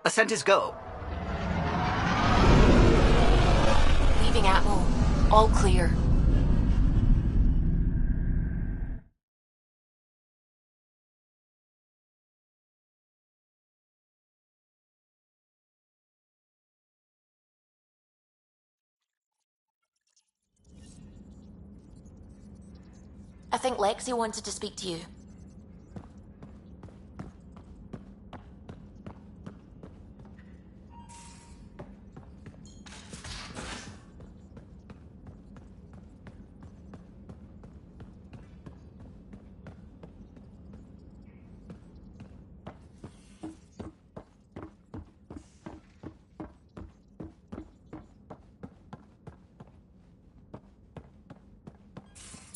Ascent is go. Leaving Atmo. All clear. I think Lexi wanted to speak to you.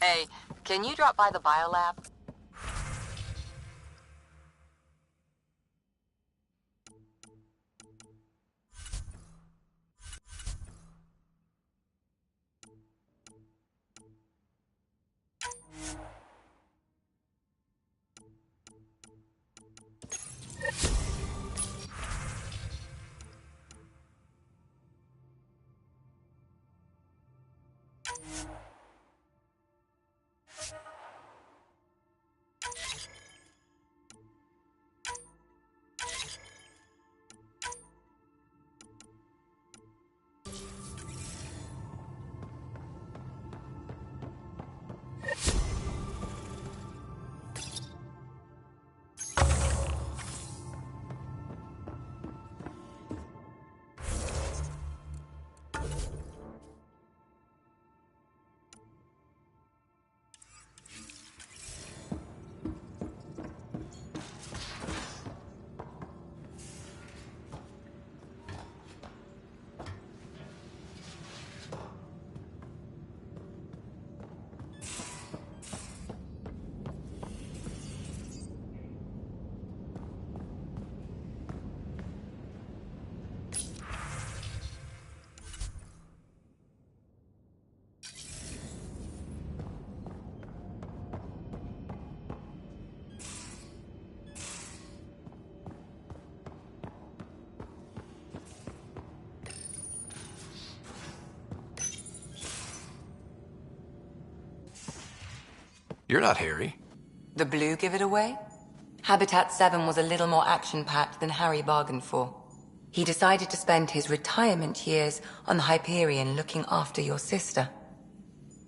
Hey, can you drop by the biolab? You're not Harry. The blue give it away? Habitat 7 was a little more action-packed than Harry bargained for. He decided to spend his retirement years on the Hyperion looking after your sister.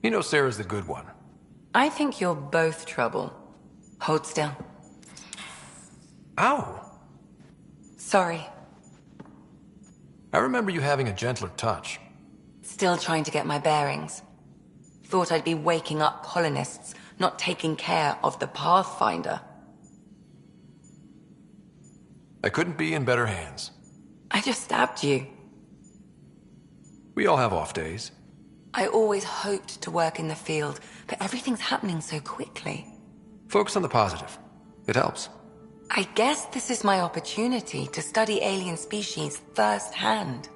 You know Sarah's the good one. I think you're both trouble. Hold still. Ow! Sorry. I remember you having a gentler touch. Still trying to get my bearings. Thought I'd be waking up colonists, not taking care of the Pathfinder. I couldn't be in better hands. I just stabbed you. We all have off days. I always hoped to work in the field, but everything's happening so quickly. Focus on the positive. It helps. I guess this is my opportunity to study alien species firsthand.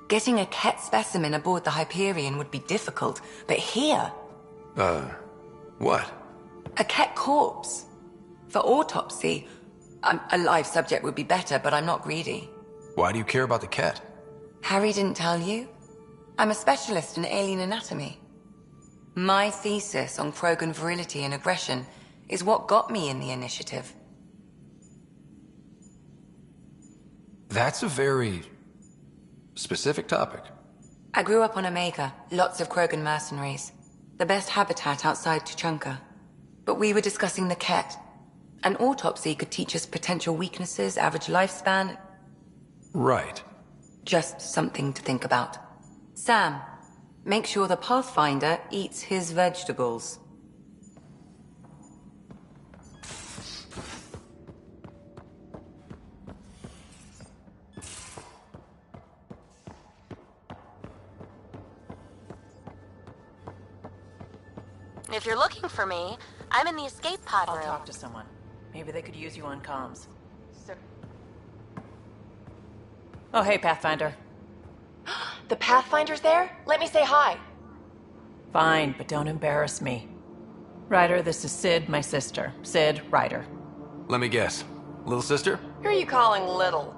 Getting a Ket specimen aboard the Hyperion would be difficult, but here... What? A Ket corpse. For autopsy, a live subject would be better, but I'm not greedy. Why do you care about the Ket? Harry didn't tell you? I'm a specialist in alien anatomy. My thesis on Krogan virility and aggression is what got me in the initiative. That's a very... specific topic. I grew up on Omega, lots of Krogan mercenaries. The best habitat outside Tuchanka. But we were discussing the Ket. An autopsy could teach us potential weaknesses, average lifespan. Right. Just something to think about. Sam, make sure the Pathfinder eats his vegetables. If you're looking for me, I'm in the escape pod room. I'll talk to someone. Maybe they could use you on comms. Oh, hey, Pathfinder. The Pathfinder's there? Let me say hi. Fine, but don't embarrass me. Ryder, this is Sid, my sister. Sid, Ryder. Let me guess. Little sister? Who are you calling little?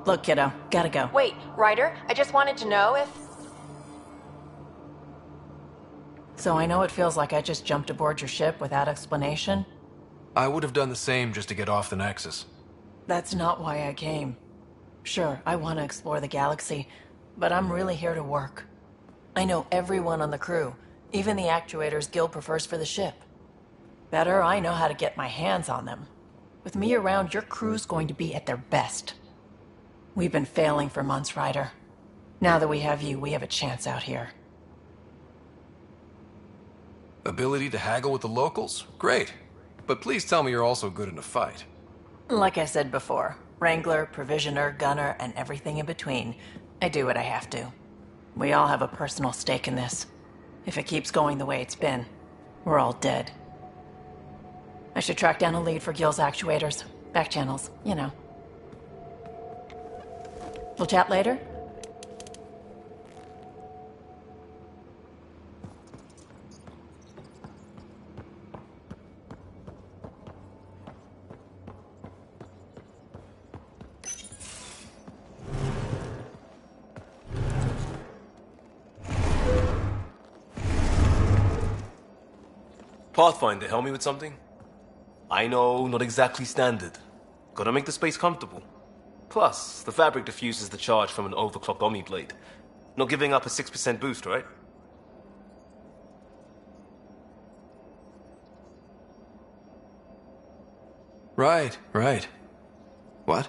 Look, kiddo, gotta go. Wait, Ryder, I just wanted to know if... So I know it feels like I just jumped aboard your ship without explanation. I would have done the same just to get off the Nexus. That's not why I came. Sure, I want to explore the galaxy, but I'm really here to work. I know everyone on the crew, even the actuators Gil prefers for the ship. Better, I know how to get my hands on them. With me around, your crew's going to be at their best. We've been failing for months, Ryder. Now that we have you, we have a chance out here. Ability to haggle with the locals? Great. But please tell me you're also good in a fight. Like I said before, Wrangler, Provisioner, Gunner, and everything in between. I do what I have to. We all have a personal stake in this. If it keeps going the way it's been, we're all dead. I should track down a lead for Gil's actuators. Back channels, you know. We'll chat later? Pathfinder, help me with something? I know, not exactly standard. Gotta make the space comfortable. Plus, the fabric diffuses the charge from an overclocked Omni blade. Not giving up a 6% boost, right? Right. What?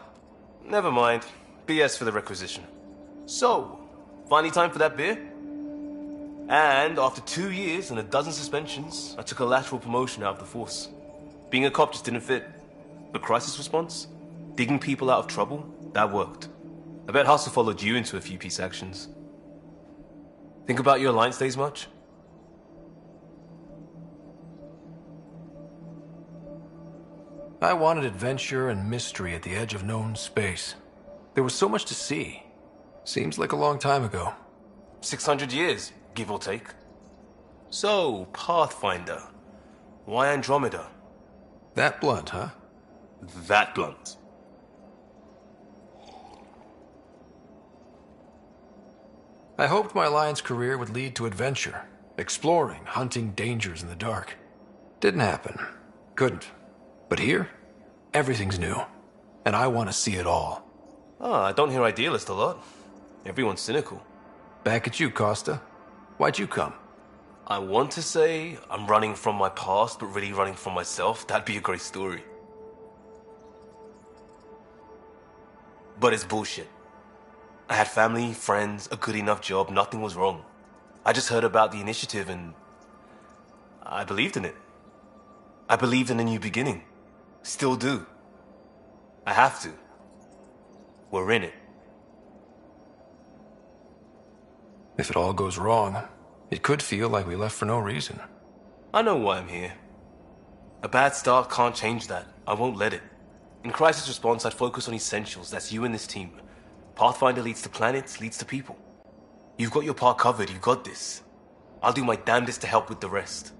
Never mind. BS for the requisition. So, finally time for that beer? And after 2 years and a dozen suspensions, I took a lateral promotion out of the force. Being a cop just didn't fit. But crisis response? Digging people out of trouble? That worked. I bet Hustle followed you into a few peace actions. Think about your Alliance days much? I wanted adventure and mystery at the edge of known space. There was so much to see. Seems like a long time ago. 600 years, give or take. So, Pathfinder. Why Andromeda? That blunt, huh? That blunt. I hoped my Alliance career would lead to adventure, exploring, hunting dangers in the dark. Didn't happen. Couldn't. But here, everything's new. And I want to see it all. Ah, I don't hear idealist a lot. Everyone's cynical. Back at you, Costa. Why'd you come? I want to say I'm running from my past, but really running from myself. That'd be a great story. But it's bullshit. I had family, friends, a good enough job, nothing was wrong. I just heard about the initiative and I believed in it. I believed in a new beginning. Still do. I have to. We're in it. If it all goes wrong, it could feel like we left for no reason. I know why I'm here. A bad start can't change that. I won't let it. In crisis response, I'd focus on essentials. That's you and this team. Pathfinder leads to planets, leads to people. You've got your part covered. You've got this. I'll do my damnedest to help with the rest.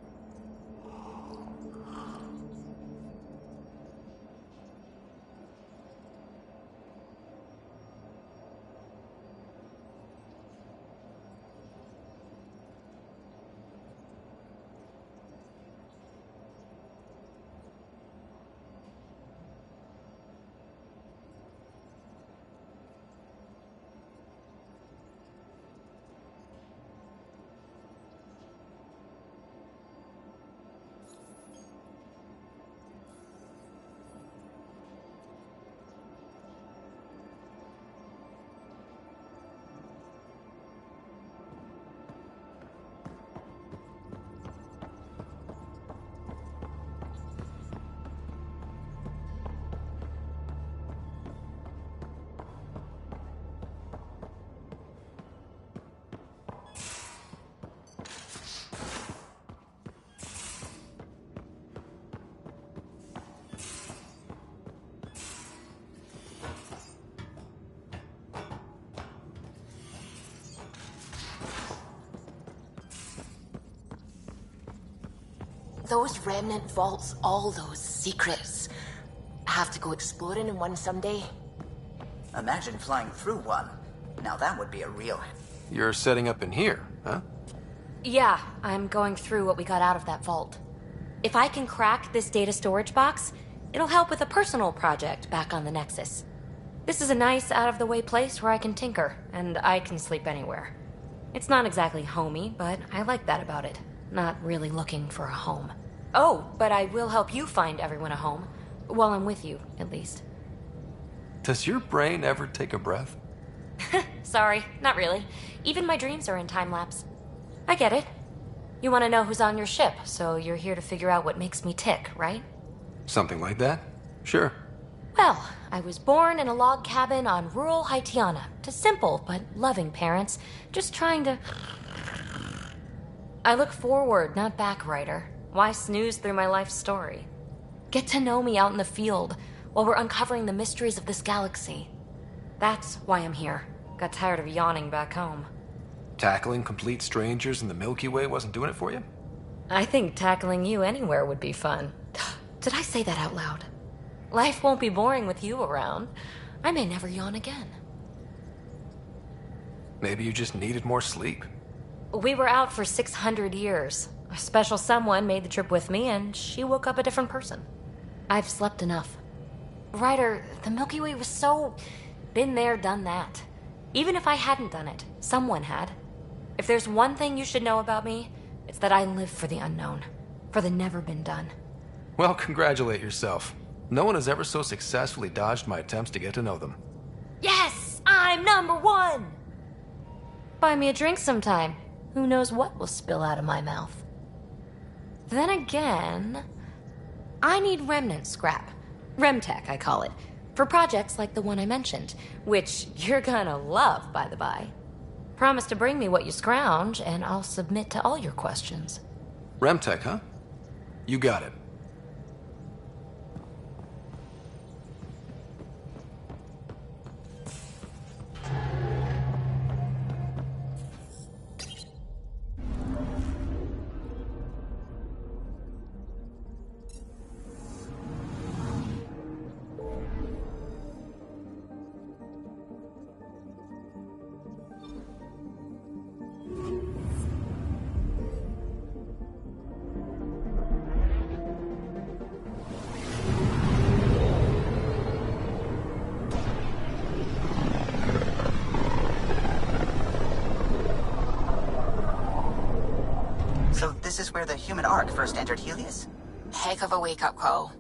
Those remnant vaults, all those secrets. Have to go exploring in one someday. Imagine flying through one. Now that would be a real... You're setting up in here, huh? Yeah, I'm going through what we got out of that vault. If I can crack this data storage box, it'll help with a personal project back on the Nexus. This is a nice, out-of-the-way place where I can tinker, and I can sleep anywhere. It's not exactly homey, but I like that about it. Not really looking for a home. Oh, but I will help you find everyone a home. While I'm with you, at least. Does your brain ever take a breath? Sorry, not really. Even my dreams are in time-lapse. I get it. You want to know who's on your ship, so you're here to figure out what makes me tick, right? Something like that? Sure. Well, I was born in a log cabin on rural Haitiana to simple but loving parents, just trying to... I look forward, not back, writer. Why snooze through my life story? Get to know me out in the field while we're uncovering the mysteries of this galaxy. That's why I'm here. Got tired of yawning back home. Tackling complete strangers in the Milky Way wasn't doing it for you? I think tackling you anywhere would be fun. Did I say that out loud? Life won't be boring with you around. I may never yawn again. Maybe you just needed more sleep. We were out for 600 years. A special someone made the trip with me, and she woke up a different person. I've slept enough. Ryder, the Milky Way was so... been there, done that. Even if I hadn't done it, someone had. If there's one thing you should know about me, it's that I live for the unknown. For the never been done. Well, congratulate yourself. No one has ever so successfully dodged my attempts to get to know them. Yes! I'm #1! Buy me a drink sometime. Who knows what will spill out of my mouth. Then again... I need remnant scrap. Remtech, I call it. For projects like the one I mentioned. Which you're gonna love, by the by. Promise to bring me what you scrounge, and I'll submit to all your questions. Remtech, huh? You got it. So this is where the human Ark first entered Helios? Heck of a wake-up call.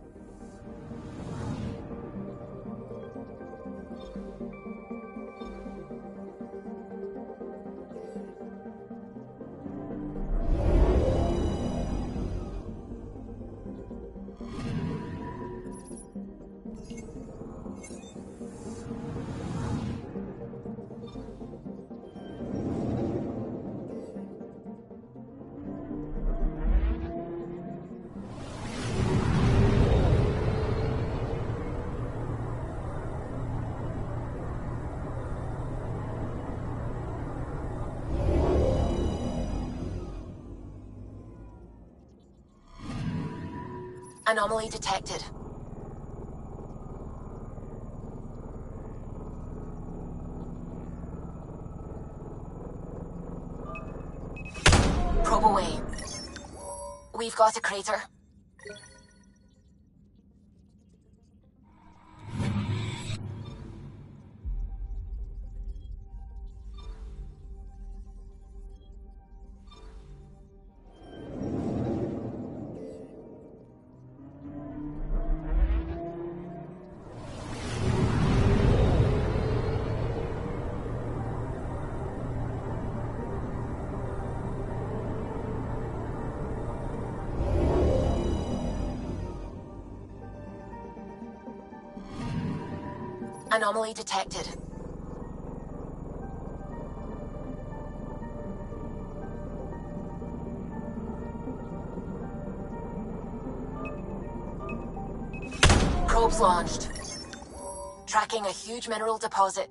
Anomaly detected. Probe away. We've got a crater. Anomaly detected. Probes launched. Tracking a huge mineral deposit.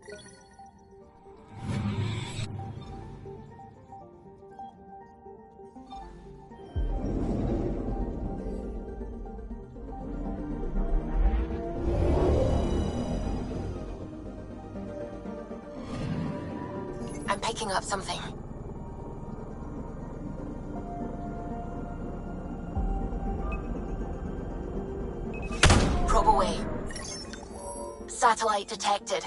I'm picking up something. Probe away. Satellite detected.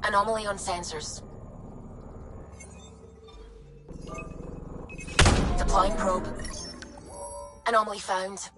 Anomaly on sensors. Deploying probe. Anomaly found.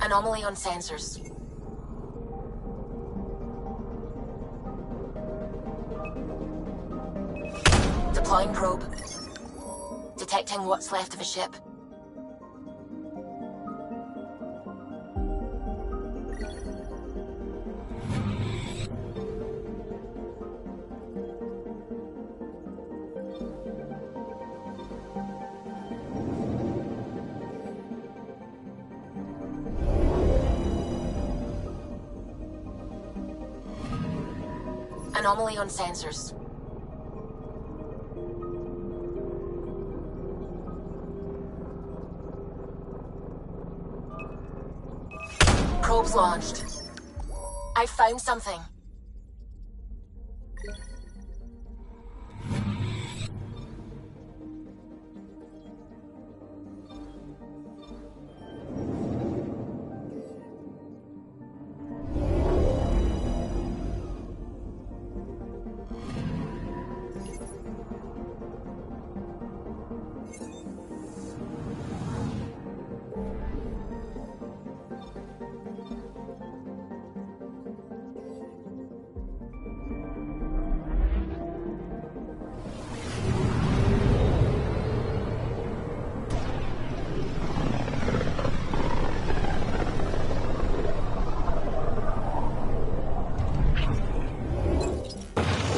Anomaly on sensors. Deploying probe. Detecting what's left of a ship. Anomaly on sensors. Probes launched. I found something.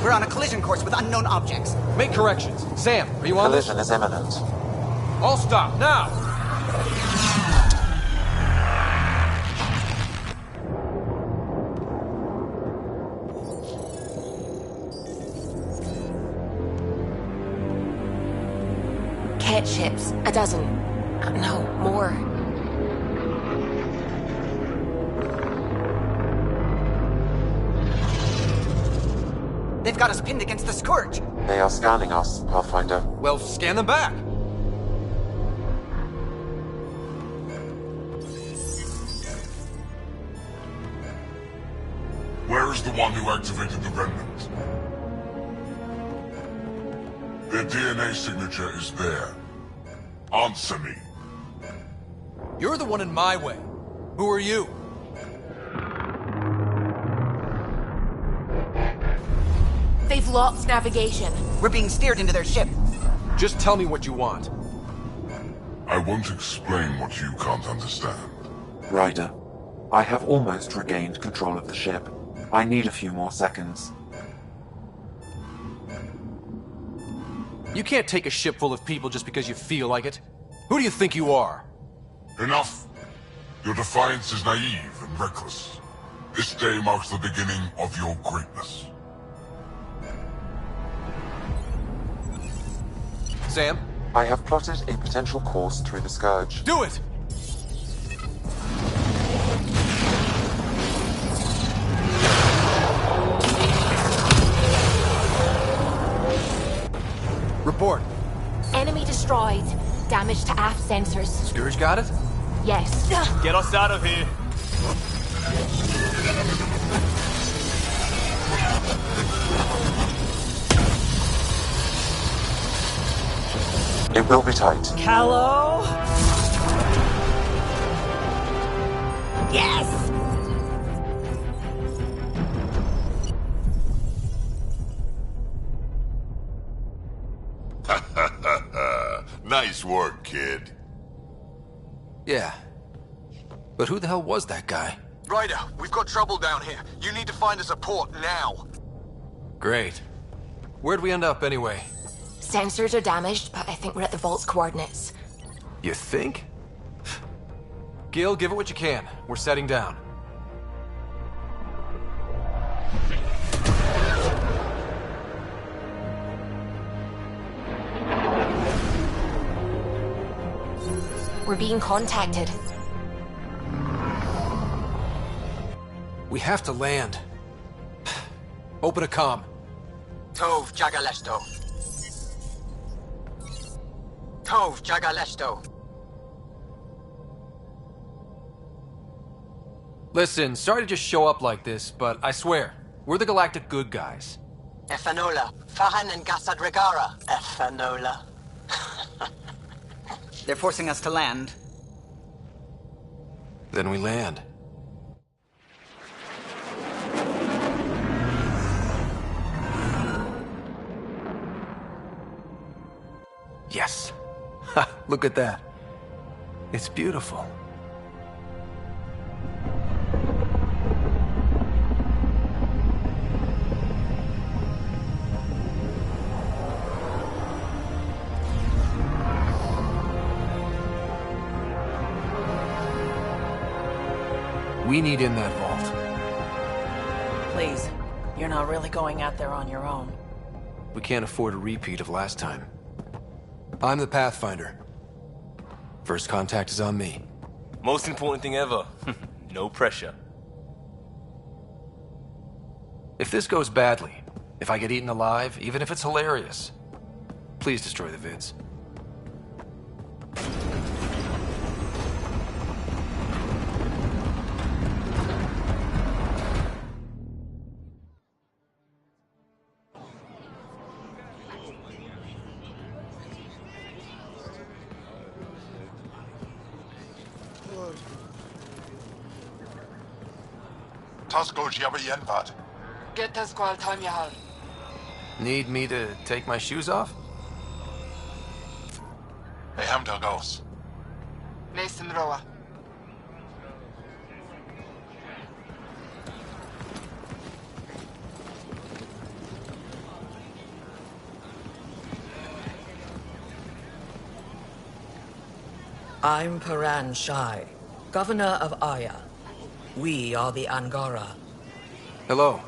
We're on a collision course with unknown objects. Make corrections. Sam, are you on this? Collision is imminent. All stop, now! Cat ships. A dozen. No, more. They've got us pinned against the Scourge. They are scanning us, Pathfinder. Well, scan them back! Where is the one who activated the remnant? Their DNA signature is there. Answer me. You're the one in my way. Who are you? They've lost navigation. We're being steered into their ship. Just tell me what you want. I won't explain what you can't understand. Ryder, I have almost regained control of the ship. I need a few more seconds. You can't take a ship full of people just because you feel like it. Who do you think you are? Enough! Your defiance is naive and reckless. This day marks the beginning of your greatness. Sam? I have plotted a potential course through the Scourge. Do it! Report. Enemy destroyed. Damage to aft sensors. Scourge got it? Yes. Get us out of here. It will be tight. Callow? Yes! Nice work, kid. Yeah. But who the hell was that guy? Ryder, we've got trouble down here. You need to find us a port now. Great. Where'd we end up anyway? Sensors are damaged, but I think we're at the vault's coordinates. You think? Gil, give it what you can. We're setting down. We're being contacted. We have to land. Open a comm. Tov Jagalesto. Tov Jagalesto. Listen, sorry to just show up like this, but I swear, we're the galactic good guys. Efanola. Fahan and Gassad Regara. Efanola. They're forcing us to land. Then we land. Yes. Ha, look at that. It's beautiful. We need in that vault. Please, you're not really going out there on your own. We can't afford a repeat of last time. I'm the Pathfinder. First contact is on me. Most important thing ever. No pressure. If this goes badly, if I get eaten alive, even if it's hilarious, please destroy the vids. Need me to take my shoes off? I'm Paran Shai, Governor of Aya. We are the Angara. Hello.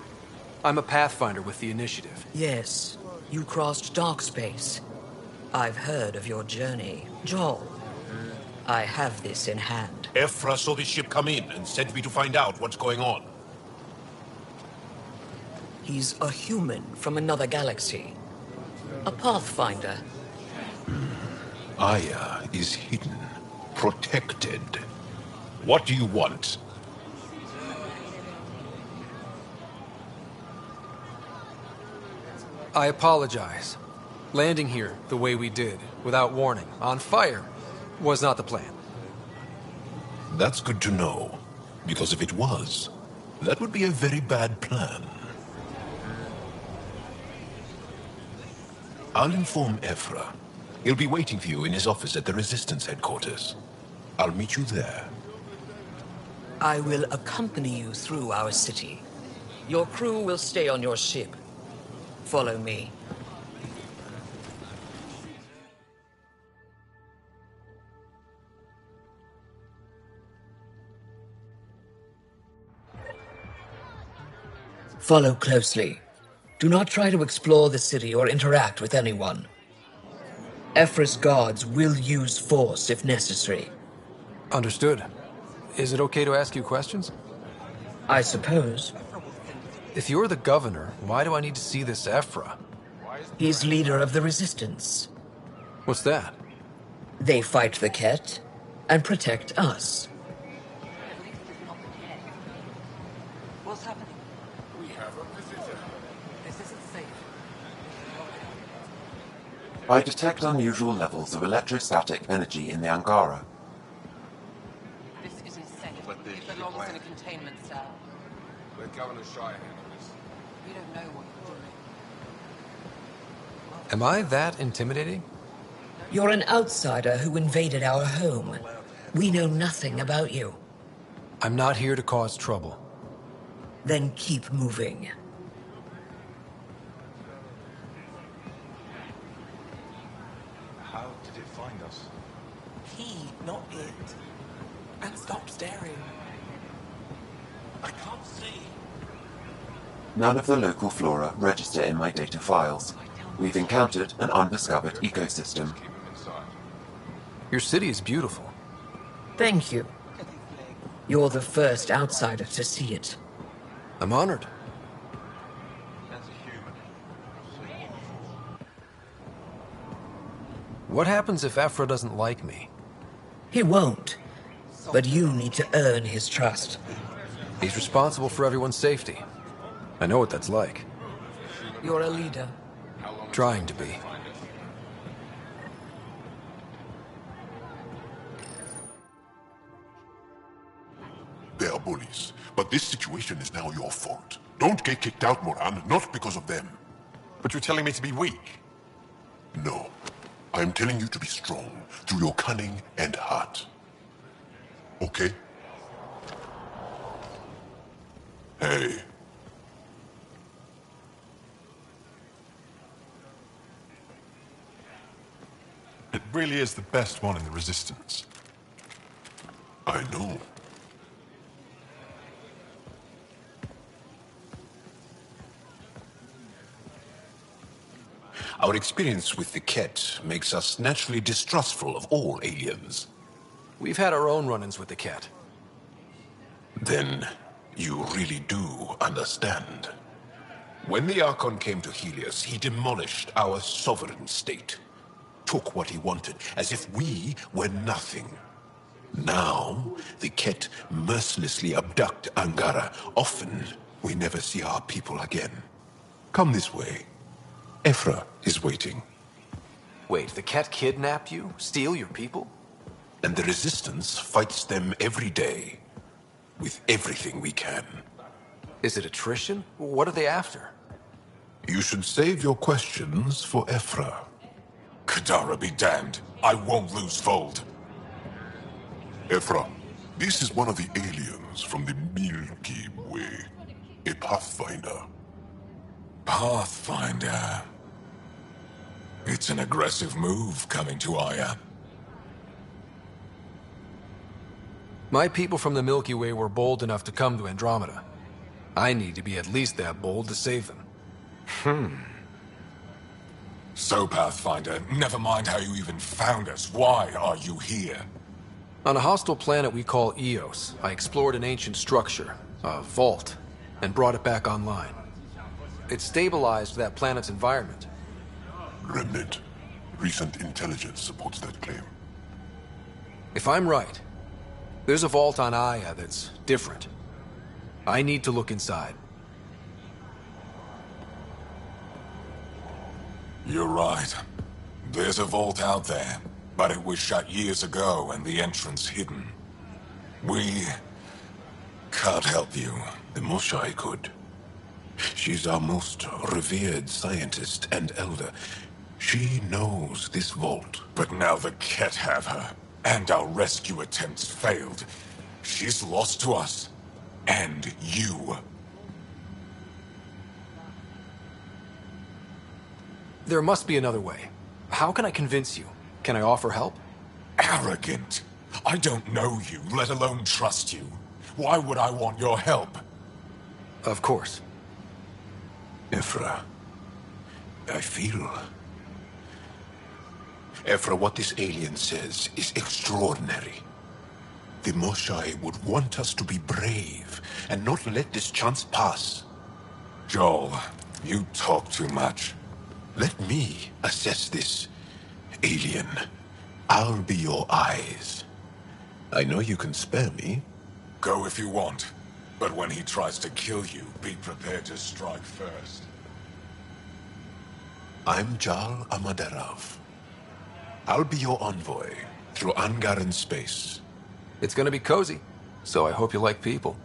I'm a Pathfinder with the Initiative. Yes, you crossed dark space. I've heard of your journey. Joel, I have this in hand. Ephra saw the ship come in and sent me to find out what's going on. He's a human from another galaxy. A Pathfinder. Aya is hidden, protected. What do you want? I apologize. Landing here the way we did, without warning, on fire, was not the plan. That's good to know, because if it was, that would be a very bad plan. I'll inform Ephra. He'll be waiting for you in his office at the Resistance headquarters. I'll meet you there. I will accompany you through our city. Your crew will stay on your ship. Follow me. Follow closely. Do not try to explore the city or interact with anyone. Ephra's guards will use force if necessary. Understood. Is it okay to ask you questions? I suppose. If you're the governor, why do I need to see this Ephra? He's leader of the resistance. What's that? They fight the Ket and protect us. What's happening? We have a visitor. This isn't safe. I detect unusual levels of electrostatic energy in the Angara. This isn't safe. It belongs in a containment cell. Let Governor Shire handle this. We don't know what you're doing. Am I that intimidating? You're an outsider who invaded our home. We know nothing about you. I'm not here to cause trouble. Then keep moving. How did it find us? He, not it. And stop staring. I can't see. None of the local flora register in my data files. We've encountered an undiscovered ecosystem. Your city is beautiful. Thank you. You're the first outsider to see it. I'm honored. What happens if Ephra doesn't like me? He won't. But you need to earn his trust. He's responsible for everyone's safety. I know what that's like. You're a leader. Trying to be. They are bullies, but this situation is now your fault. Don't get kicked out, Moran, not because of them. But you're telling me to be weak. No. I'm telling you to be strong through your cunning and heart. Okay? Hey. It really is the best one in the Resistance. I know. Our experience with the Ket makes us naturally distrustful of all aliens. We've had our own run-ins with the Ket. Then you really do understand. When the Archon came to Helios, he demolished our sovereign state. Took what he wanted, as if we were nothing. Now, the Ket mercilessly abduct Angara. Often, we never see our people again. Come this way. Ephra is waiting. Wait, the Ket kidnapped you? Steal your people? And the Resistance fights them every day. With everything we can. Is it attrition? What are they after? You should save your questions for Ephra. Kadara be damned. I won't lose Vold. Ephra, this is one of the aliens from the Milky Way. A Pathfinder. Pathfinder. It's an aggressive move coming to Aya. My people from the Milky Way were bold enough to come to Andromeda. I need to be at least that bold to save them. So, Pathfinder, never mind how you even found us. Why are you here? On a hostile planet we call Eos, I explored an ancient structure, a vault, and brought it back online. It stabilized that planet's environment. Remnant. Recent intelligence supports that claim. If I'm right, there's a vault on Aya that's different. I need to look inside. You're right. There's a vault out there, but it was shut years ago and the entrance hidden. We can't help you. The Moshai could. She's our most revered scientist and elder. She knows this vault. But now the Ket have her, and our rescue attempts failed. She's lost to us, and you. There must be another way. How can I convince you? Can I offer help? Arrogant. I don't know you, let alone trust you. Why would I want your help? Of course. Ephra, I feel... Ephra, what this alien says is extraordinary. The Moshai would want us to be brave and not let this chance pass. Joel, you talk too much. Let me assess this, alien. I'll be your eyes. I know you can spare me. Go if you want. But when he tries to kill you, be prepared to strike first. I'm Jal Amaderov. I'll be your envoy through Angaran space. It's gonna be cozy, so I hope you like people.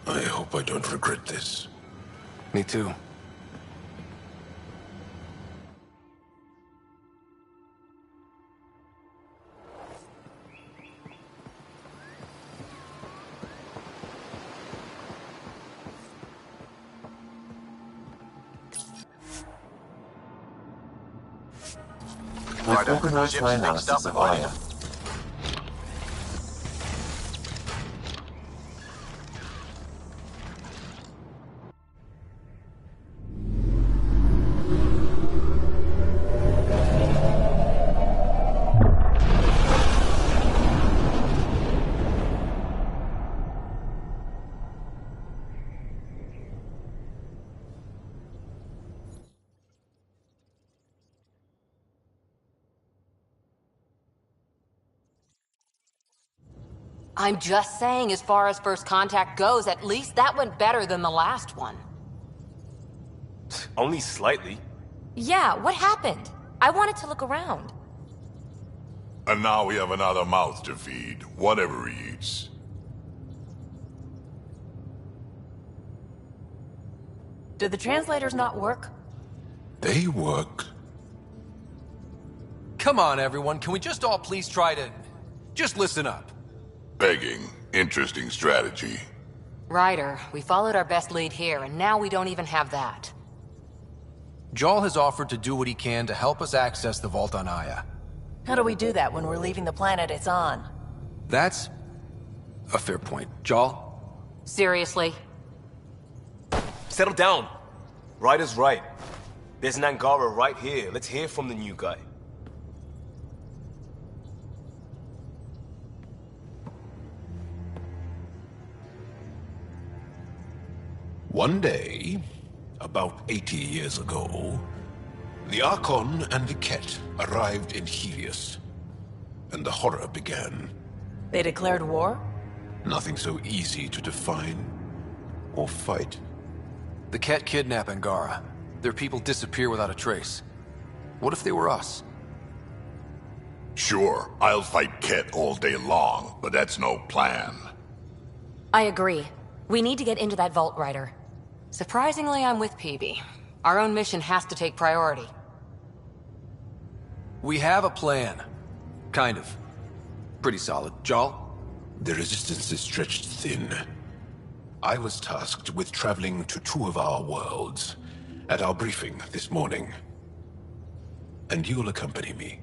I hope I don't regret this. Me too. We've organized my analysis of Aya. I'm just saying, as far as first contact goes, at least that went better than the last one. Only slightly. Yeah, what happened? I wanted to look around. And now we have another mouth to feed, whatever he eats. Did the translators not work? They work. Come on, everyone. Can we just all please try to... just listen up? Begging. Interesting strategy. Ryder, we followed our best lead here, and now we don't even have that. Jal has offered to do what he can to help us access the vault on Aya. How do we do that when we're leaving the planet it's on? That's a fair point. Jal? Seriously? Settle down. Ryder's right. There's an Angara right here. Let's hear from the new guy. One day, about 80 years ago, the Archon and the Ket arrived in Helios, and the horror began. They declared war? Nothing so easy to define or fight. The Ket kidnap Angara. Their people disappear without a trace. What if they were us? Sure, I'll fight Ket all day long, but that's no plan. I agree. We need to get into that vault, Ryder. Surprisingly, I'm with PB. Our own mission has to take priority. We have a plan. Kind of. Pretty solid. Jal? The resistance is stretched thin. I was tasked with traveling to two of our worlds at our briefing this morning. And you'll accompany me.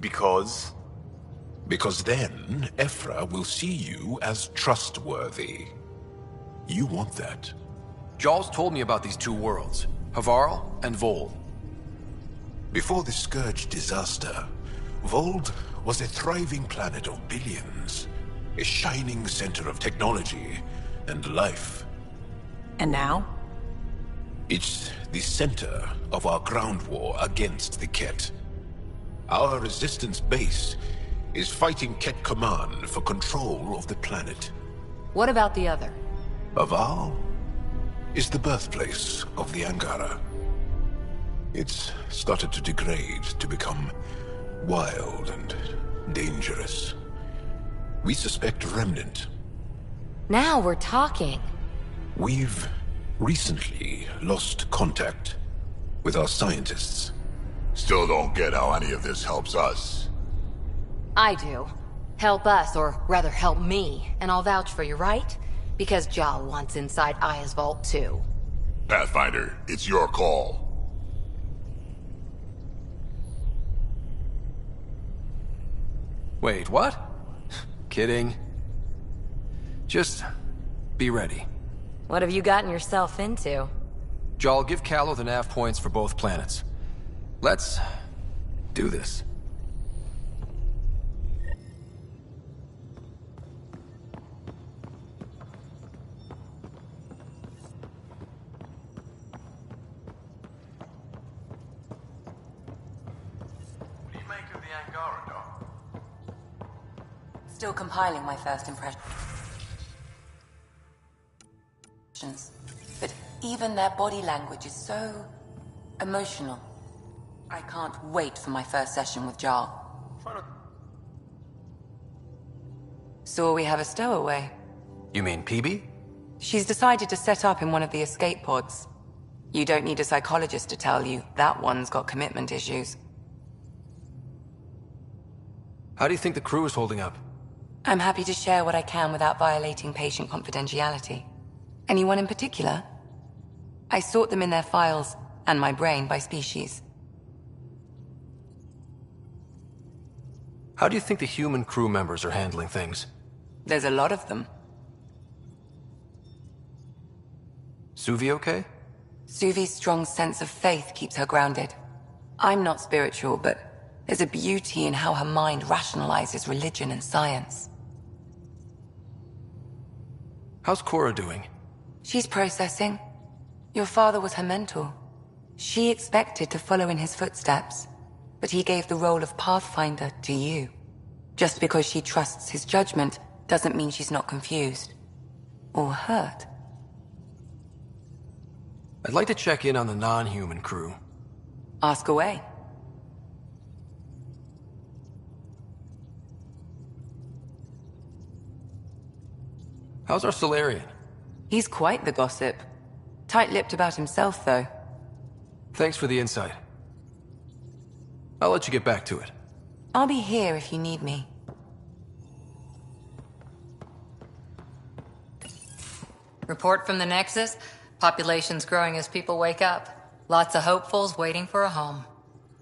Because? Because then, Ephra will see you as trustworthy. You want that. Jal's told me about these two worlds, Havarl and Vold. Before the Scourge disaster, Vold was a thriving planet of billions, a shining center of technology and life. And now? It's the center of our ground war against the Ket. Our resistance base is fighting Ket Command for control of the planet. What about the other? Havarl is the birthplace of the Angara. It's started to degrade, to become wild and dangerous. We suspect a remnant. Now we're talking. We've recently lost contact with our scientists. Still don't get how any of this helps us. I do. Help us, or rather help me, and I'll vouch for you, right? Because Jal wants inside Aya's vault too. Pathfinder, it's your call. Wait, what? Kidding. Just be ready. What have you gotten yourself into? Jal, give Callow the nav points for both planets. Let's do this. What do you make of the Angara, Doc? Still compiling my first impressions. But even their body language is so emotional. I can't wait for my first session with Jarl. So we have a stowaway. You mean PB? She's decided to set up in one of the escape pods. You don't need a psychologist to tell you that one's got commitment issues. How do you think the crew is holding up? I'm happy to share what I can without violating patient confidentiality. Anyone in particular? I sort them in their files, and my brain by species. How do you think the human crew members are handling things? There's a lot of them. Suvi okay? Suvi's strong sense of faith keeps her grounded. I'm not spiritual, but there's a beauty in how her mind rationalizes religion and science. How's Cora doing? She's processing. Your father was her mentor. She expected to follow in his footsteps, but he gave the role of Pathfinder to you. Just because she trusts his judgment doesn't mean she's not confused. Or hurt. I'd like to check in on the non-human crew. Ask away. How's our Solarian? He's quite the gossip. Tight-lipped about himself, though. Thanks for the insight. I'll let you get back to it. I'll be here if you need me. Report from the Nexus. Population's growing as people wake up. Lots of hopefuls waiting for a home.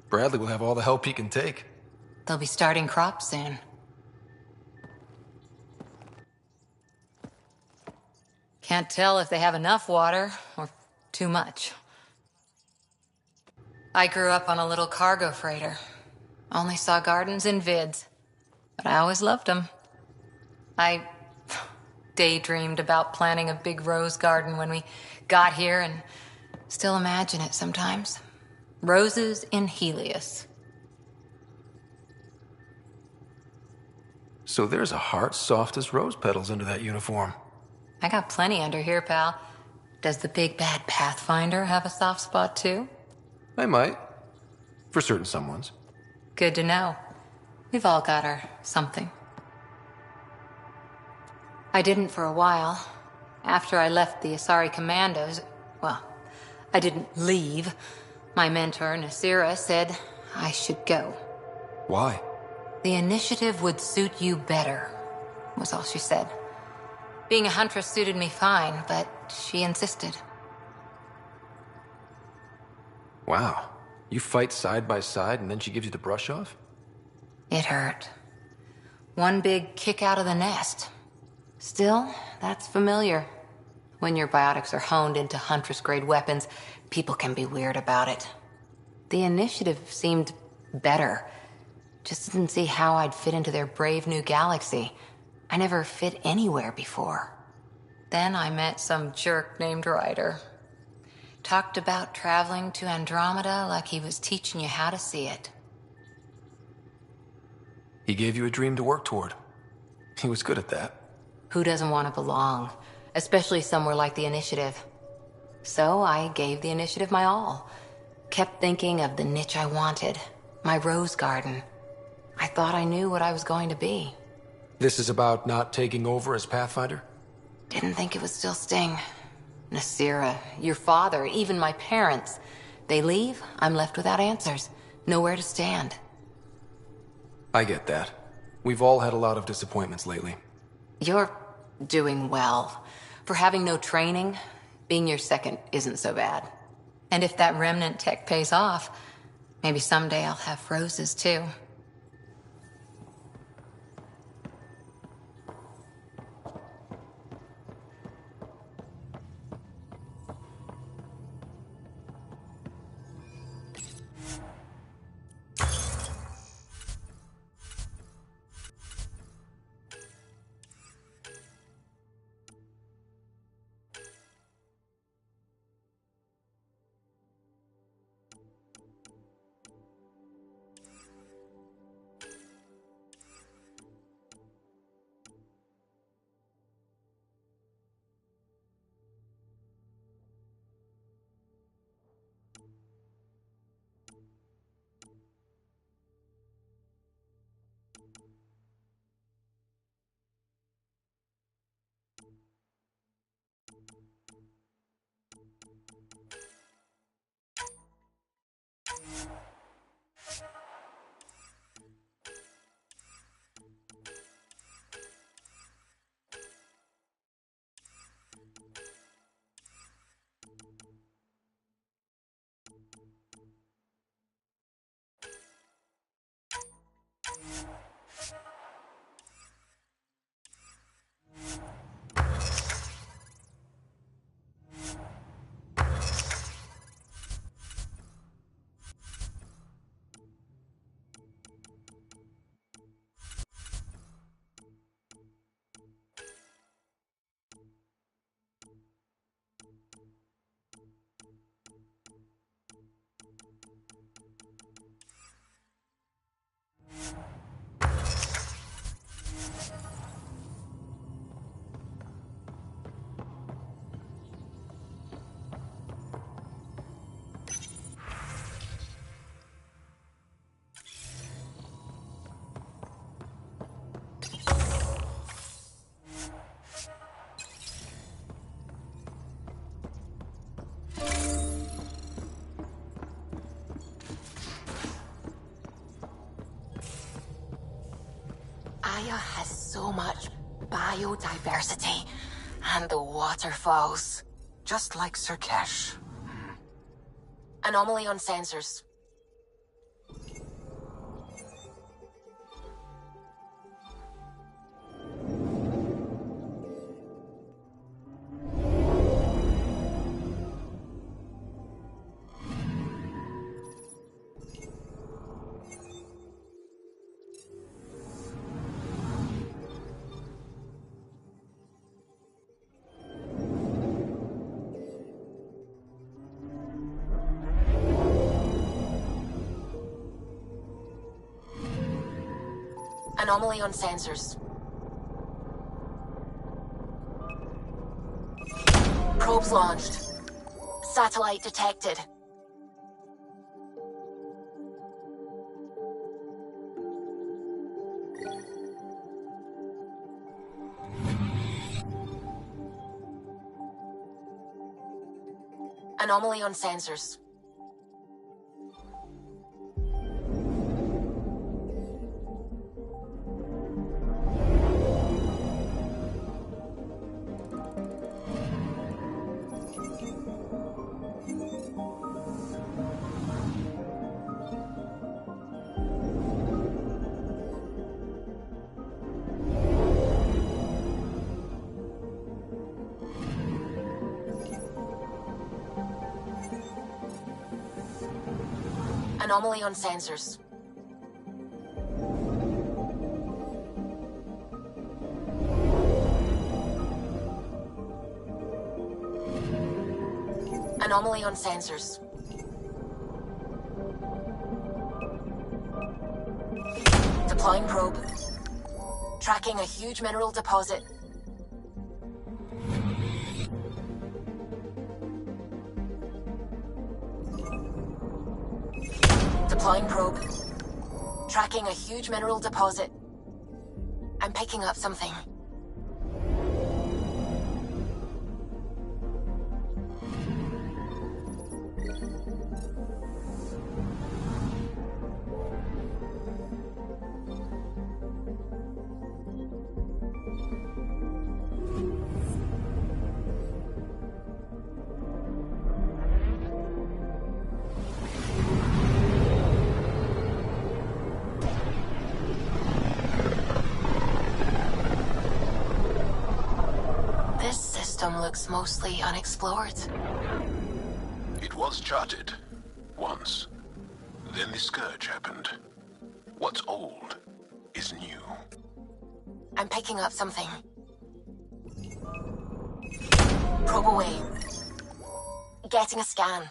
Bradley will have all the help he can take. They'll be starting crops soon. Can't tell if they have enough water or too much. I grew up on a little cargo freighter. Only saw gardens in vids, but I always loved them. I daydreamed about planting a big rose garden when we got here and still imagine it sometimes. Roses in Helios. So there's a heart soft as rose petals under that uniform. I got plenty under here, pal. Does the big bad Pathfinder have a soft spot too? I might. For certain someones. Good to know. We've all got our something. I didn't for a while. After I left the Asari Commandos, well, I didn't leave. My mentor, Nasira, said I should go. Why? The initiative would suit you better, was all she said. Being a huntress suited me fine, but she insisted. Wow. You fight side by side and then she gives you the brush off? It hurt. One big kick out of the nest. Still, that's familiar. When your biotics are honed into Huntress-grade weapons, people can be weird about it. The initiative seemed better. Just didn't see how I'd fit into their brave new galaxy. I never fit anywhere before. Then I met some jerk named Ryder. Talked about traveling to Andromeda like he was teaching you how to see it. He gave you a dream to work toward. He was good at that. Who doesn't want to belong? Especially somewhere like the Initiative. So I gave the Initiative my all. Kept thinking of the niche I wanted. My rose garden. I thought I knew what I was going to be. This is about not taking over as Pathfinder? Didn't think it would still sting. Nasira, your father, even my parents. They leave, I'm left without answers. Nowhere to stand. I get that. We've all had a lot of disappointments lately. You're doing well. For having no training, being your second isn't so bad. And if that remnant tech pays off, maybe someday I'll have roses too. much biodiversity and the waterfalls. Just like Sirkesh. Anomaly on sensors. Anomaly on sensors. Probes launched. Satellite detected. Anomaly on sensors. Anomaly on sensors. Anomaly on sensors. Deploying probe. Tracking a huge mineral deposit. Deploying probe. Tracking a huge mineral deposit. I'm picking up something. Looks mostly unexplored. It was charted. Once. Then the Scourge happened. What's old is new. I'm picking up something. Probe away. Getting a scan.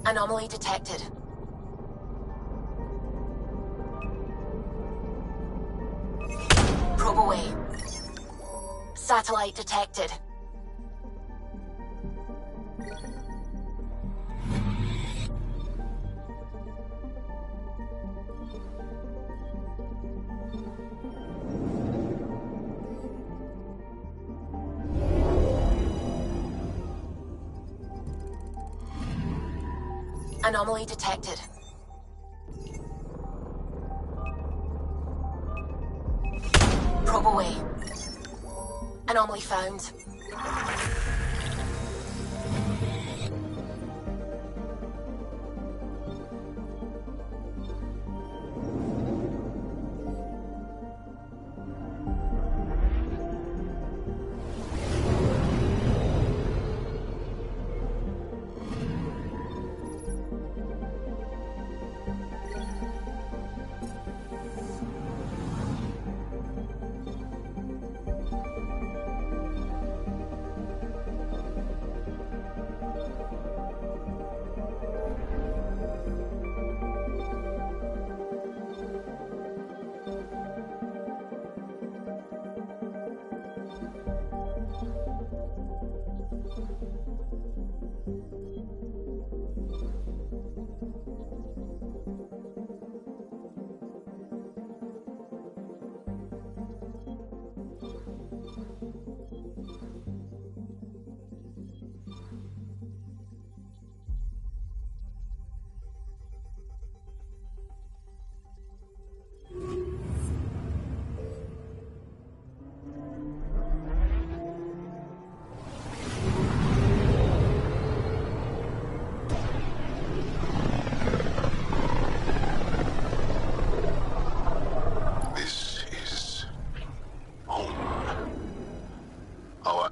Anomaly detected. Probe away. Satellite detected. Anomaly detected. Probe away. Anomaly found.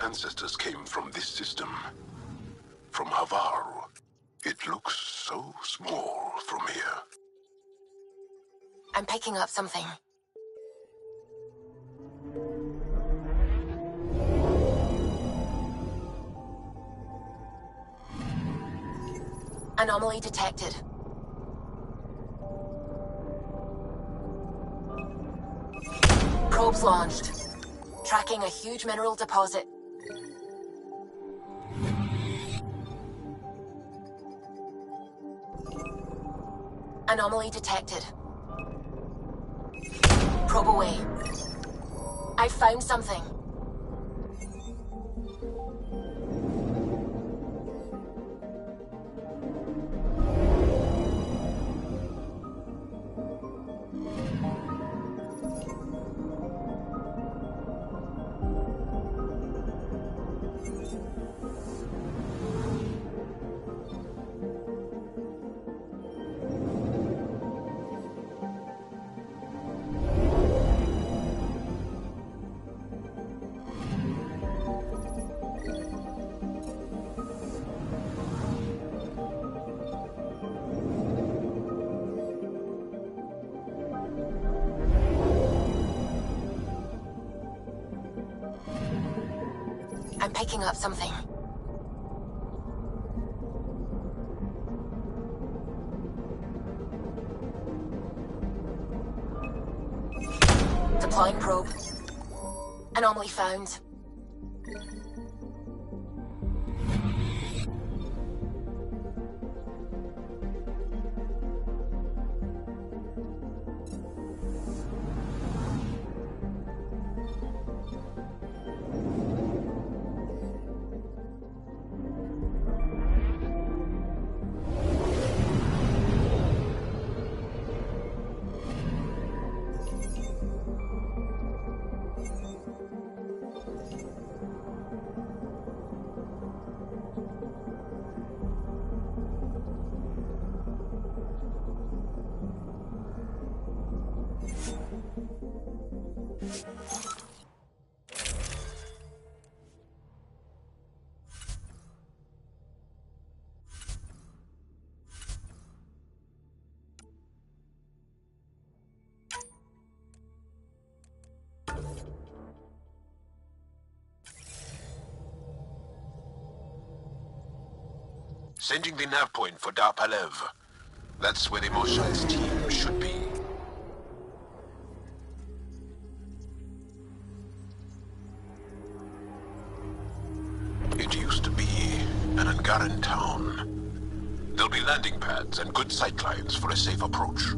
ancestors came from this system. From Havar. It looks so small from here. I'm picking up something. Anomaly detected. Probes launched. Tracking a huge mineral deposit. Anomaly detected. Probe away. I found something. I'm picking up something. Deploying probe. Anomaly found. Sending the nav point for Dar Palev. That's where the Moshail's team should be. It used to be an Angaran town. There'll be landing pads and good sightlines for a safe approach.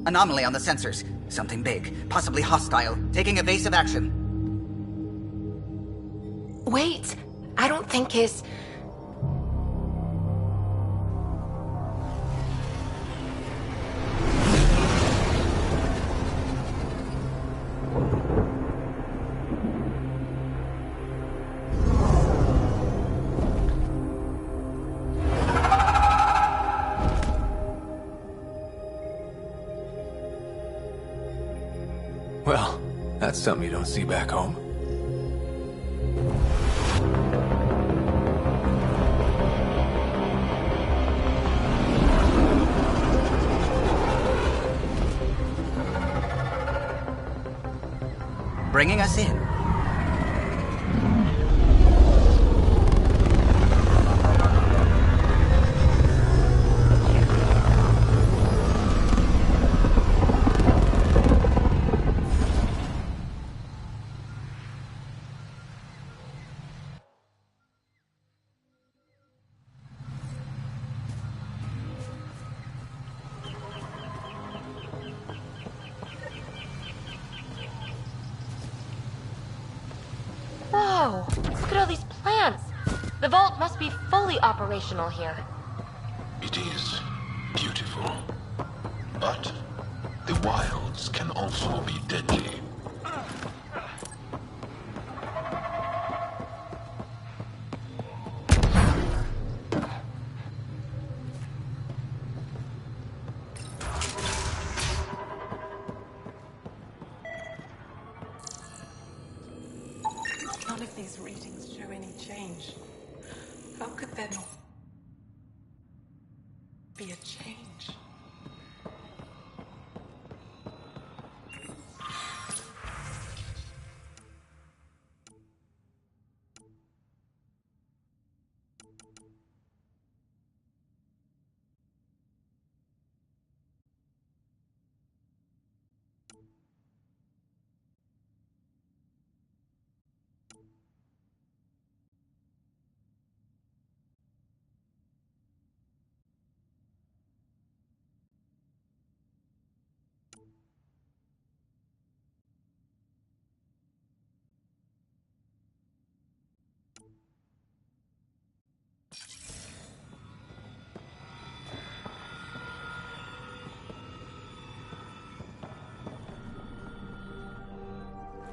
Anomaly on the sensors. Something big, possibly hostile, taking evasive action. Wait, I don't think his... Well, that's something you don't see back home. Bringing us in. Whoa! Look at all these plants! The vault must be fully operational here. It is beautiful. But the wilds can also be deadly. None of these readings show any change. How could there not be a change?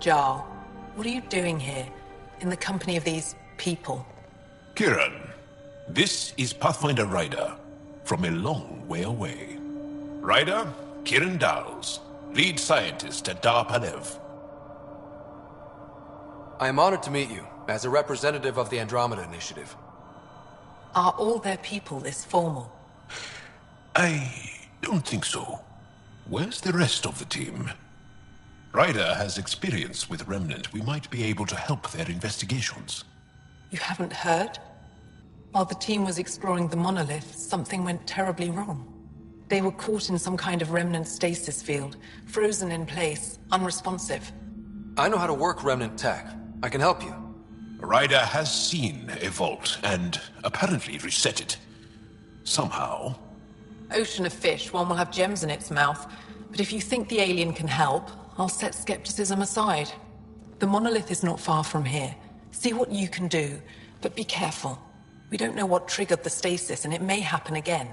Jarl, what are you doing here, in the company of these people? Kiran, this is Pathfinder Ryder, from a long way away. Ryder, Kiran Dowles, lead scientist at Dar Palev. I am honored to meet you, as a representative of the Andromeda Initiative. Are all their people this formal? I don't think so. Where's the rest of the team? Ryder has experience with Remnant. We might be able to help their investigations. You haven't heard? While the team was exploring the monolith, something went terribly wrong. They were caught in some kind of Remnant stasis field, frozen in place, unresponsive. I know how to work Remnant tech. I can help you. Ryder has seen a vault, and apparently reset it. Somehow. Ocean of fish, one will have gems in its mouth. But if you think the alien can help, I'll set skepticism aside. The monolith is not far from here. See what you can do, but be careful. We don't know what triggered the stasis, and it may happen again.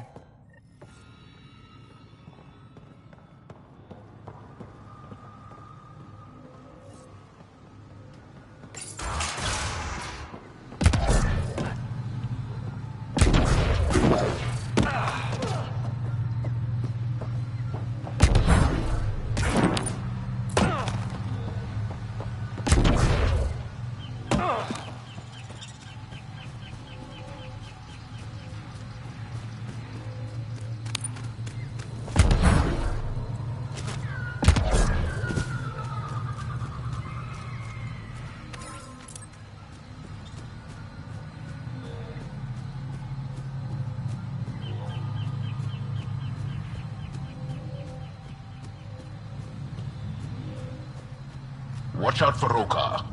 Watch out for Rokar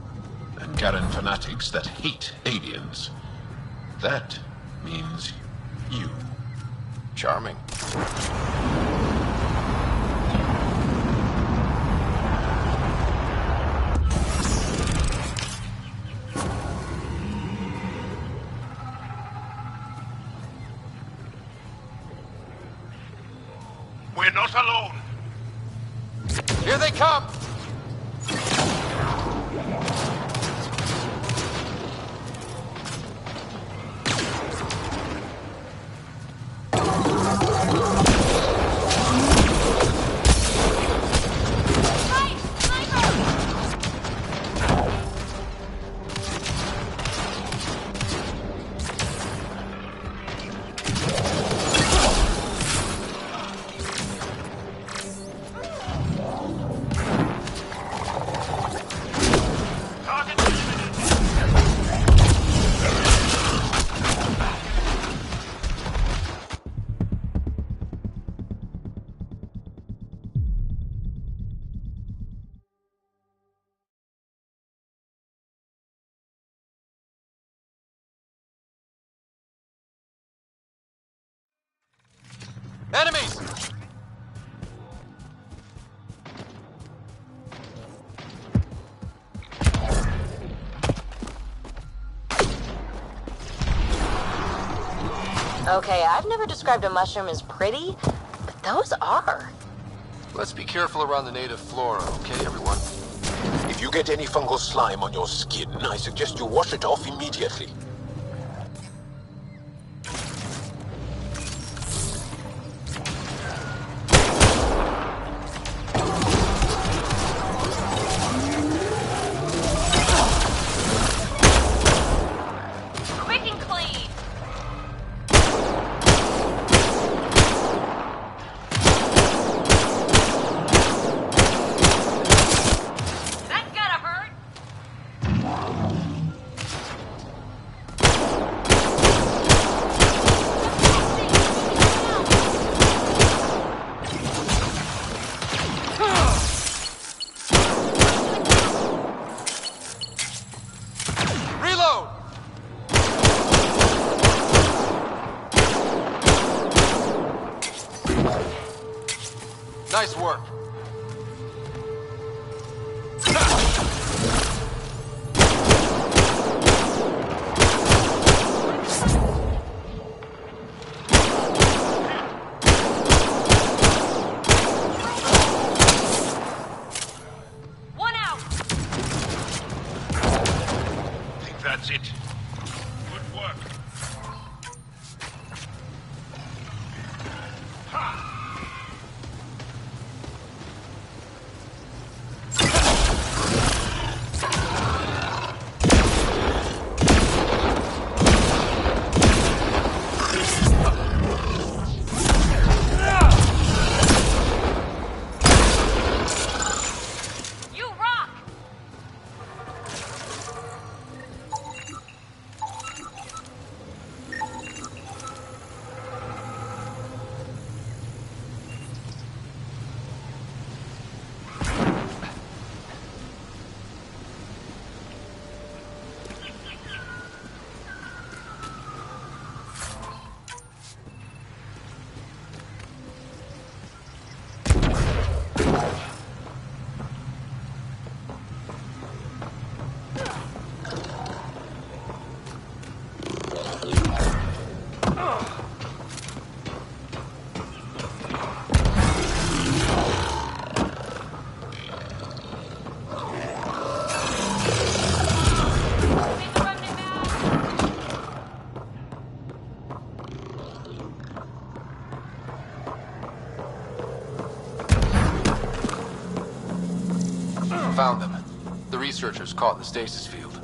and Garen fanatics that hate aliens. That means you. Charming. We're not alone. Here they come! Enemies! Okay, I've never described a mushroom as pretty, but those are. Let's be careful around the native flora, okay, everyone? If you get any fungal slime on your skin, I suggest you wash it off immediately. Found them. The researchers caught in the stasis field.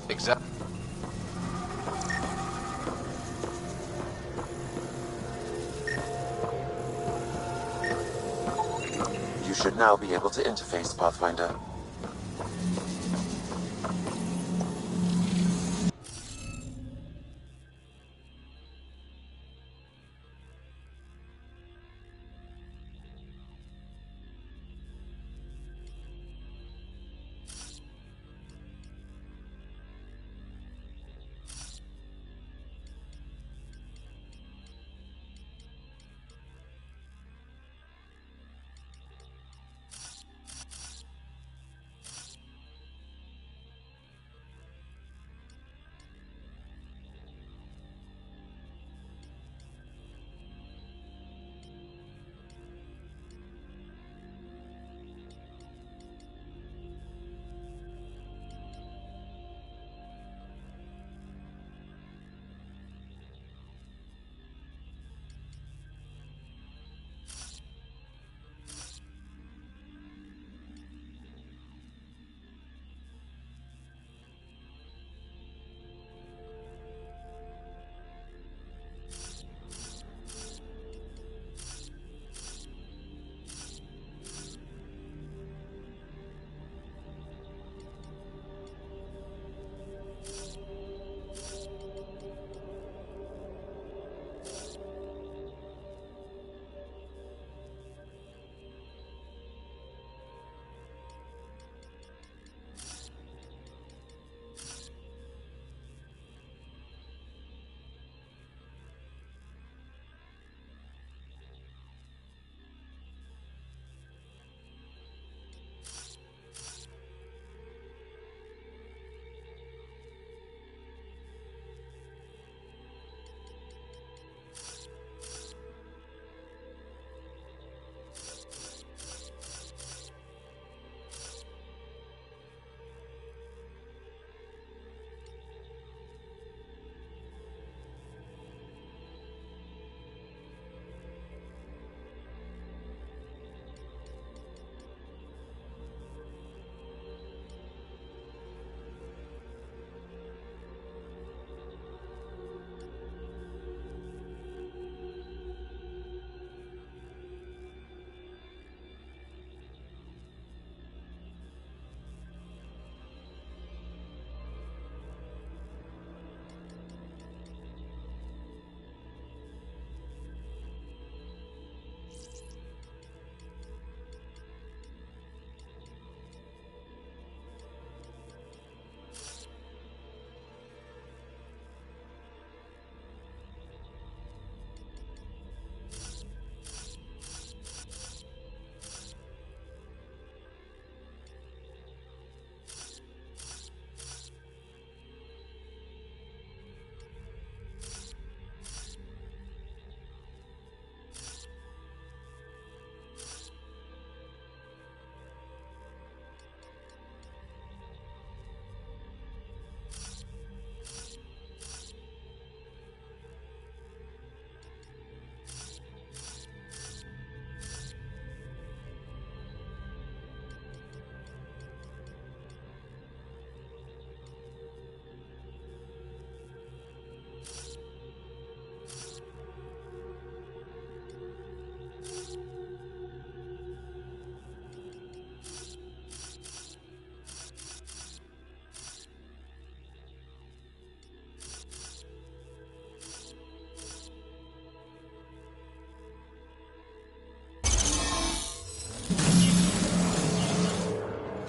Exactly. You should now be able to interface, Pathfinder.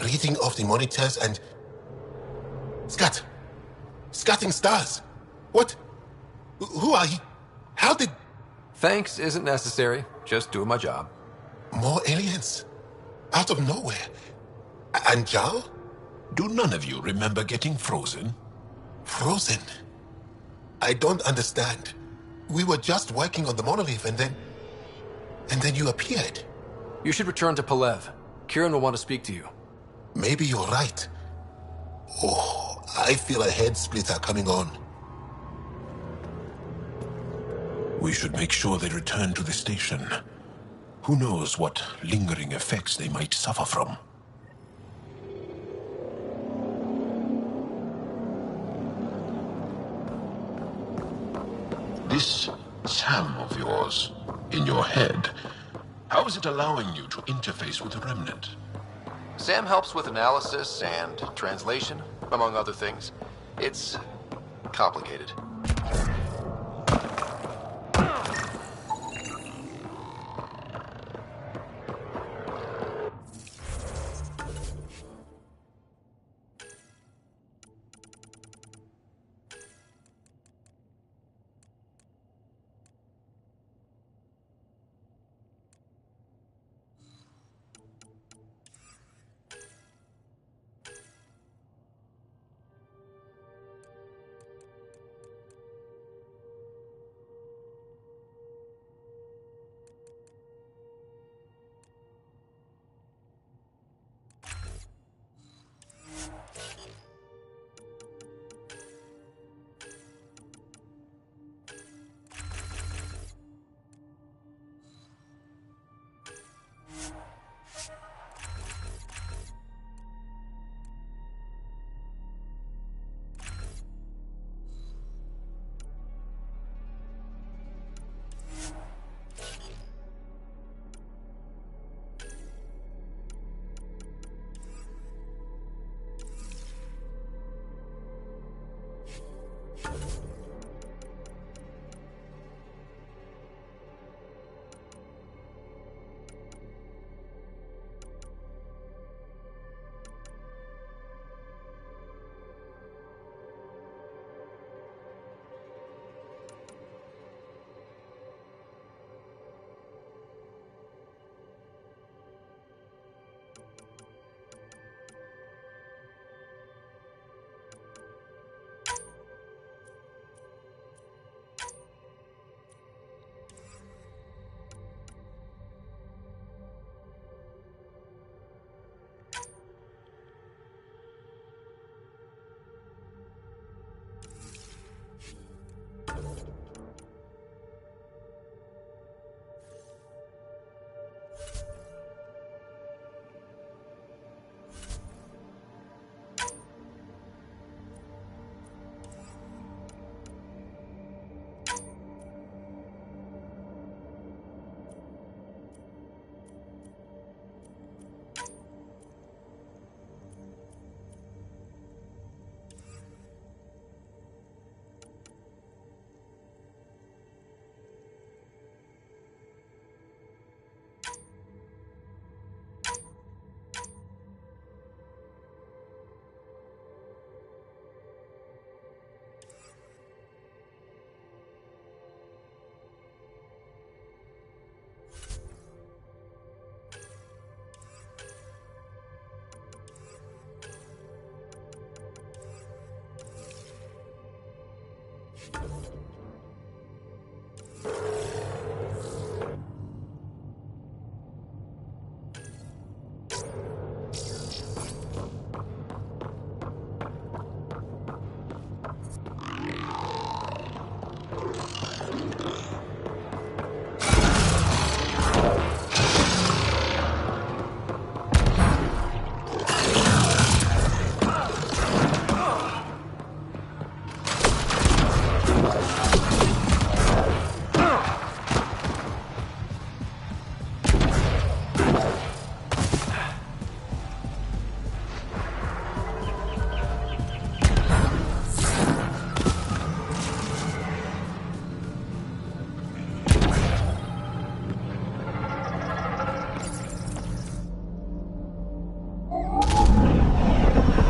Reading of the monitors and... Scatting stars! What? Who are you? How did... Thanks isn't necessary. Just doing my job. More aliens? Out of nowhere? And Jal? Do none of you remember getting frozen? Frozen? I don't understand. We were just working on the monolith and then you appeared. You should return to Pelev. Kieran will want to speak to you. Maybe you're right. Oh, I feel a head splitter coming on. We should make sure they return to the station. Who knows what lingering effects they might suffer from. This Sam of yours, in your head, how is it allowing you to interface with the Remnant? Sam helps with analysis and translation, among other things. It's complicated.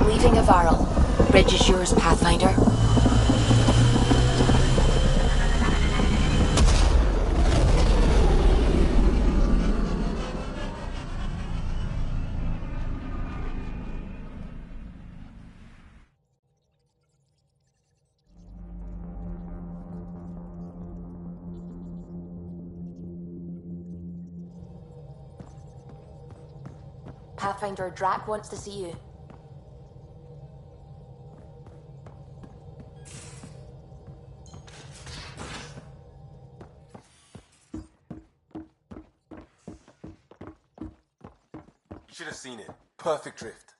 Leaving Avaril. Bridge is yours, Pathfinder. Pathfinder Drac wants to see you. You should have seen it. Perfect drift.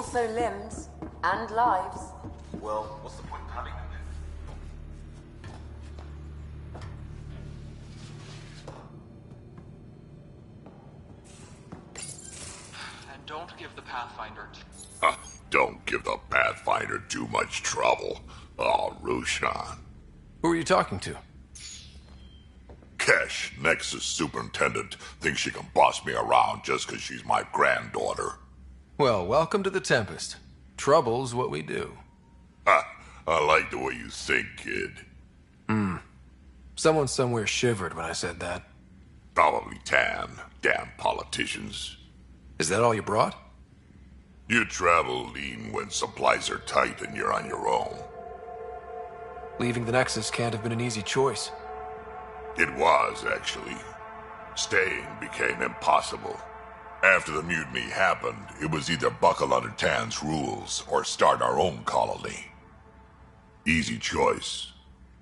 also limbs and lives. Well, what's the point of having them And don't give the Pathfinder... Don't give the Pathfinder too much trouble. Oh, Roshan. Who are you talking to? Kesh, Nexus Superintendent, thinks she can boss me around just because she's my granddaughter. Well, welcome to the Tempest. Trouble's what we do. Ha! I like the way you think, kid. Someone somewhere shivered when I said that. Probably Tan. Damn politicians. Is that all you brought? You travel lean when supplies are tight and you're on your own. Leaving the Nexus can't have been an easy choice. It was, actually. Staying became impossible. After the mutiny happened, it was either buckle under Tan's rules or start our own colony. Easy choice.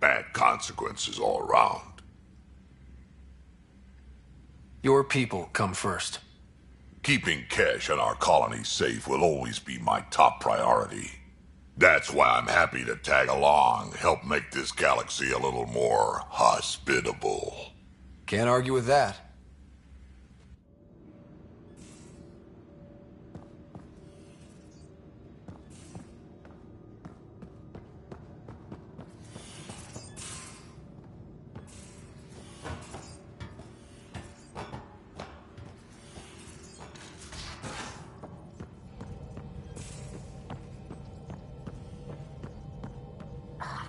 Bad consequences all around. Your people come first. Keeping Kesh and our colony safe will always be my top priority. That's why I'm happy to tag along, help make this galaxy a little more hospitable. Can't argue with that.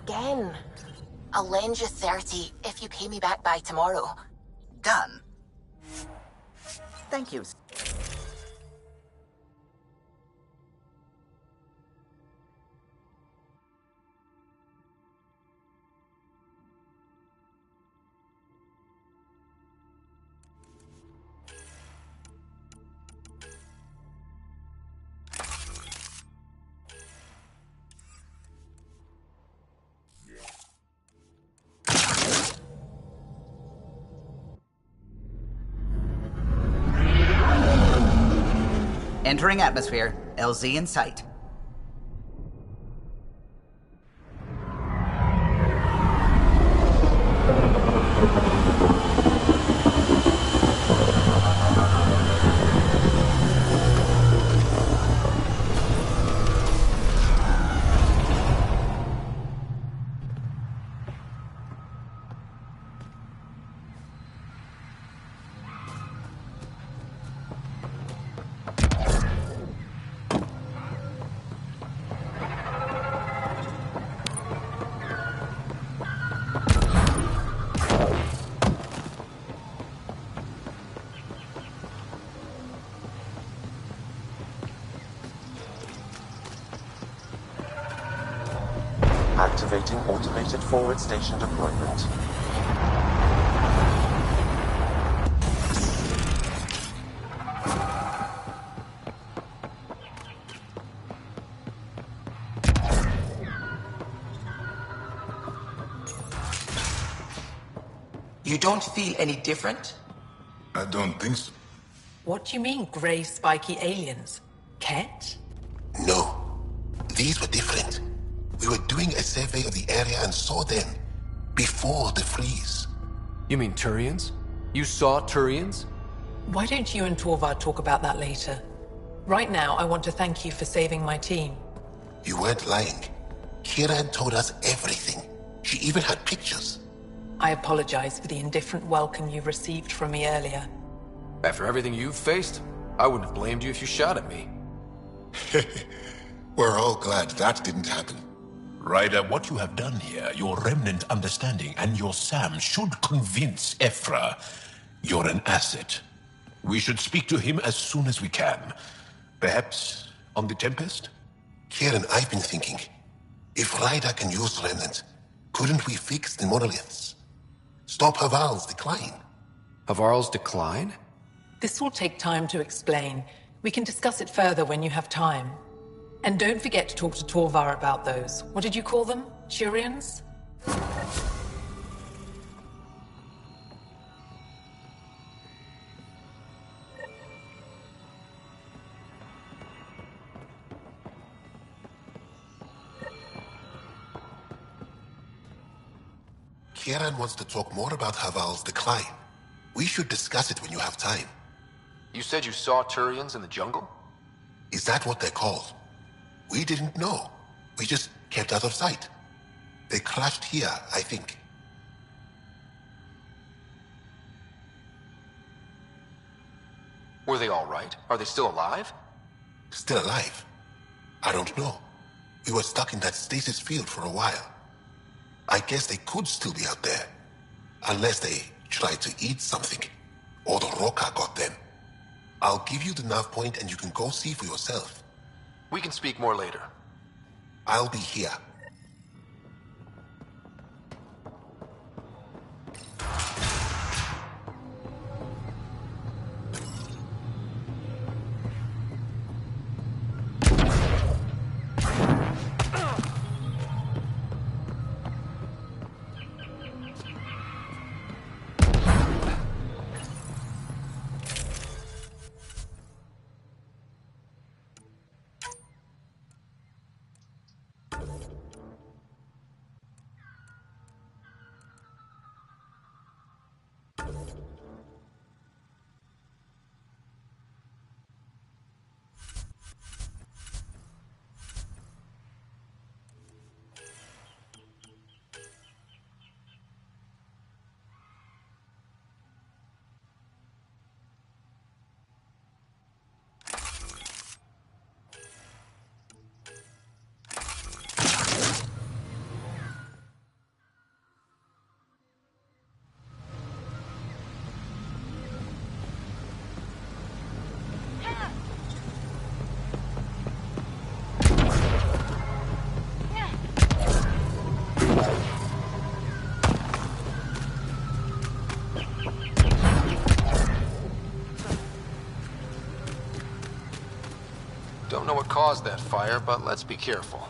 Again. I'll lend you 30 if you pay me back by tomorrow. Done. Thank you. Entering atmosphere. LZ in sight. Activating automated forward station deployment. You don't feel any different? I don't think so. What do you mean, grey spiky aliens? Ket? No. These were different. We were doing a survey of the area and saw them before the freeze. You mean Turians? You saw Turians? Why don't you and Torvar talk about that later? Right now, I want to thank you for saving my team. You weren't lying. Kira had told us everything. She even had pictures. I apologize for the indifferent welcome you received from me earlier. After everything you've faced, I wouldn't have blamed you if you shot at me. We're all glad that didn't happen. Ryder, what you have done here, your remnant understanding and your Sam should convince Ephra you're an asset. We should speak to him as soon as we can. Perhaps on the Tempest? Kieran, I've been thinking. If Ryder can use remnant, couldn't we fix the monoliths? Stop Haval's decline. Havarl's decline? This will take time to explain. We can discuss it further when you have time. And don't forget to talk to Torvar about those. What did you call them? Turians? Kieran wants to talk more about Haval's decline. We should discuss it when you have time. You said you saw Turians in the jungle? Is that what they're called? We didn't know. We just kept out of sight. They crashed here, I think. Were they all right? Are they still alive? Still alive? I don't know. We were stuck in that stasis field for a while. I guess they could still be out there. Unless they tried to eat something. Or the Roca got them. I'll give you the nav point and you can go see for yourself. We can speak more later. I'll be here. Don't know what caused that fire, but let's be careful.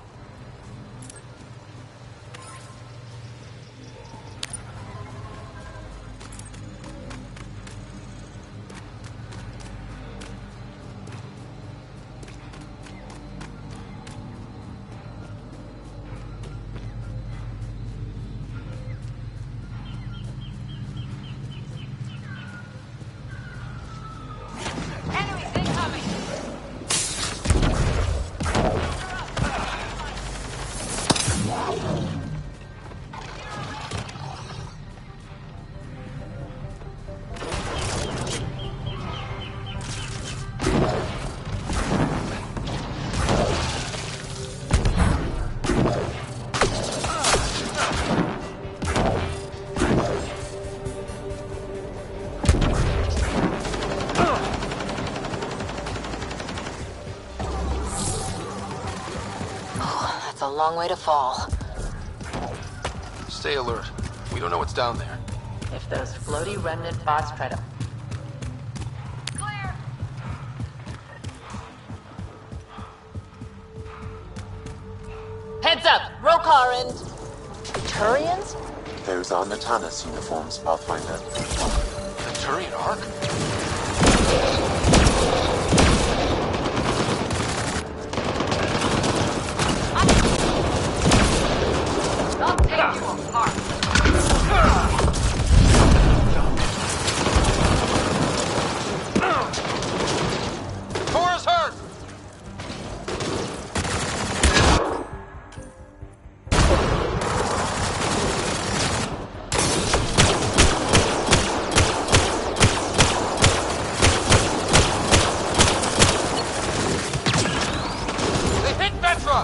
A long way to fall. Stay alert. We don't know what's down there. If those floaty remnant bots try to... Clear! Heads up! Rokar and... Turians? Those are Natanus uniforms, Pathfinder. The Turian Ark? I'll take you apart. Tora's hurt! They hit Vetra!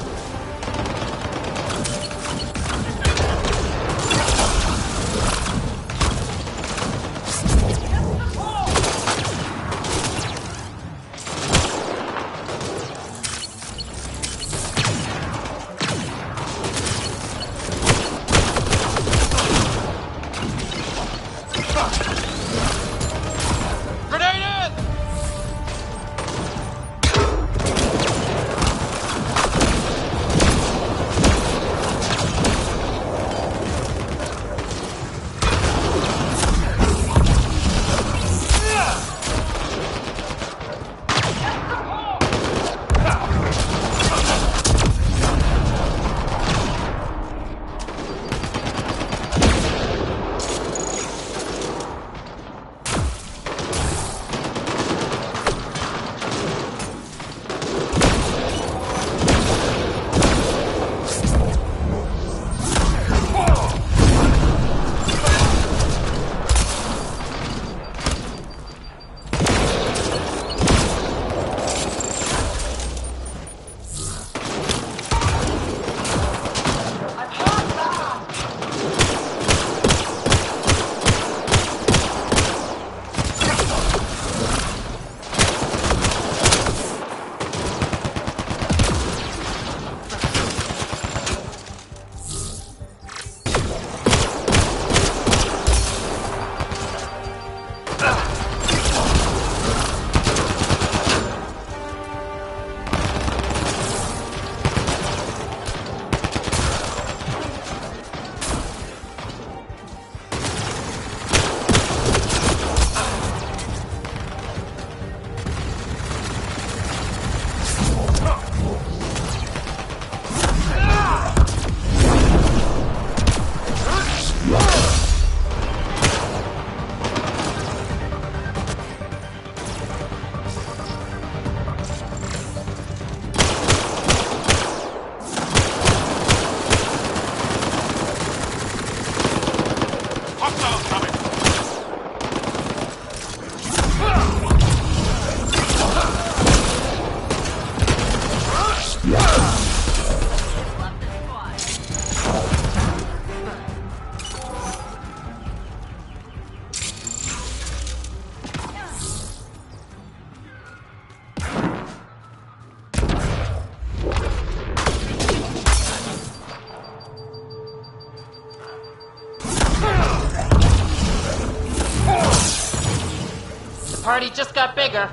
party just got bigger.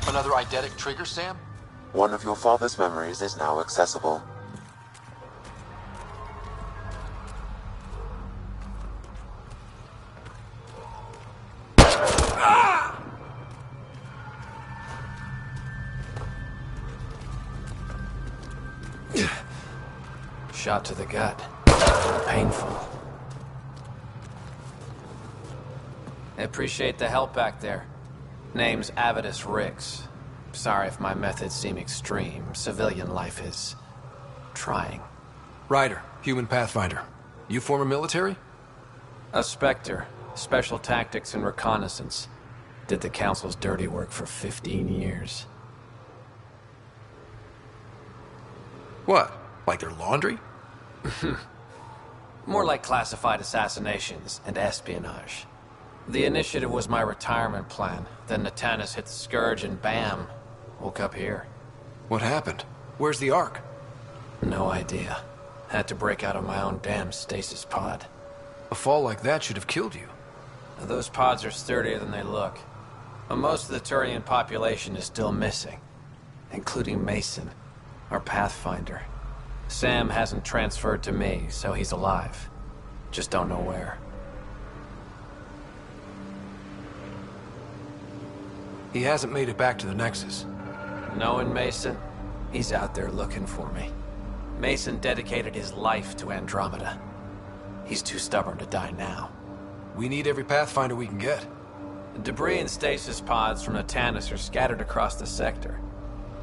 Another eidetic trigger, Sam? One of your father's memories is now accessible. Shot to the gut. Painful. I appreciate the help back there. Name's Avidus Rix. Sorry if my methods seem extreme. Civilian life is trying. Ryder, human pathfinder. You former military? A Spectre. Special tactics and reconnaissance. Did the Council's dirty work for 15 years. What? Like their laundry? More like classified assassinations and espionage. The initiative was my retirement plan. Then Natanis hit the Scourge and bam, woke up here. What happened? Where's the Ark? No idea. Had to break out of my own damn stasis pod. A fall like that should have killed you. Those pods are sturdier than they look. But most of the Turian population is still missing. Including Mason, our Pathfinder. Sam hasn't transferred to me, so he's alive. Just don't know where. He hasn't made it back to the Nexus. Knowing Mason, he's out there looking for me. Mason dedicated his life to Andromeda. He's too stubborn to die now. We need every Pathfinder we can get. The debris and stasis pods from Natanis are scattered across the sector.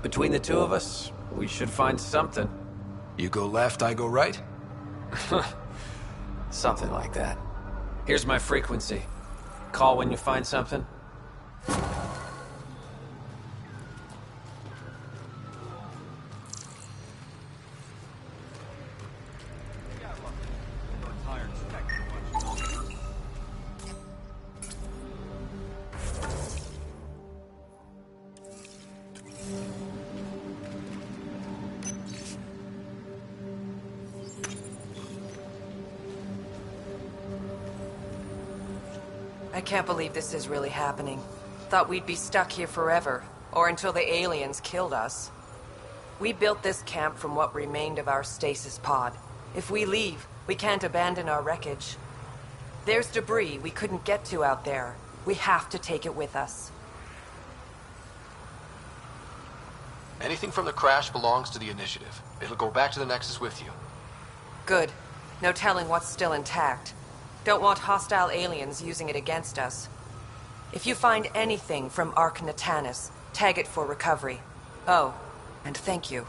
Between the two of us, we should find something. You go left, I go right? Something like that. Here's my frequency. Call when you find something. I can't believe this is really happening. Thought we'd be stuck here forever, or until the aliens killed us. We built this camp from what remained of our stasis pod. If we leave, we can't abandon our wreckage. There's debris we couldn't get to out there. We have to take it with us. Anything from the crash belongs to the Initiative. It'll go back to the Nexus with you. Good. No telling what's still intact. Don't want hostile aliens using it against us. If you find anything from Ark Natanus, tag it for recovery. Oh, and thank you.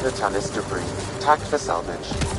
Natanus debris. Tagged for salvage.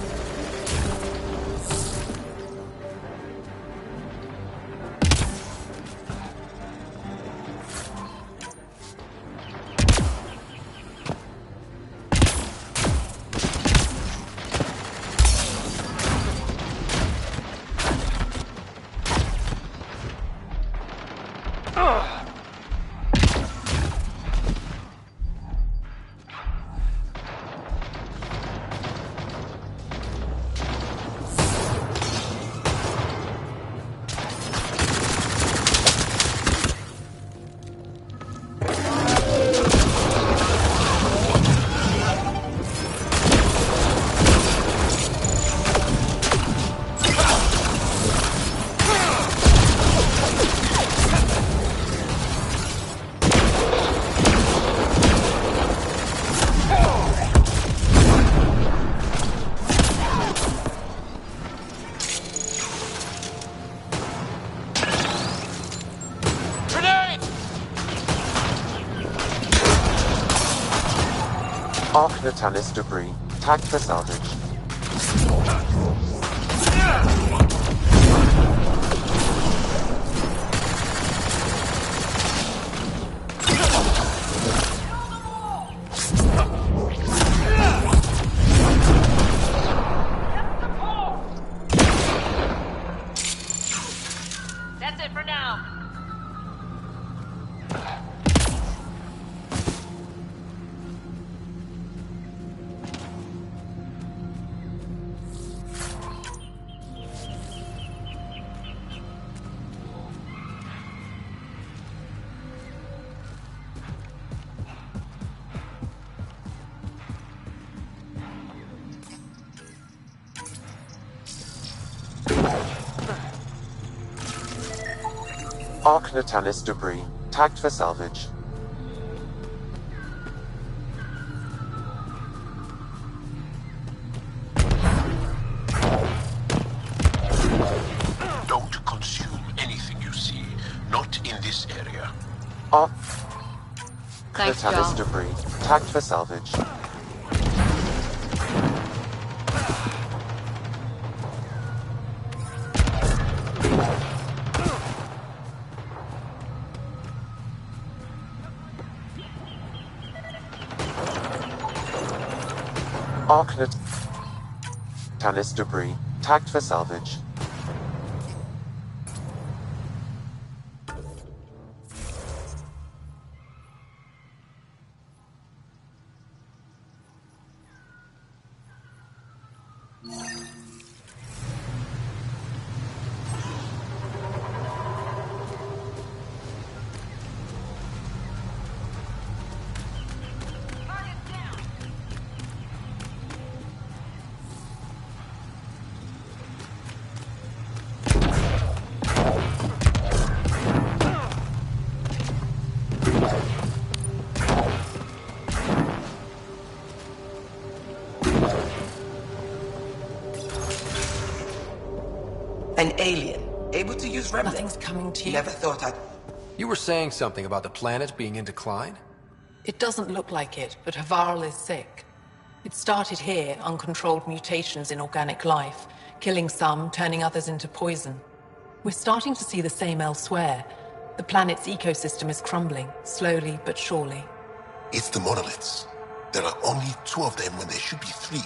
Natanus debris. Tagged for salvage. That's it for now. Arc Natalis debris, tagged for salvage. Don't consume anything you see. Not in this area. Arc Thanks, Natalis Joel. debris, tagged for salvage. Arc Natalis debris, tagged for salvage. An alien, able to use remnant. Nothing's coming to you. Never thought I'd... You were saying something about the planet being in decline? It doesn't look like it, but Havarl is sick. It started here, uncontrolled mutations in organic life, killing some, turning others into poison. We're starting to see the same elsewhere. The planet's ecosystem is crumbling, slowly but surely. It's the monoliths. There are only 2 of them when there should be 3.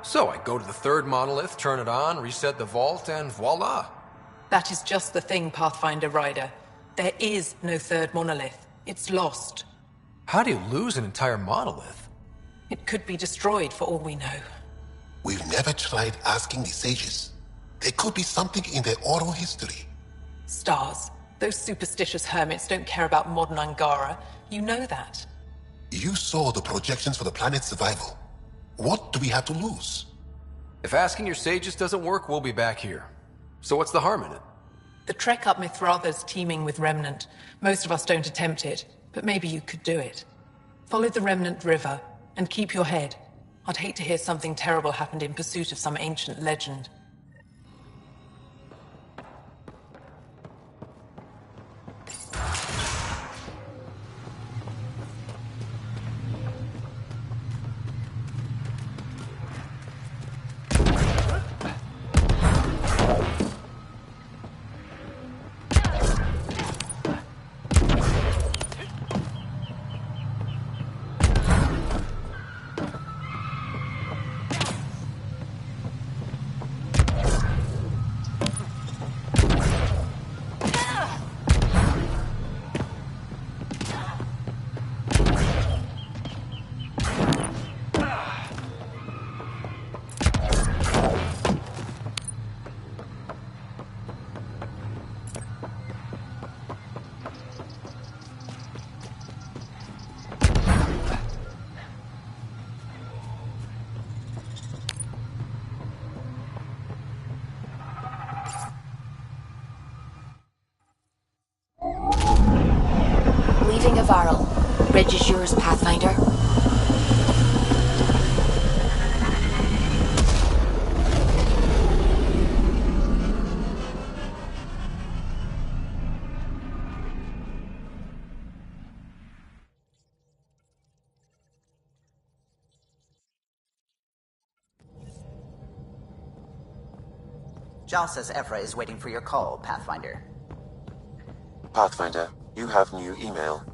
So I go to the 3rd monolith, turn it on, reset the vault, and voila. That is just the thing, Pathfinder Rider. There is no 3rd monolith. It's lost. How do you lose an entire monolith? It could be destroyed for all we know. We've never tried asking the sages. There could be something in their oral history. Stars. Those superstitious hermits don't care about modern Angara. You know that. You saw the projections for the planet's survival. What do we have to lose? If asking your sages doesn't work, we'll be back here. So what's the harm in it? The trek up Mithratha's teeming with Remnant. Most of us don't attempt it, but maybe you could do it. Follow the Remnant River, and keep your head. I'd hate to hear something terrible happened in pursuit of some ancient legend. Leaving Havarl. Bridge is yours, Pathfinder. Jal says Ephra is waiting for your call, Pathfinder. Pathfinder, you have new email.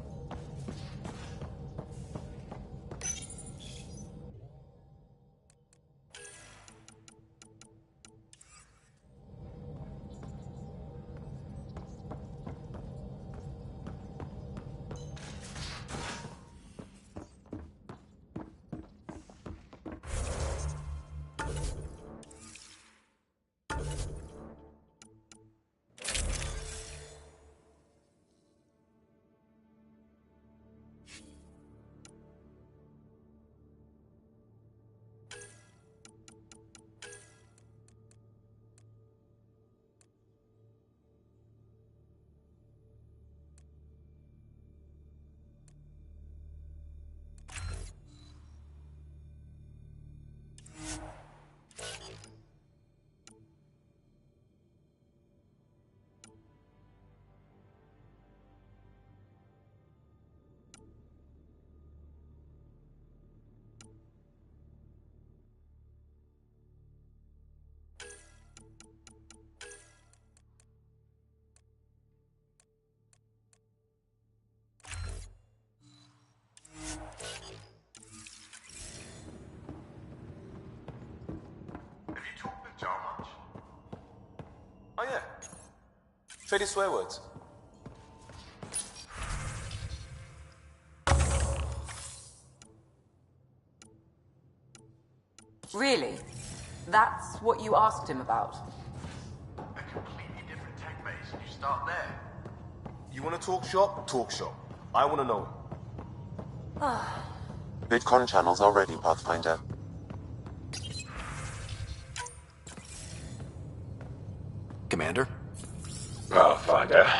Trade his swear words. Really? That's what you asked him about? A completely different tech base. You start there. You want to talk shop? Talk shop. I want to know. VidCon channels are ready, Pathfinder. Commander? Pathfinder,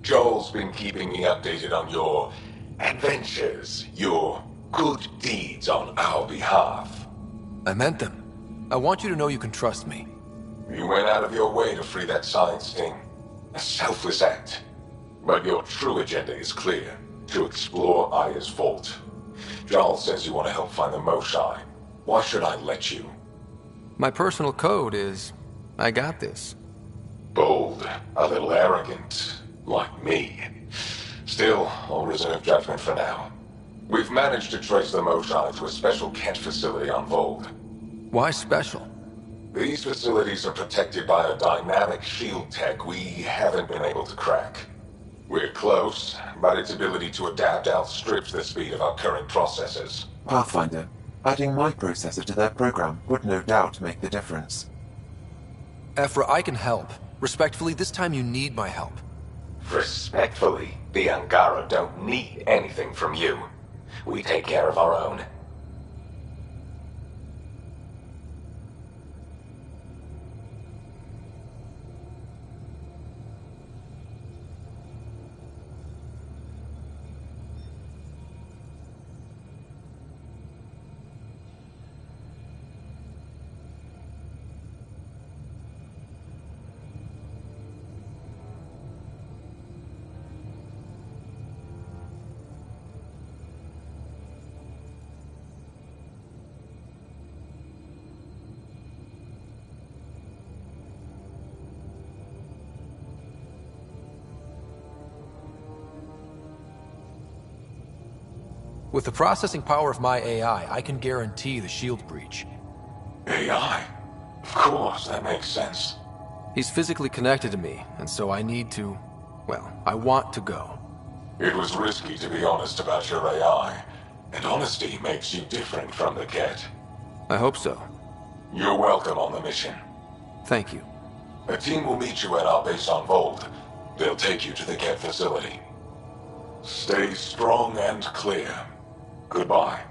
Joel's been keeping me updated on your adventures, your good deeds on our behalf. I meant them. I want you to know you can trust me. You went out of your way to free that science thing. A selfless act. But your true agenda is clear. To explore Aya's vault. Joel says you want to help find the Moshai. Why should I let you? My personal code is, I got this. Bold, a little arrogant, like me. Still, I'll reserve judgment for now. We've managed to trace the Moshai to a special Kent facility on Vold. Why special? These facilities are protected by a dynamic shield tech we haven't been able to crack. We're close, but its ability to adapt outstrips the speed of our current processors. Pathfinder, adding my processor to their program would no doubt make the difference. Ephra, I can help. Respectfully, this time you need my help. Respectfully, the Angara don't need anything from you. We take care of our own. With the processing power of my AI, I can guarantee the shield breach. AI? Of course, that makes sense. He's physically connected to me, and so I need to... well, I want to go. It was risky to be honest about your AI, and honesty makes you different from the Ket. I hope so. You're welcome on the mission. Thank you. A team will meet you at our base on Vold. They'll take you to the Ket facility. Stay strong and clear. Goodbye.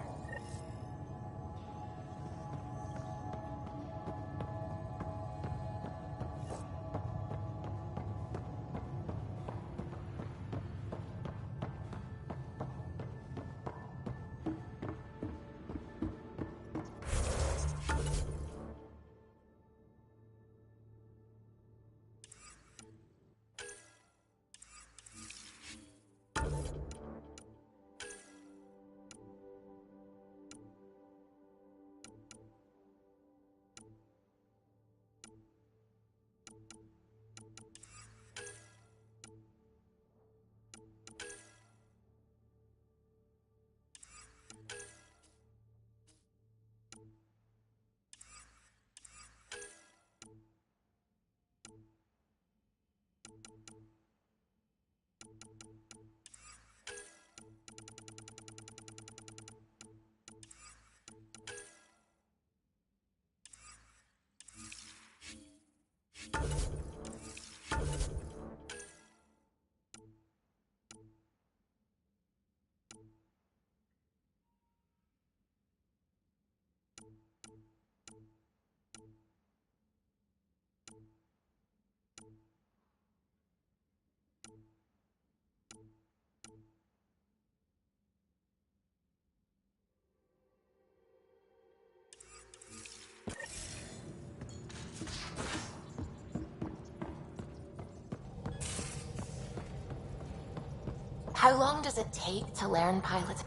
How long does it take to learn pilot?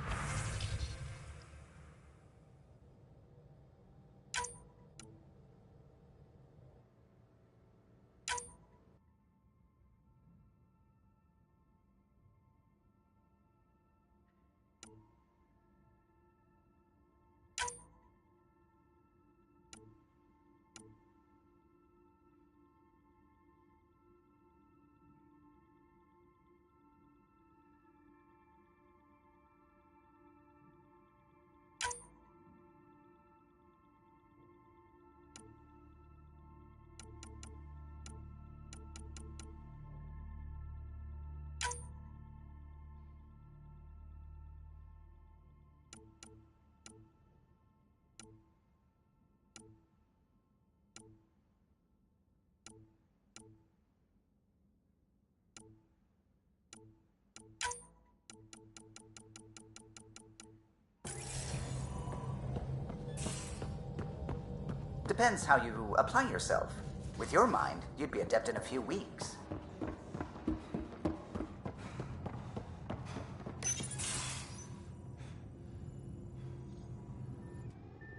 depends how you apply yourself. With your mind, you'd be adept in a few weeks.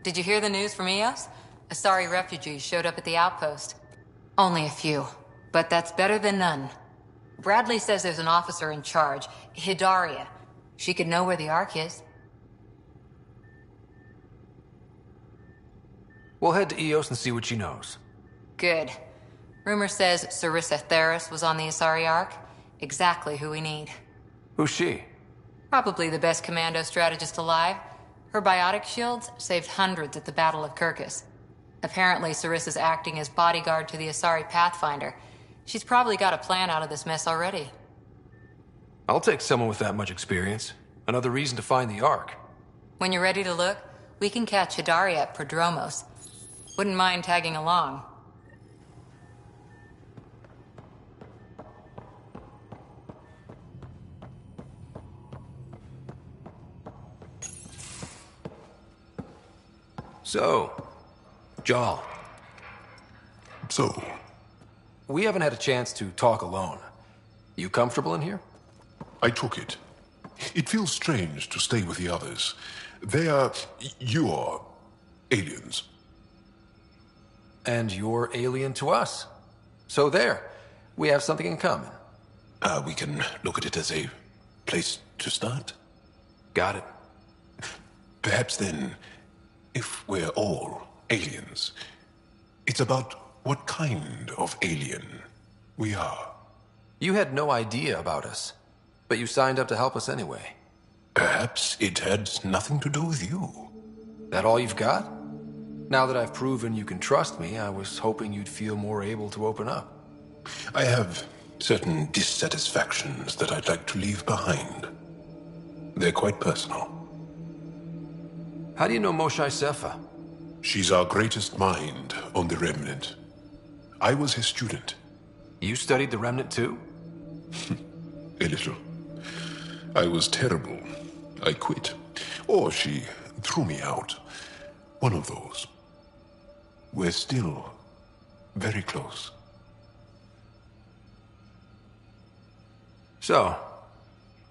Did you hear the news from Eos? Asari refugees showed up at the outpost. Only a few, but that's better than none. Bradley says there's an officer in charge, Hidaria. She could know where the Ark is. We'll head to Eos and see what she knows. Good. Rumor says Sarissa Theris was on the Asari Ark. Exactly who we need. Who's she? Probably the best commando strategist alive. Her biotic shields saved hundreds at the Battle of Kirkus. Apparently, Sarissa's acting as bodyguard to the Asari Pathfinder. She's probably got a plan out of this mess already. I'll take someone with that much experience. Another reason to find the Ark. When you're ready to look, we can catch Hidaria at Prodromos. Wouldn't mind tagging along. So, Jarl. So? We haven't had a chance to talk alone. You comfortable in here? I took it. It feels strange to stay with the others. They are... you are... aliens. And you're alien to us. So there. We have something in common. We can look at it as a place to start. Got it. Perhaps then, if we're all aliens, it's about what kind of alien we are. You had no idea about us, but you signed up to help us anyway. Perhaps it had nothing to do with you. That all you've got? Now that I've proven you can trust me, I was hoping you'd feel more able to open up. I have certain dissatisfactions that I'd like to leave behind. They're quite personal. How do you know Moshae Sefa? She's our greatest mind on the Remnant. I was his student. You studied the Remnant too? A little. I was terrible. I quit. Or she threw me out. One of those. We're still very close. So,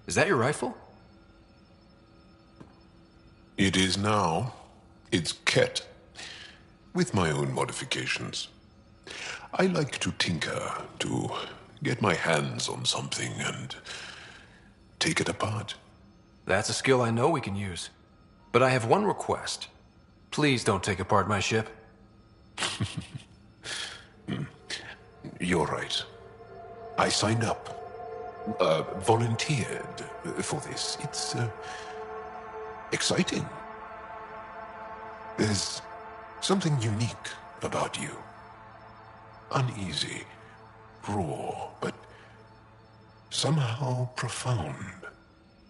is that your rifle? It is now. It's Ket. With my own modifications. I like to tinker, to get my hands on something and take it apart. That's a skill I know we can use. But I have one request. Please don't take apart my ship. You're right. I signed up. Volunteered for this. It's exciting. There's something unique about you. Uneasy, raw, but somehow profound.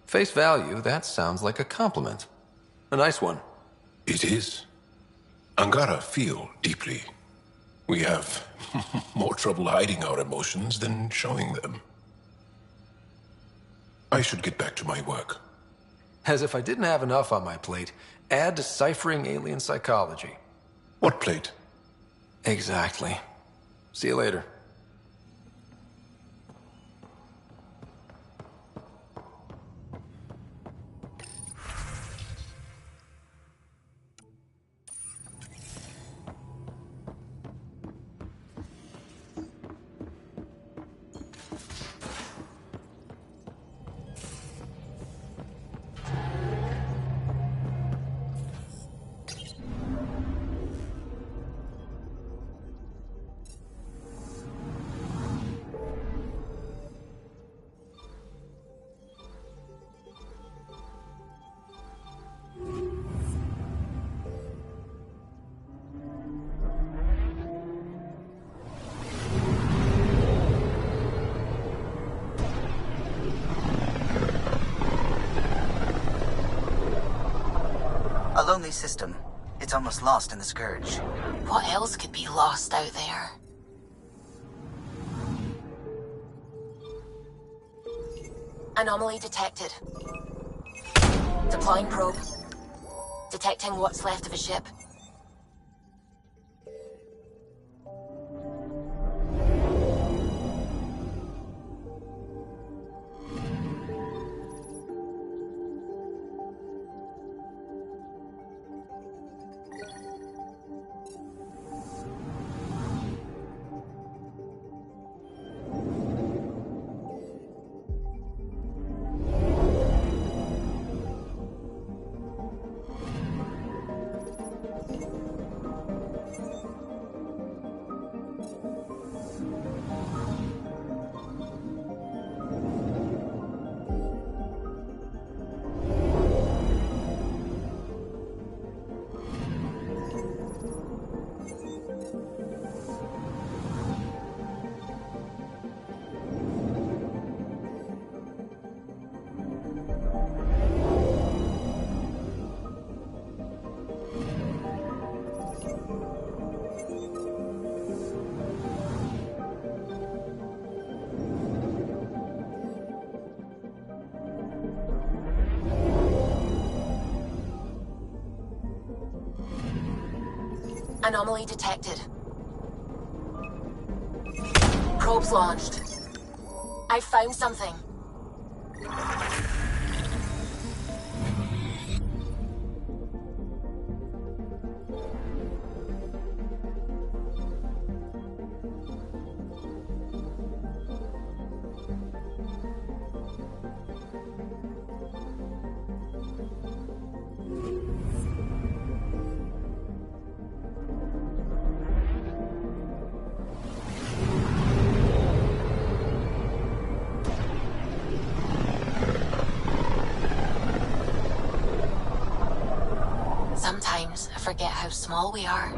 Face value, that sounds like a compliment. A nice one. It is. Angara feel deeply. We have more trouble hiding our emotions than showing them. I should get back to my work. As if I didn't have enough on my plate, add deciphering alien psychology. What plate? Exactly. See you later. A lonely system. It's almost lost in the Scourge. What else could be lost out there? Anomaly detected. Deploying probe. Detecting what's left of a ship. Anomaly detected. Probes launched. I found something. Sometimes I forget how small we are.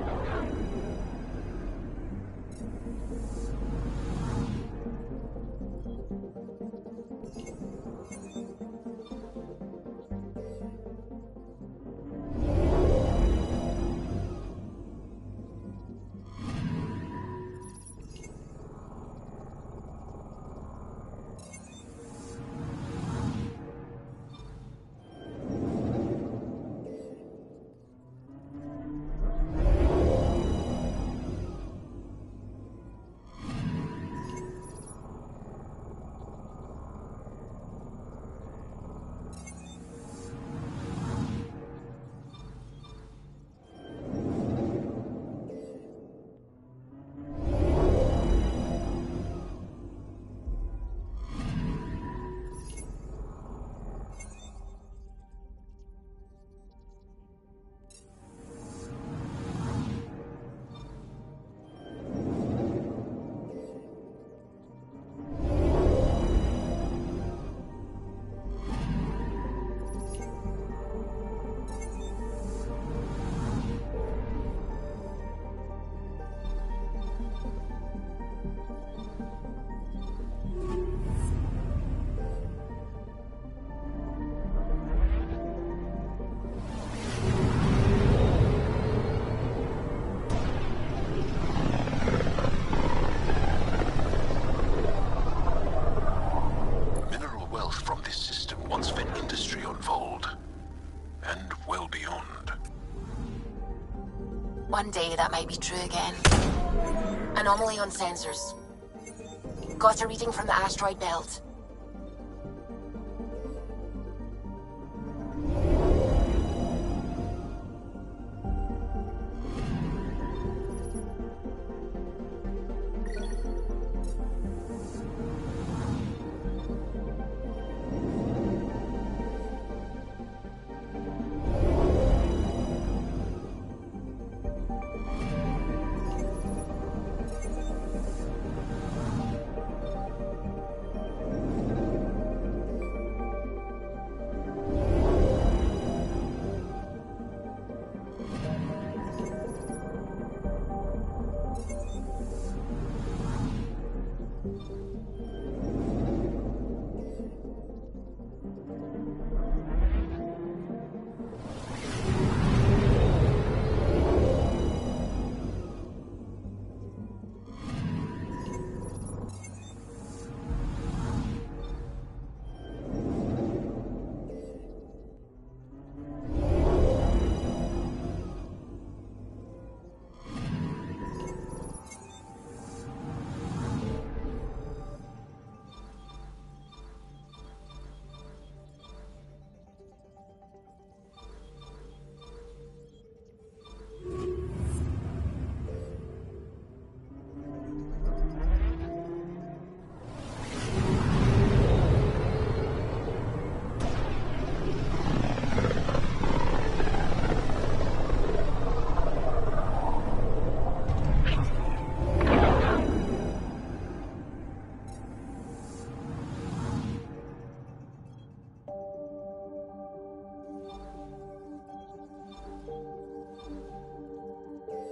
One day that might be true again. Anomaly on sensors. Got a reading from the asteroid belt.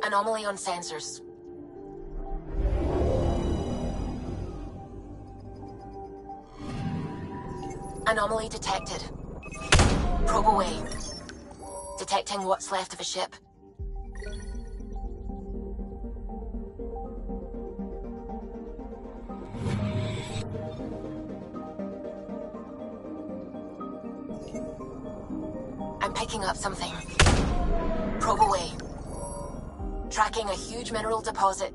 Anomaly on sensors. Anomaly detected. Probe away. Detecting what's left of a ship. I'm picking up something. Probe away. tracking a huge mineral deposit.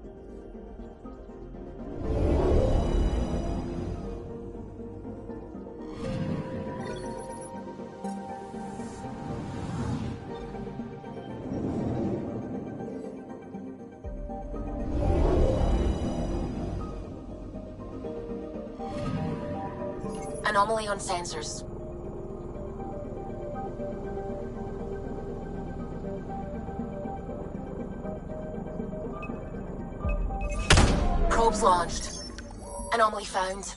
Anomaly on sensors. Probes launched. Anomaly found.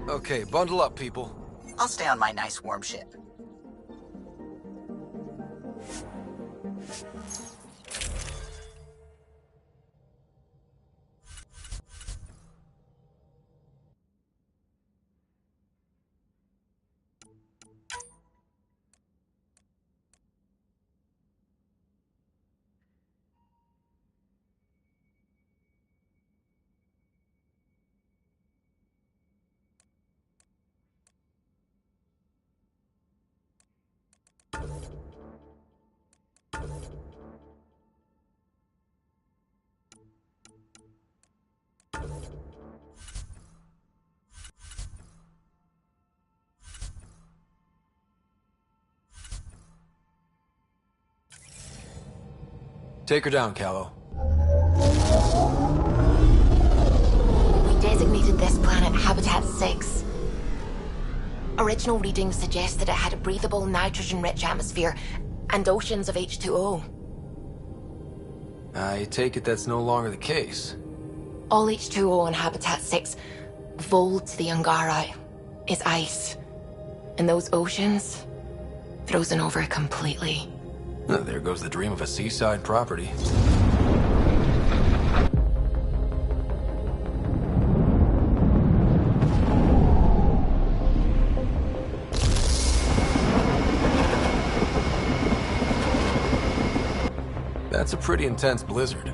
Okay, bundle up, people. I'll stay on my nice warm ship. Take her down, Callow. We designated this planet Habitat 6. Original readings suggest that it had a breathable, nitrogen-rich atmosphere and oceans of H2O. I take it that's no longer the case. All H2O on Habitat 6, vol to the Angara, is ice. And those oceans, frozen over completely. There goes the dream of a seaside property. That's a pretty intense blizzard.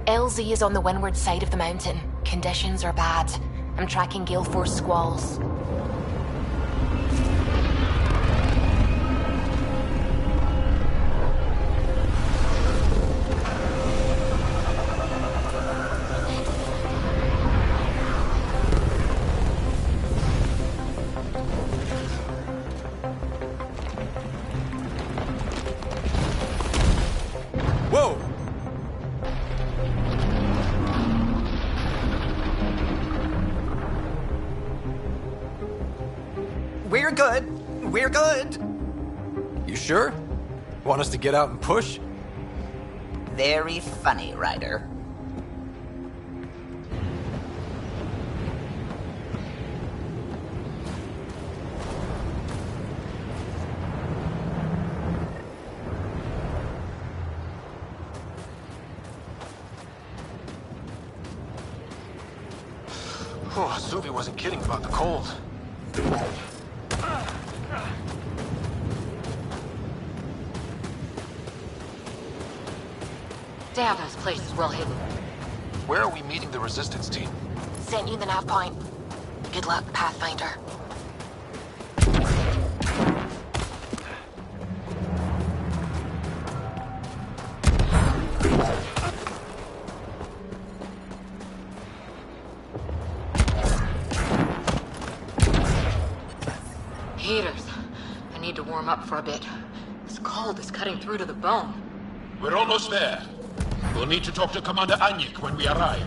LZ is on the windward side of the mountain. Conditions are bad. I'm tracking gale force squalls. Whoa! We're good. We're good. You sure? Want us to get out and push? Very funny, Ryder. Oh, Zuby wasn't kidding about the cold. Damn, this place is well hidden. Where are we meeting the resistance team? Sent you the nav point. Good luck, Pathfinder. Heaters. I need to warm up for a bit. This cold is cutting through to the bone. We're almost there. We'll need to talk to Commander Anyik when we arrive.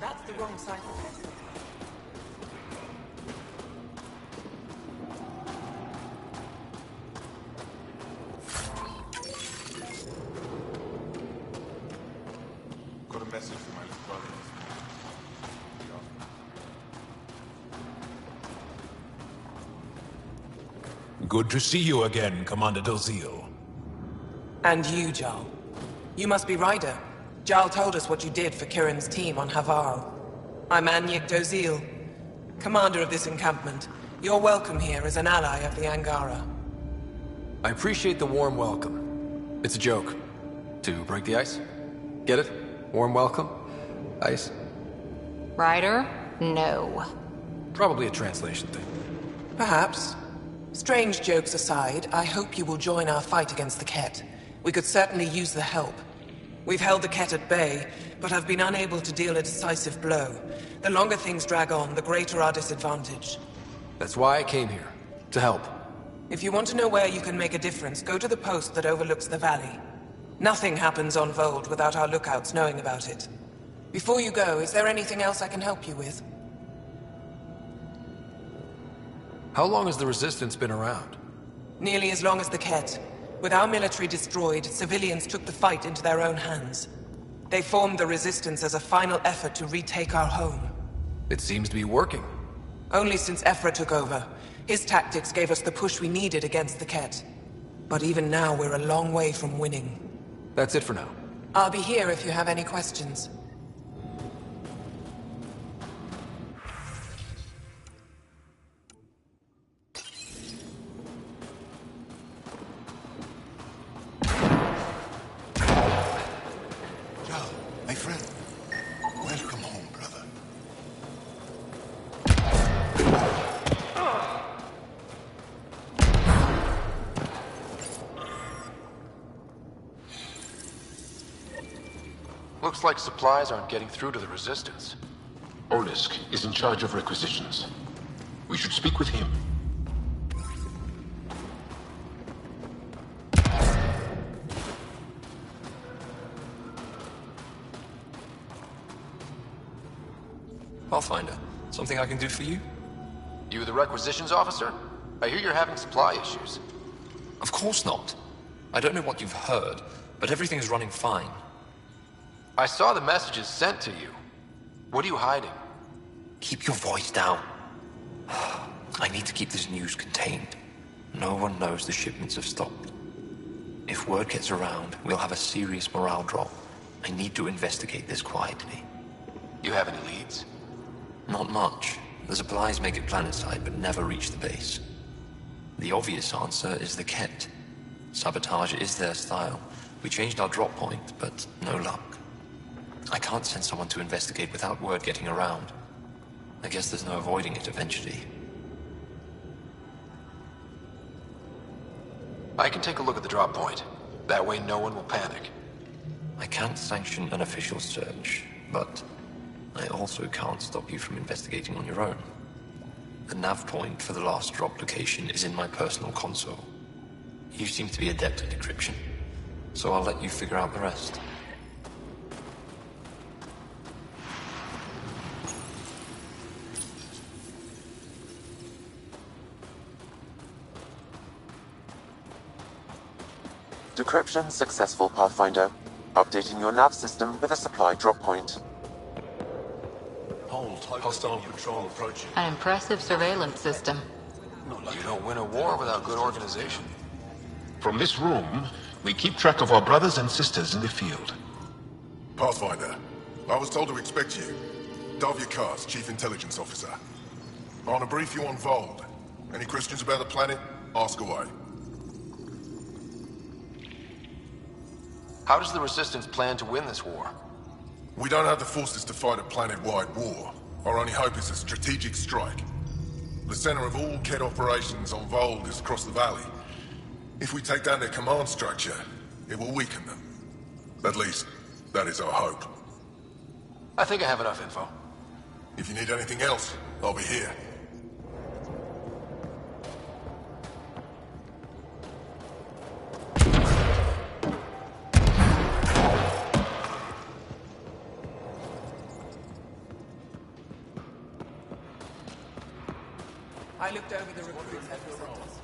That's the wrong side. Got a message from my little brother. Good to see you again, Commander Dalziel. And you, Jarl. You must be Ryder. Jarl told us what you did for Kirin's team on Havarl. I'm Anyik Dalziel, commander of this encampment. You're welcome here as an ally of the Angara. I appreciate the warm welcome. It's a joke. To break the ice? Get it? Warm welcome? Ice? Ryder? No. Probably a translation thing. Perhaps. Strange jokes aside, I hope you will join our fight against the Ket. We could certainly use the help. We've held the Ket at bay, but have been unable to deal a decisive blow. The longer things drag on, the greater our disadvantage. That's why I came here. To help. If you want to know where you can make a difference, go to the post that overlooks the valley. Nothing happens on Vold without our lookouts knowing about it. Before you go, is there anything else I can help you with? How long has the Resistance been around? Nearly as long as the Ket. With our military destroyed, civilians took the fight into their own hands. They formed the Resistance as a final effort to retake our home. It seems to be working. Only since Ephra took over. His tactics gave us the push we needed against the Ket. But even now, we're a long way from winning. That's it for now. I'll be here if you have any questions. My friend, welcome home, brother. Looks like supplies aren't getting through to the Resistance. Olisk is in charge of requisitions. We should speak with him. Pathfinder, something I can do for you? You the requisitions officer? I hear you're having supply issues. Of course not. I don't know what you've heard, but everything is running fine. I saw the messages sent to you. What are you hiding? Keep your voice down. I need to keep this news contained. No one knows the shipments have stopped. If word gets around, we'll have a serious morale drop. I need to investigate this quietly. You have any leads? Not much. The supplies make it planetside, but never reach the base. The obvious answer is the Ket. Sabotage is their style. We changed our drop point, but no luck. I can't send someone to investigate without word getting around. I guess there's no avoiding it eventually. I can take a look at the drop point. That way no one will panic. I can't sanction an official search, but I also can't stop you from investigating on your own. The nav point for the last drop location is in my personal console. You seem to be adept at decryption, so I'll let you figure out the rest. Decryption successful, Pathfinder. Updating your nav system with a supply drop point. Hostile patrol approaching. An impressive surveillance system. You don't win a war without good organization. From this room, we keep track of our brothers and sisters in the field. Pathfinder, I was told to expect you. Davia Kars, Chief Intelligence Officer. I want to brief you on Vold. Any questions about the planet? Ask away. How does the Resistance plan to win this war? We don't have the forces to fight a planet-wide war. Our only hope is a strategic strike. The center of all Ket operations on Vold is across the valley. If we take down their command structure, it will weaken them. At least, that is our hope. I think I have enough info. If you need anything else, I'll be here. I looked over the recruits that were sent us.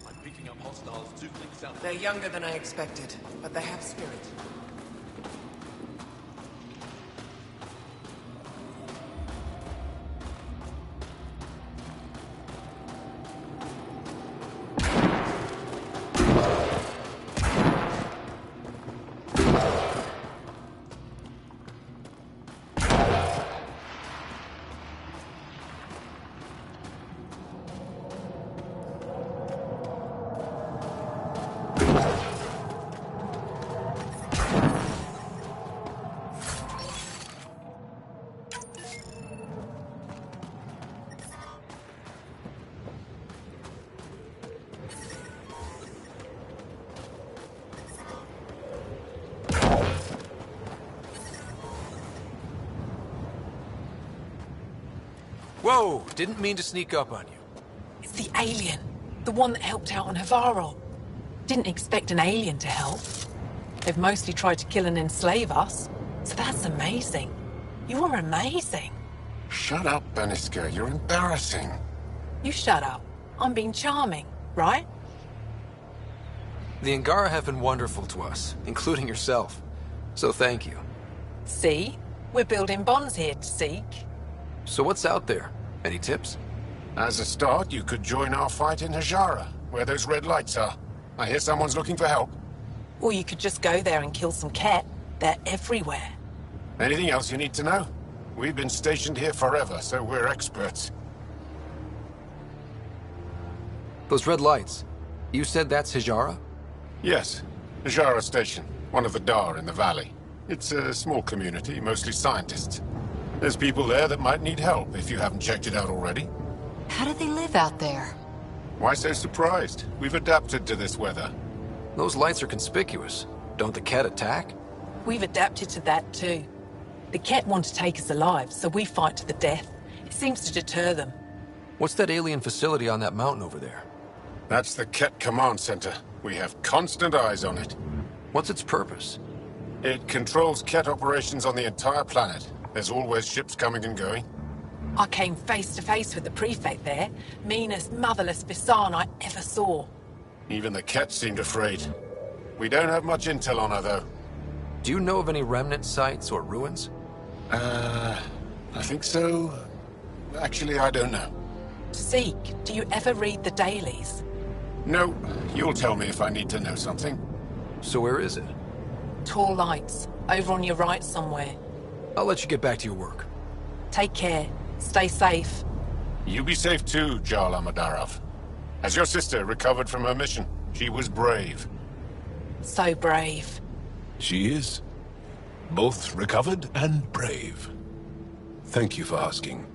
I'm picking up hostiles 2 clicks out. They're younger than I expected, but they have spirit. Whoa! Didn't mean to sneak up on you. The alien. The one that helped out on Havarl. Didn't expect an alien to help. They've mostly tried to kill and enslave us. So that's amazing. You are amazing. Shut up, Baniska. You're embarrassing. You shut up. I'm being charming, right? The Angara have been wonderful to us, including yourself. So thank you. See? We're building bonds here, Seek. So what's out there? Any tips? As a start, you could join our fight in Hajara, where those red lights are. I hear someone's looking for help. Or you could just go there and kill some Ket. They're everywhere. Anything else you need to know? We've been stationed here forever, so we're experts. Those red lights. You said that's Hijara? Yes. Hajara Station, one of the Dar in the valley. It's a small community, mostly scientists. There's people there that might need help, if you haven't checked it out already. How do they live out there? Why so surprised? We've adapted to this weather. Those lights are conspicuous. Don't the Ket attack? We've adapted to that too. The Ket want to take us alive, so we fight to the death. It seems to deter them. What's that alien facility on that mountain over there? That's the Ket Command Center. We have constant eyes on it. What's its purpose? It controls Ket operations on the entire planet. There's always ships coming and going. I came face to face with the prefect there. Meanest, motherless Bisan I ever saw. Even the Ket seemed afraid. We don't have much intel on her, though. Do you know of any remnant sites or ruins? I think so. Actually, I don't know. Seek, do you ever read the dailies? No, you'll tell me if I need to know something. So where is it? Tall lights, over on your right somewhere. I'll let you get back to your work. Take care. Stay safe. You be safe too, Jarl Amadarov. Has your sister recovered from her mission? She was brave. So brave. She is. Both recovered and brave. Thank you for asking.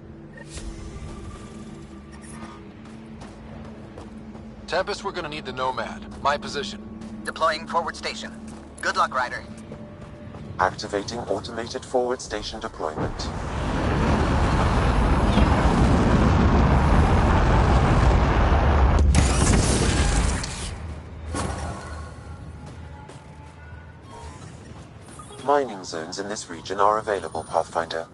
Tempest, we're gonna need the Nomad. My position. Deploying forward station. Good luck, Ryder. Activating automated forward station deployment. Mining zones in this region are available, Pathfinder.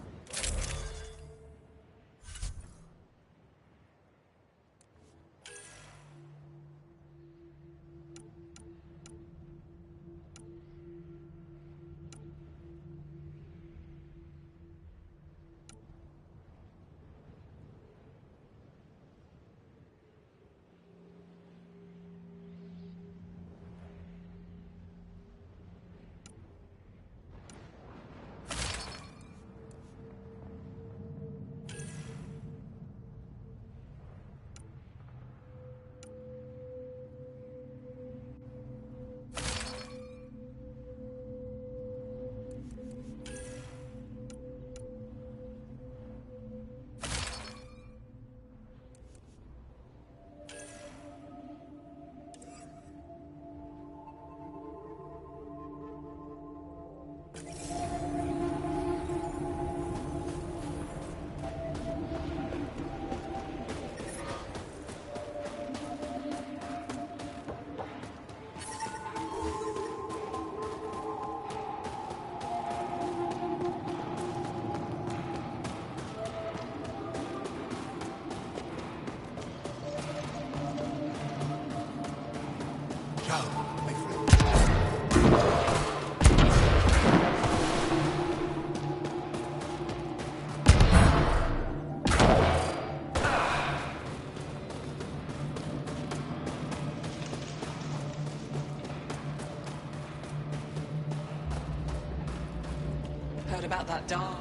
Heard about that Dar?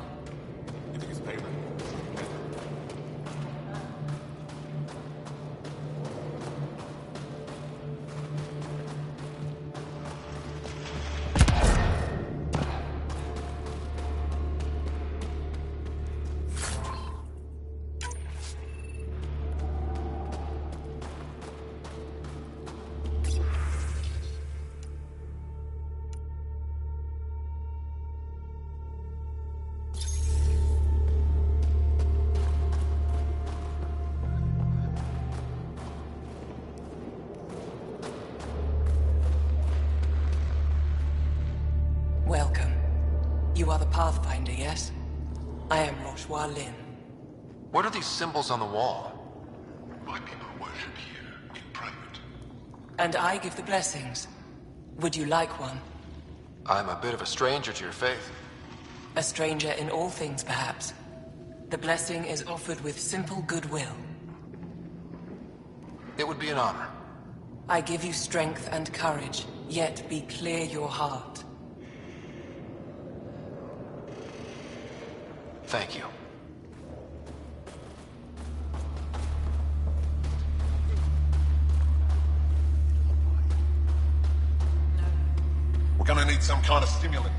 You think it's payment? You are the Pathfinder, yes? I am Rochua Lin. What are these symbols on the wall? My people worship here, in private. And I give the blessings. Would you like one? I'm a bit of a stranger to your faith. A stranger in all things, perhaps. The blessing is offered with simple goodwill. It would be an honor. I give you strength and courage, yet be clear your heart. Thank you. We're gonna need some kind of stimulant.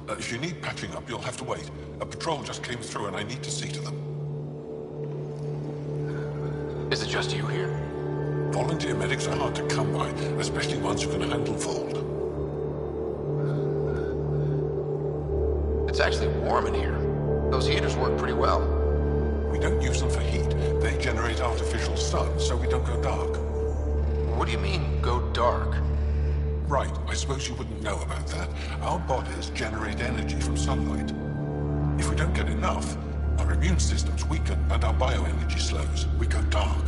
If you need patching up, you'll have to wait. A patrol just came through and I need to see to them. Is it just you here? Volunteer medics are hard to come by, especially ones who can handle Vold. It's actually warm in here. Those heaters work pretty well. We don't use them for heat. They generate artificial sun, so we don't go dark. What do you mean, go dark? Right, I suppose you wouldn't know about that. Our bodies generate energy from sunlight. If we don't get enough, our immune systems weaken and our bioenergy slows. We go dark.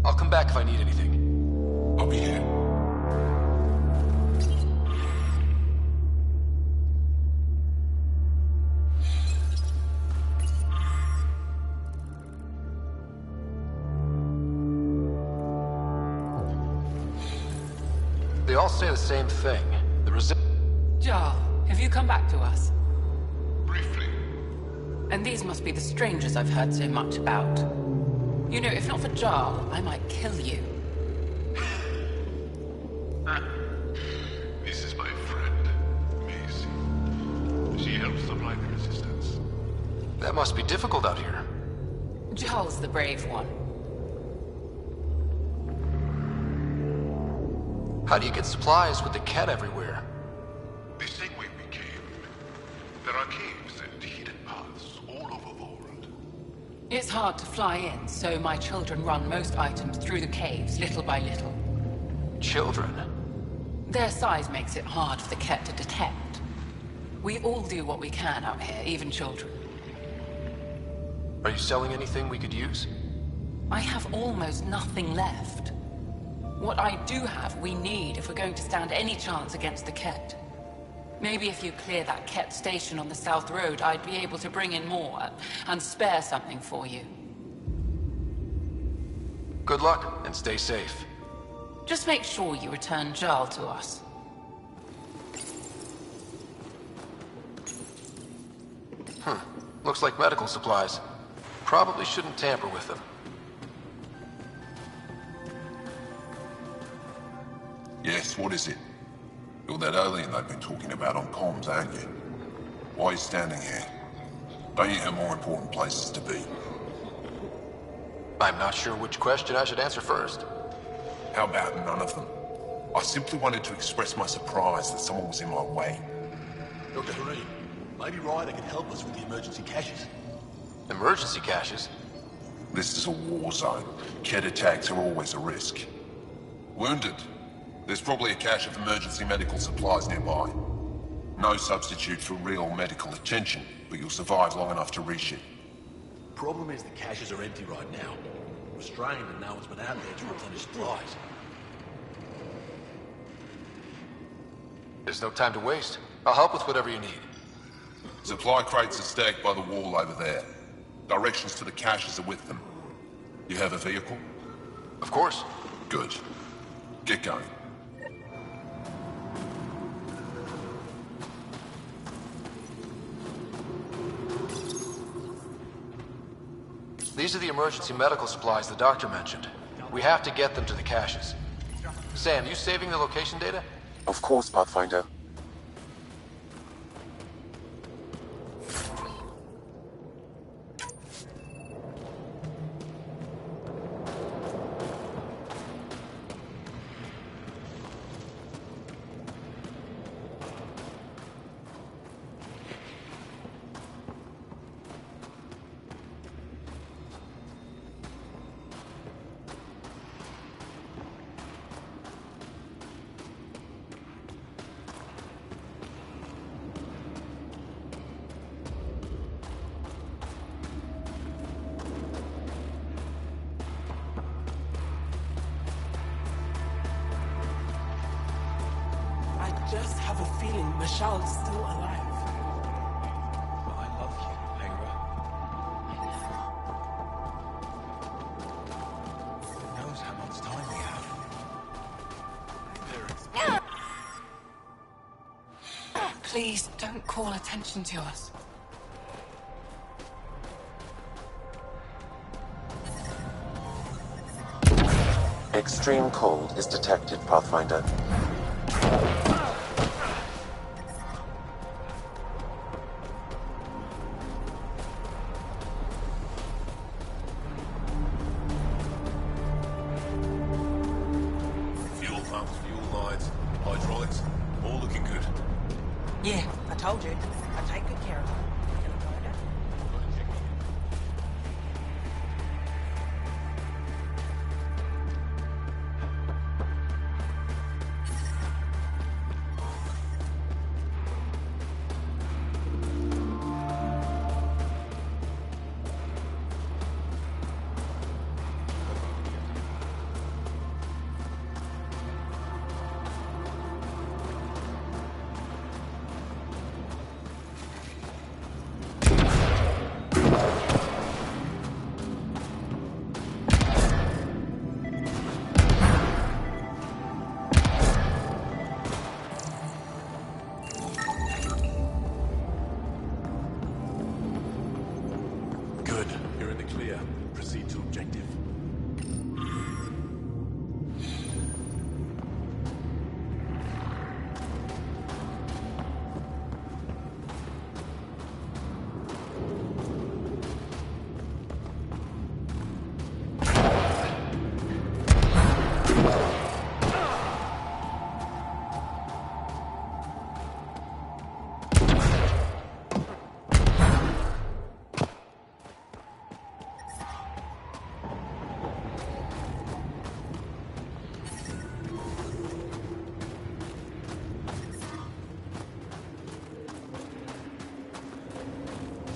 I'll come back if I need anything. I'll be here. They all say the same thing. Jarl, have you come back to us? Briefly. And these must be the strangers I've heard so much about. You know, if not for Jarl, I might kill you. This is my friend, Macy. She helps supply the resistance. That must be difficult out here. Jarl's the brave one. How do you get supplies with the cat everywhere? The same way we came. There are caves and hidden paths all over Vold. It's hard to fly in, so my children run most items through the caves, little by little. Children? Their size makes it hard for the cat to detect. We all do what we can out here, even children. Are you selling anything we could use? I have almost nothing left. What I do have, we need if we're going to stand any chance against the Ket. Maybe if you clear that Ket station on the South Road, I'd be able to bring in more and spare something for you. Good luck, and stay safe. Just make sure you return Jarl to us. Looks like medical supplies. Probably shouldn't tamper with them. Yes, what is it? You're that alien they've been talking about on comms, aren't you? Why are you standing here? Don't you have more important places to be? I'm not sure which question I should answer first. How about none of them? I simply wanted to express my surprise that someone was in my way. Dr. Harim, Lady Ryder can help us with the emergency caches. Emergency caches? This is a war zone. Ket attacks are always a risk. Wounded? There's probably a cache of emergency medical supplies nearby. No substitute for real medical attention, but you'll survive long enough to reship. Problem is the caches are empty right now. Restrained and no one's been out there to replenish supplies. There's no time to waste. I'll help with whatever you need. Supply crates are stacked by the wall over there. Directions to the caches are with them. You have a vehicle? Of course. Good. Get going. These are the emergency medical supplies the doctor mentioned. We have to get them to the caches. Sam, you saving the location data? Of course, Pathfinder. just have a feeling Mashal's still alive. I love you, Hera. Who knows how much time we have? Please don't call attention to us. Extreme cold is detected, Pathfinder. Fuel pumps, fuel lines, hydraulics, all looking good. Yeah, I told you. I take good care of them. Good. You're in the clear. Proceed to objective.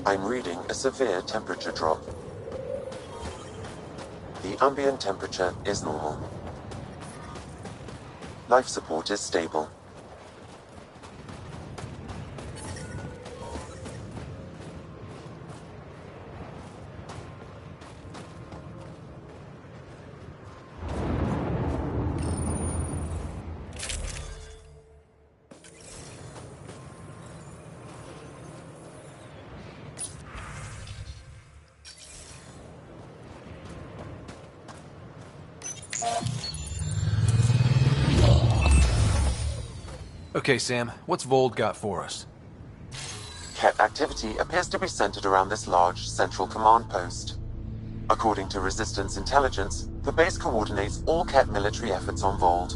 I'm reading a severe temperature drop. The ambient temperature is normal. Life support is stable. Okay, Sam, what's Vold got for us? Ket activity appears to be centered around this large central command post. According to Resistance intelligence, the base coordinates all Ket military efforts on Vold.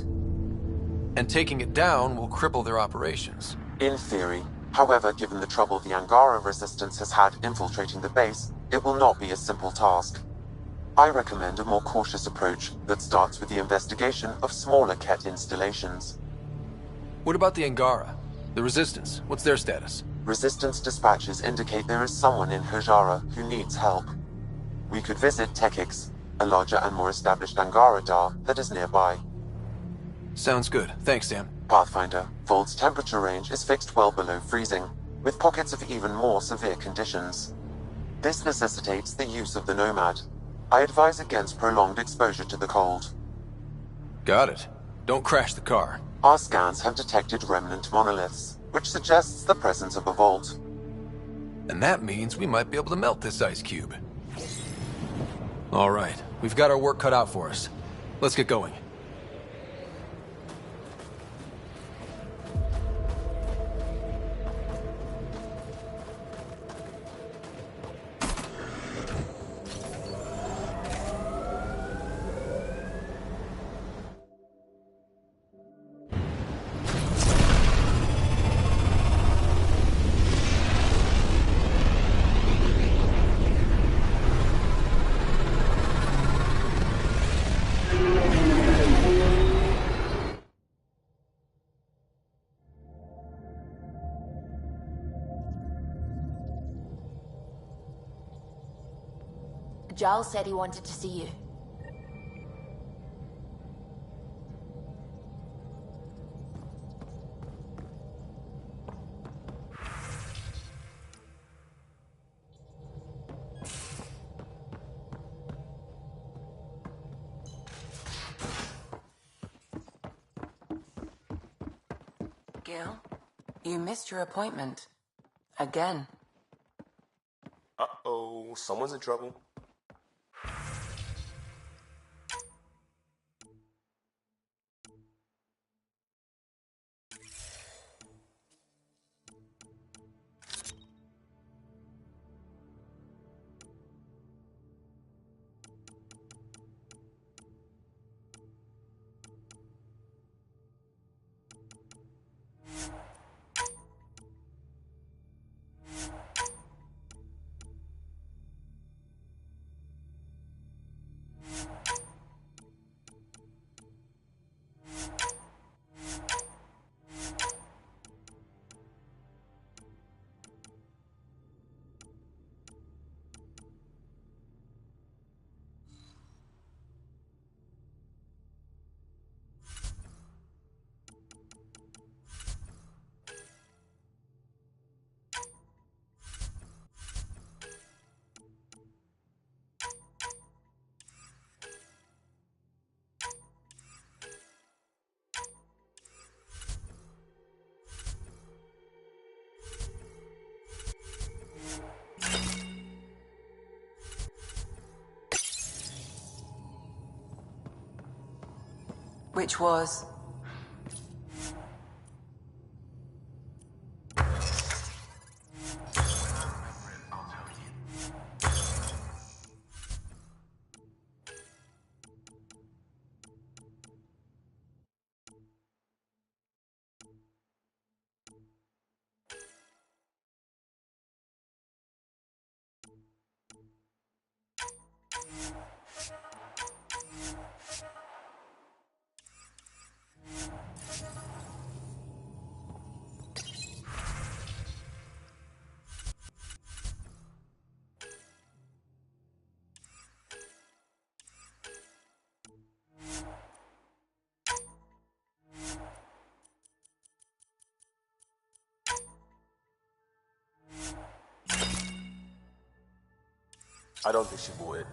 And taking it down will cripple their operations. In theory. However, given the trouble the Angara Resistance has had infiltrating the base, it will not be a simple task. I recommend a more cautious approach that starts with the investigation of smaller Ket installations. What about the Angara? The Resistance, what's their status? Resistance dispatches indicate there is someone in Hajara who needs help. We could visit Tekix, a larger and more established Angara Dar that is nearby. Sounds good. Thanks, Sam. Pathfinder, Vold's temperature range is fixed well below freezing, with pockets of even more severe conditions. This necessitates the use of the Nomad. I advise against prolonged exposure to the cold. Got it. Don't crash the car. Our scans have detected remnant monoliths, which suggests the presence of a vault. And that means we might be able to melt this ice cube. All right, we've got our work cut out for us. Let's get going. Giles said he wanted to see you. Gil, you missed your appointment. Again. Uh-oh, someone's in trouble. Which was? I don't think she bought it.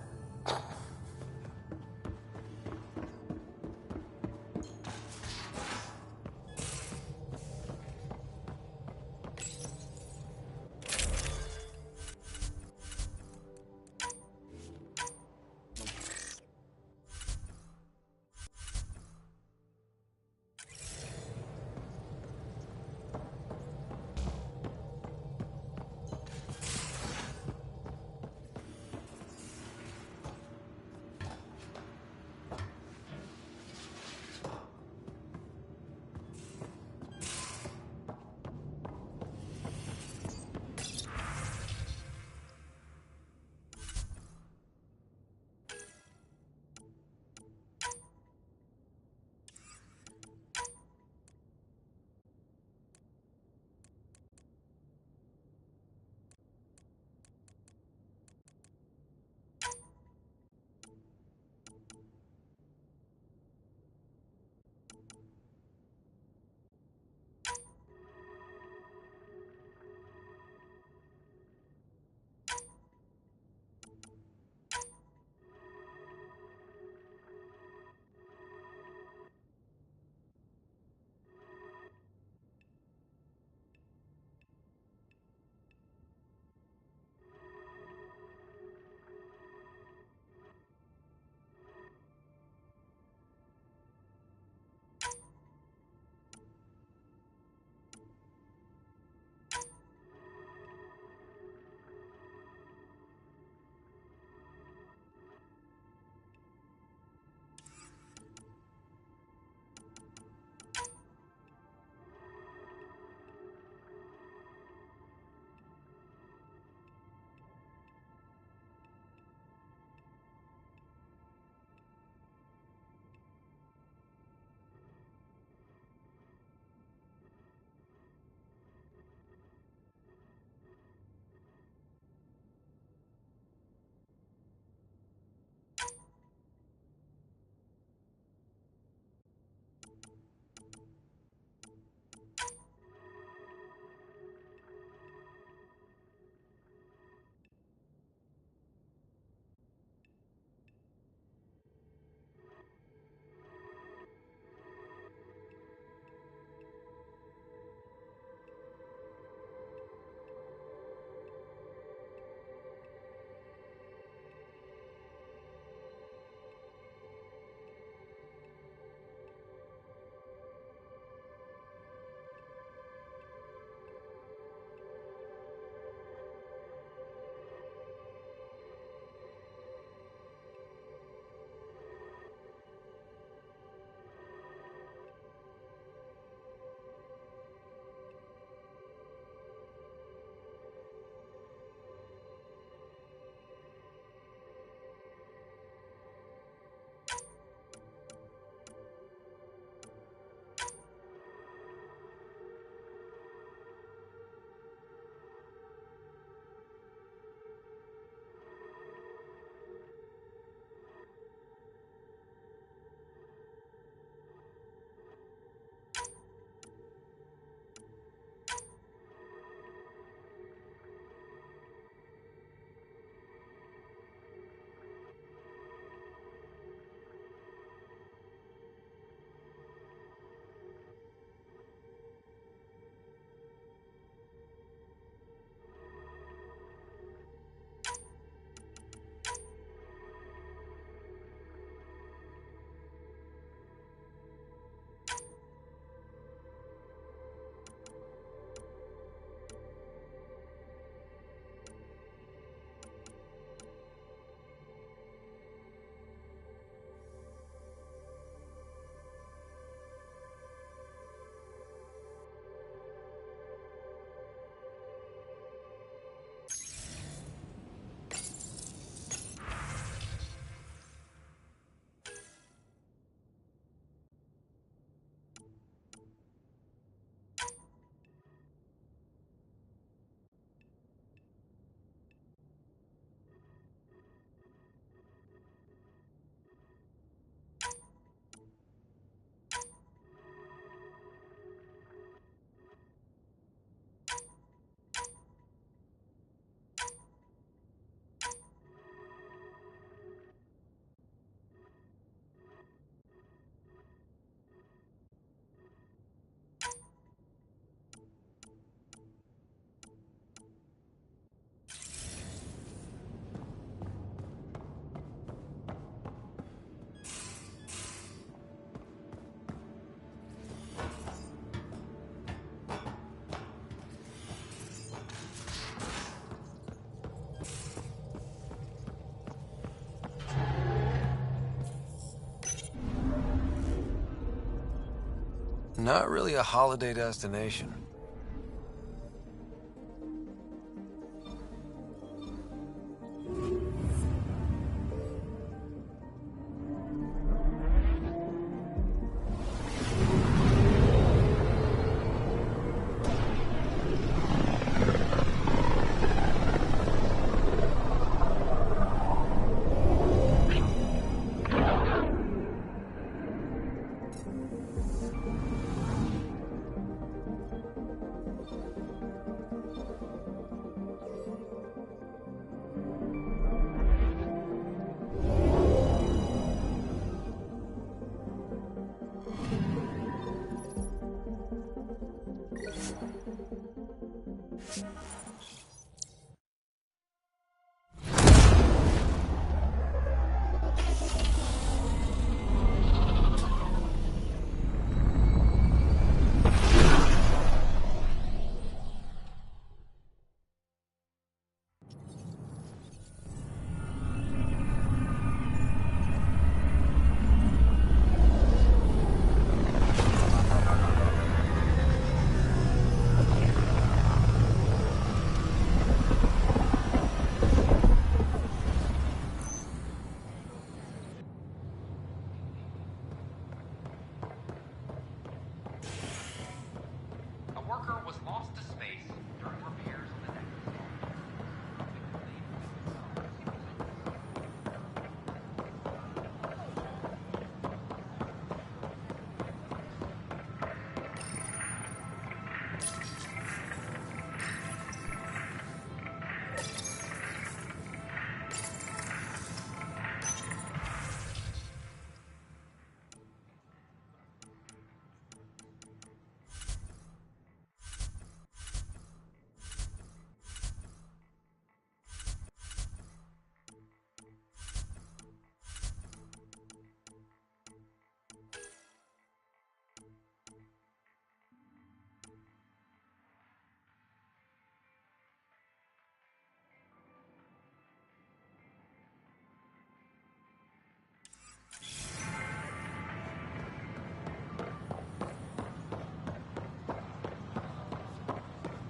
Not really a holiday destination.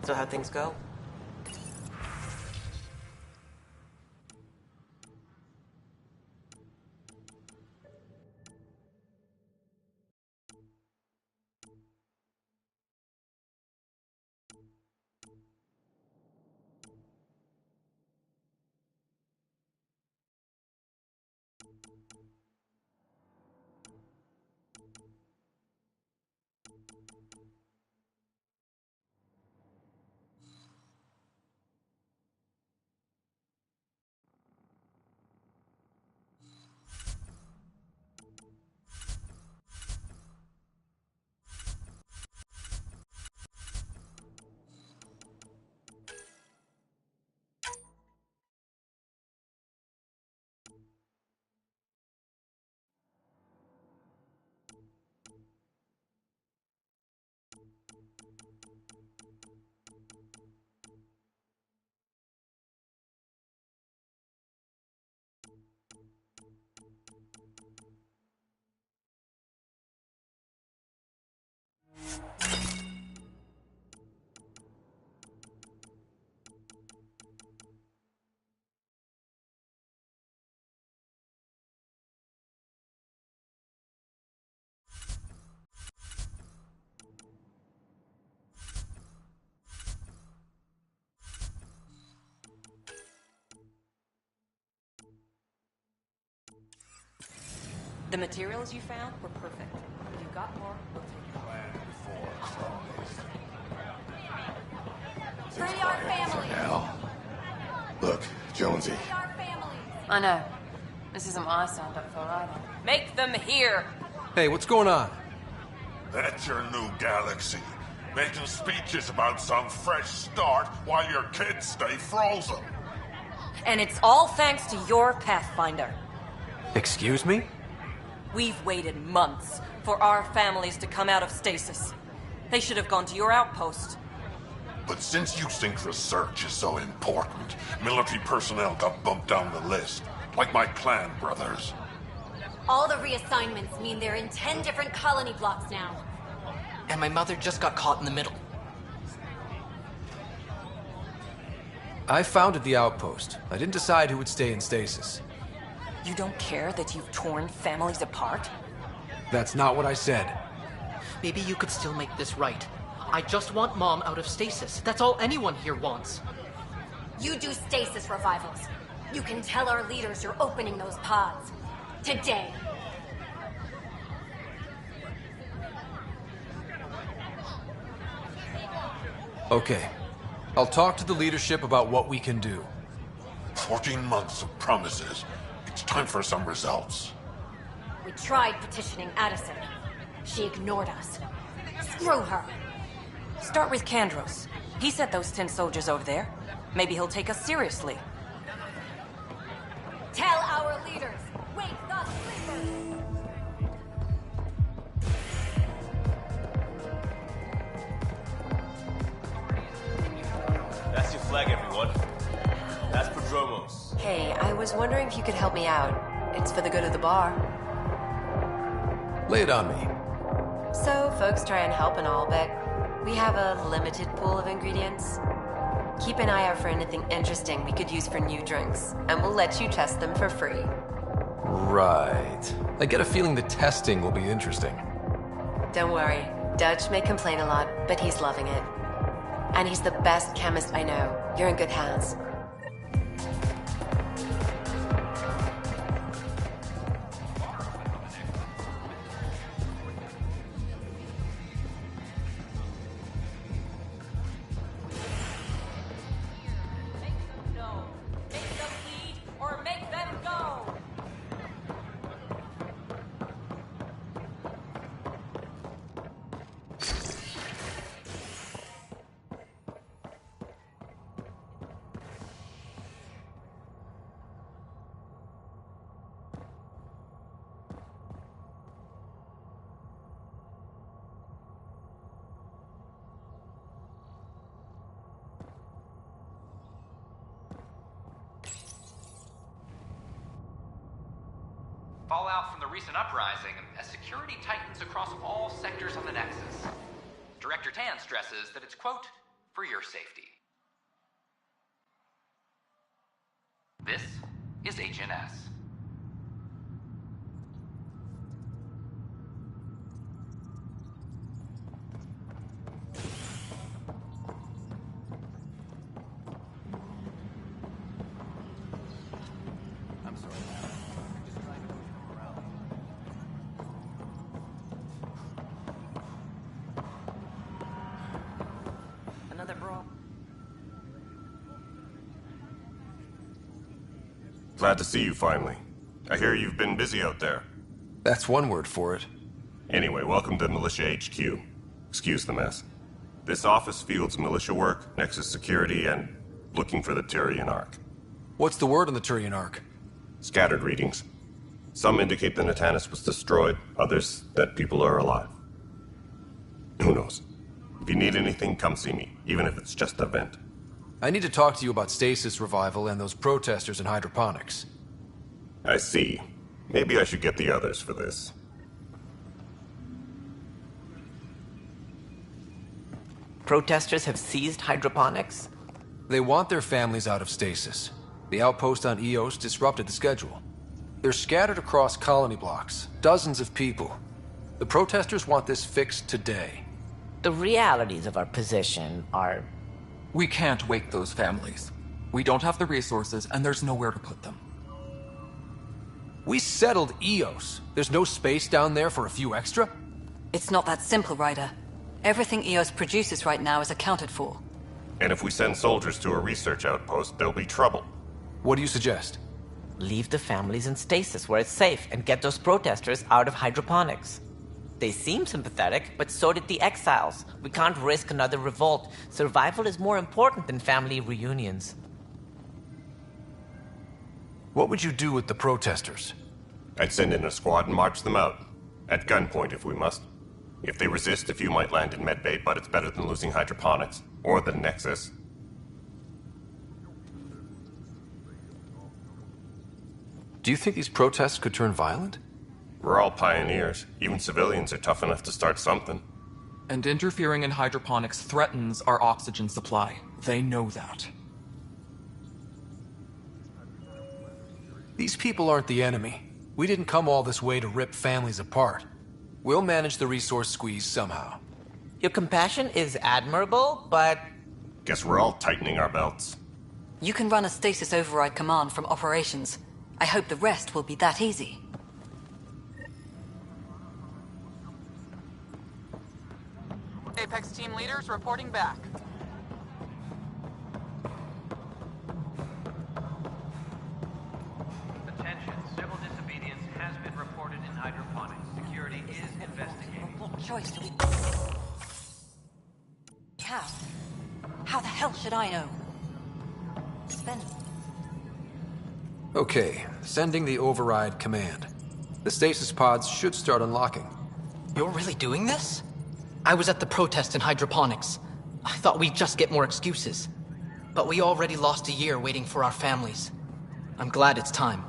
So how'd things go? The materials you found were perfect. If you've got more, we'll take it. Free our families! Now. Look, Jonesy. Free our families! I know. This isn't what I signed up for either. Make them hear! Hey, what's going on? That's your new galaxy. Making speeches about some fresh start while your kids stay frozen. And it's all thanks to your Pathfinder. Excuse me? We've waited months for our families to come out of stasis. They should have gone to your outpost. But since you think research is so important, military personnel got bumped down the list, like my clan brothers. All the reassignments mean they're in 10 different colony blocks now. and my mother just got caught in the middle. I founded the outpost. I didn't decide who would stay in stasis. You don't care that you've torn families apart? That's not what I said. Maybe you could still make this right. I just want Mom out of stasis. That's all anyone here wants. You do stasis revivals. You can tell our leaders you're opening those pods. Today. Okay. I'll talk to the leadership about what we can do. 14 months of promises. It's time for some results. We tried petitioning Addison. She ignored us. Screw her. Start with Kandros. He sent those 10 soldiers over there. Maybe he'll take us seriously. Tell our leaders, wake the sleepers! That's your flag, everyone. That's Prodromos. Hey, I was wondering if you could help me out. It's for the good of the bar. Lay it on me. So, folks try and help and all, but we have a limited pool of ingredients. Keep an eye out for anything interesting we could use for new drinks, and we'll let you test them for free. Right. I get a feeling the testing will be interesting. Don't worry. Dutch may complain a lot, but he's loving it. And he's the best chemist I know. You're in good hands. Fallout from the recent uprising as security tightens across all sectors on the Nexus. Director Tan stresses that it's, quote, for your safety. This is HNS. Glad to see you finally. I hear you've been busy out there. That's one word for it. Anyway, welcome to Militia HQ. Excuse the mess. This office fields militia work, Nexus security, and looking for the Tyrian Ark. What's the word on the Tyrian Ark? Scattered readings. Some indicate the Natanus was destroyed, others that people are alive. Who knows? If you need anything, come see me, even if it's just a vent. I need to talk to you about stasis revival and those protesters in hydroponics. I see. Maybe I should get the others for this. Protesters have seized hydroponics? They want their families out of stasis. The outpost on Eos disrupted the schedule. They're scattered across colony blocks, dozens of people. The protesters want this fixed today. The realities of our position are... We can't wake those families. We don't have the resources, and there's nowhere to put them. We settled Eos. There's no space down there for a few extra? It's not that simple, Ryder. Everything Eos produces right now is accounted for. And if we send soldiers to a research outpost, there'll be trouble. What do you suggest? Leave the families in stasis where it's safe and get those protesters out of hydroponics. They seem sympathetic, but so did the exiles. We can't risk another revolt. Survival is more important than family reunions. What would you do with the protesters? I'd send in a squad and march them out. At gunpoint if we must. If they resist, a few might land in medbay, but it's better than losing hydroponics. Or the Nexus. Do you think these protests could turn violent? We're all pioneers. Even civilians are tough enough to start something. And interfering in hydroponics threatens our oxygen supply. They know that. These people aren't the enemy. We didn't come all this way to rip families apart. We'll manage the resource squeeze somehow. Your compassion is admirable, but... Guess we're all tightening our belts. You can run a stasis override command from operations. I hope the rest will be that easy. Apex team leaders reporting back. Attention, civil disobedience has been reported in hydroponics. Security is investigating. What choice do we have? How the hell should I know? Spend. Okay, sending the override command. The stasis pods should start unlocking. You're really doing this? I was at the protest in hydroponics. I thought we'd just get more excuses. But we already lost a year waiting for our families. I'm glad it's time.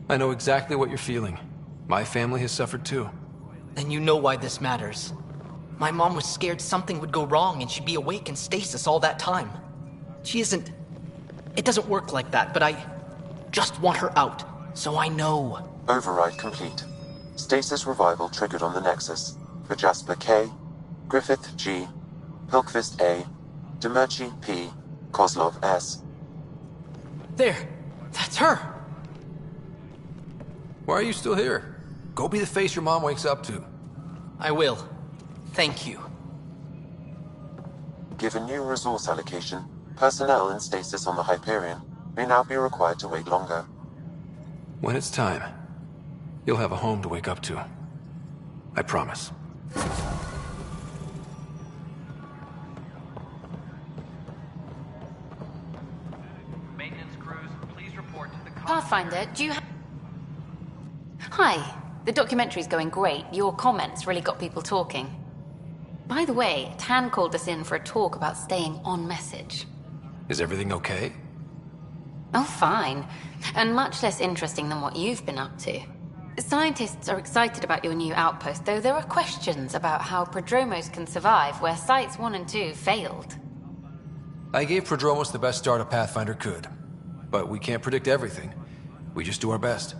I know exactly what you're feeling. My family has suffered too. Then you know why this matters. My mom was scared something would go wrong and she'd be awake in stasis all that time. She isn't... It doesn't work like that, but I just want her out, so I know. Override complete. Stasis revival triggered on the Nexus. For Jasper K, Griffith G, Pilkvist A, Demerchi P, Kozlov S. There! That's her! Why are you still here? Go be the face your mom wakes up to. I will. Thank you. Given new resource allocation, personnel in stasis on the Hyperion may now be required to wait longer. When it's time, you'll have a home to wake up to. I promise. Maintenance crews, please report to the... Pathfinder, do you have... Hi. The documentary's going great. Your comments really got people talking. By the way, Tan called us in for a talk about staying on message. Is everything okay? Oh, fine. And much less interesting than what you've been up to. Scientists are excited about your new outpost, though there are questions about how Prodromos can survive where Sites 1 and 2 failed. I gave Prodromos the best start a Pathfinder could. But we can't predict everything. We just do our best.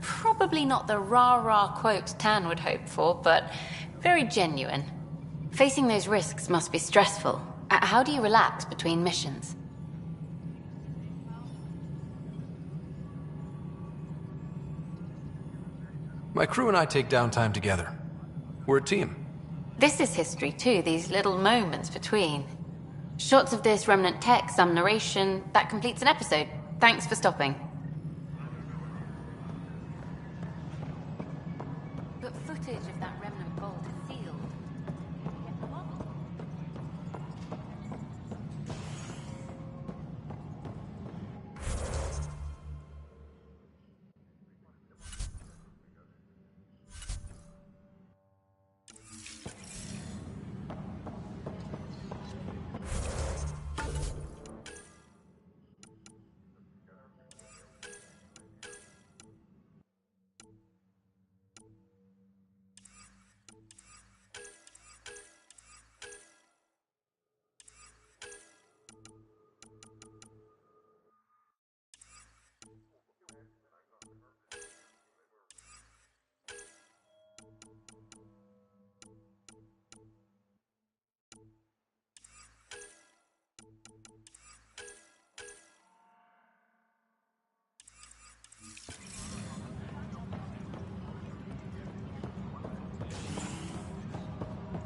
Probably not the rah-rah quote Tan would hope for, but very genuine. Facing those risks must be stressful. How do you relax between missions? My crew and I take downtime together. We're a team. This is history too, these little moments between. Shots of this remnant tech, some narration, that completes an episode. Thanks for stopping. But footage of that remnant bolt is sealed.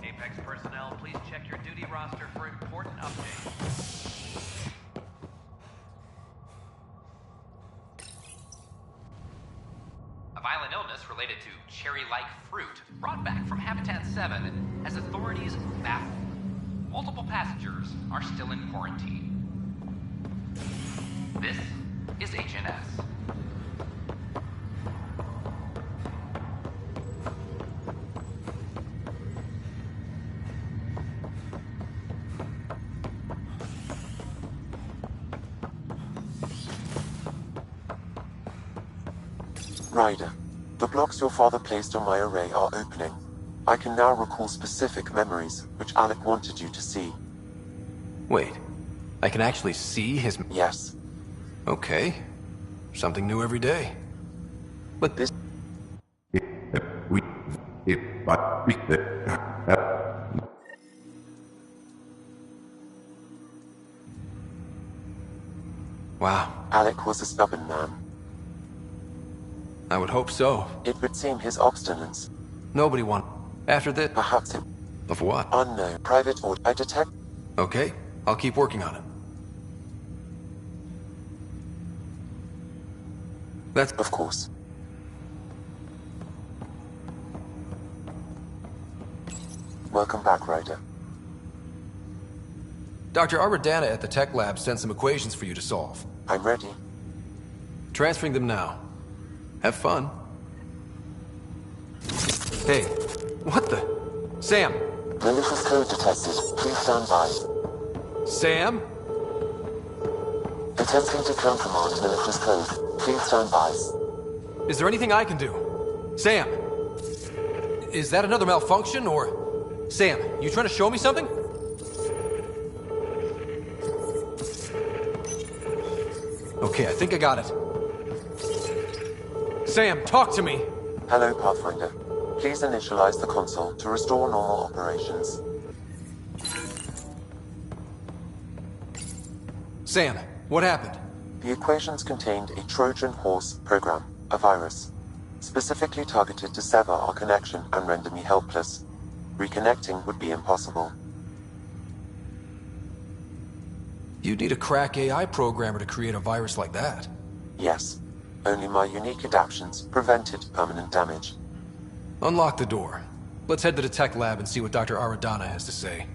Apex personnel, please check your duty roster for important updates. A violent illness related to cherry-like fruit brought back from Habitat 7 has authorities baffled. Multiple passengers are still in quarantine. This is HNS. Ryder, the blocks your father placed on my array are opening. I can now recall specific memories, which Alec wanted you to see. Wait, I can actually see his... Yes. Okay. Something new every day. But this... Wow. Alec was a stubborn man. I would hope so. It would seem his obstinance. Nobody want... After that... Perhaps it... Of what? Unknown. Private or... I detect... Okay, I'll keep working on it. That's... Of course. Welcome back, Ryder. Dr. Aradana at the tech lab sent some equations for you to solve. I'm ready. Transferring them now. Have fun. Hey, what the... Sam! Malicious code detected. Please stand by. Sam? Attempting to countermand malicious code. Please stand by. Is there anything I can do? Sam! Is that another malfunction, or... Sam, you trying to show me something? Okay, I think I got it. Sam, talk to me! Hello, Pathfinder. Please initialize the console to restore normal operations. Sam, what happened? The equations contained a Trojan horse program, a virus, specifically targeted to sever our connection and render me helpless. Reconnecting would be impossible. You'd need a crack AI programmer to create a virus like that. Yes. Only my unique adaptions prevented permanent damage. Unlock the door. Let's head to the tech lab and see what Dr. Aradana has to say.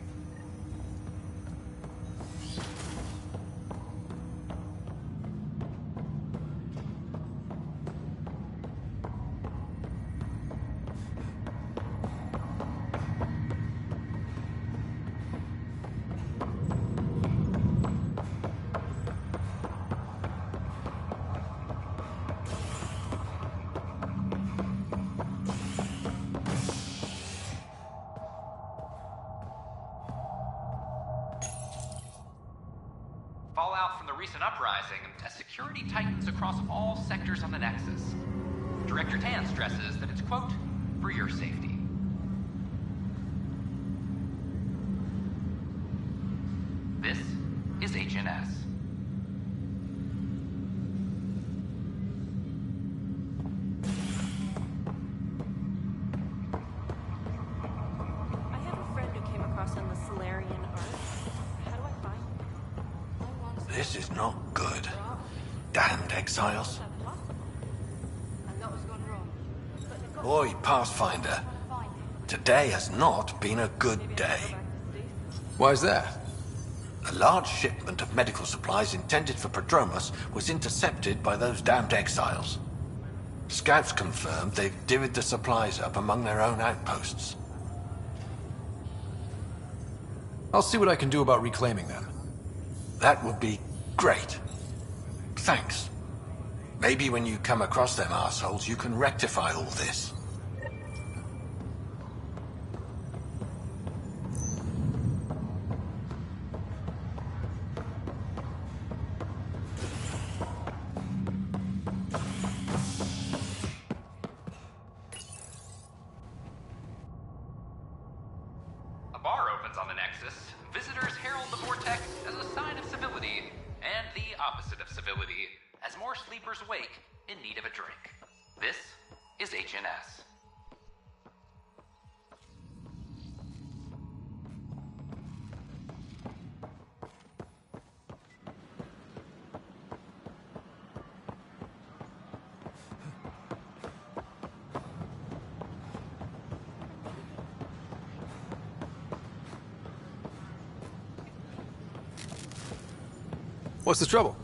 Fallout from the recent uprising as security tightens across all sectors on the Nexus. Director Tan stresses that it's, quote, for your safety. This is HNS. I have a friend who came across on the Solarian Arch. How do I find him? This is not good. Damned exiles. Boy, Pathfinder. Today has not been a good day. Why's that? A large shipment of medical supplies intended for Prodromos was intercepted by those damned exiles. Scouts confirmed they've divvied the supplies up among their own outposts. I'll see what I can do about reclaiming them. That would be great. Thanks. Maybe when you come across them assholes, you can rectify all this. A bar opens on the Nexus. Visitors herald the vortex as a sign of civility, and the opposite of civility, as more sleepers wake in need of a drink. This is HNS. What's the trouble?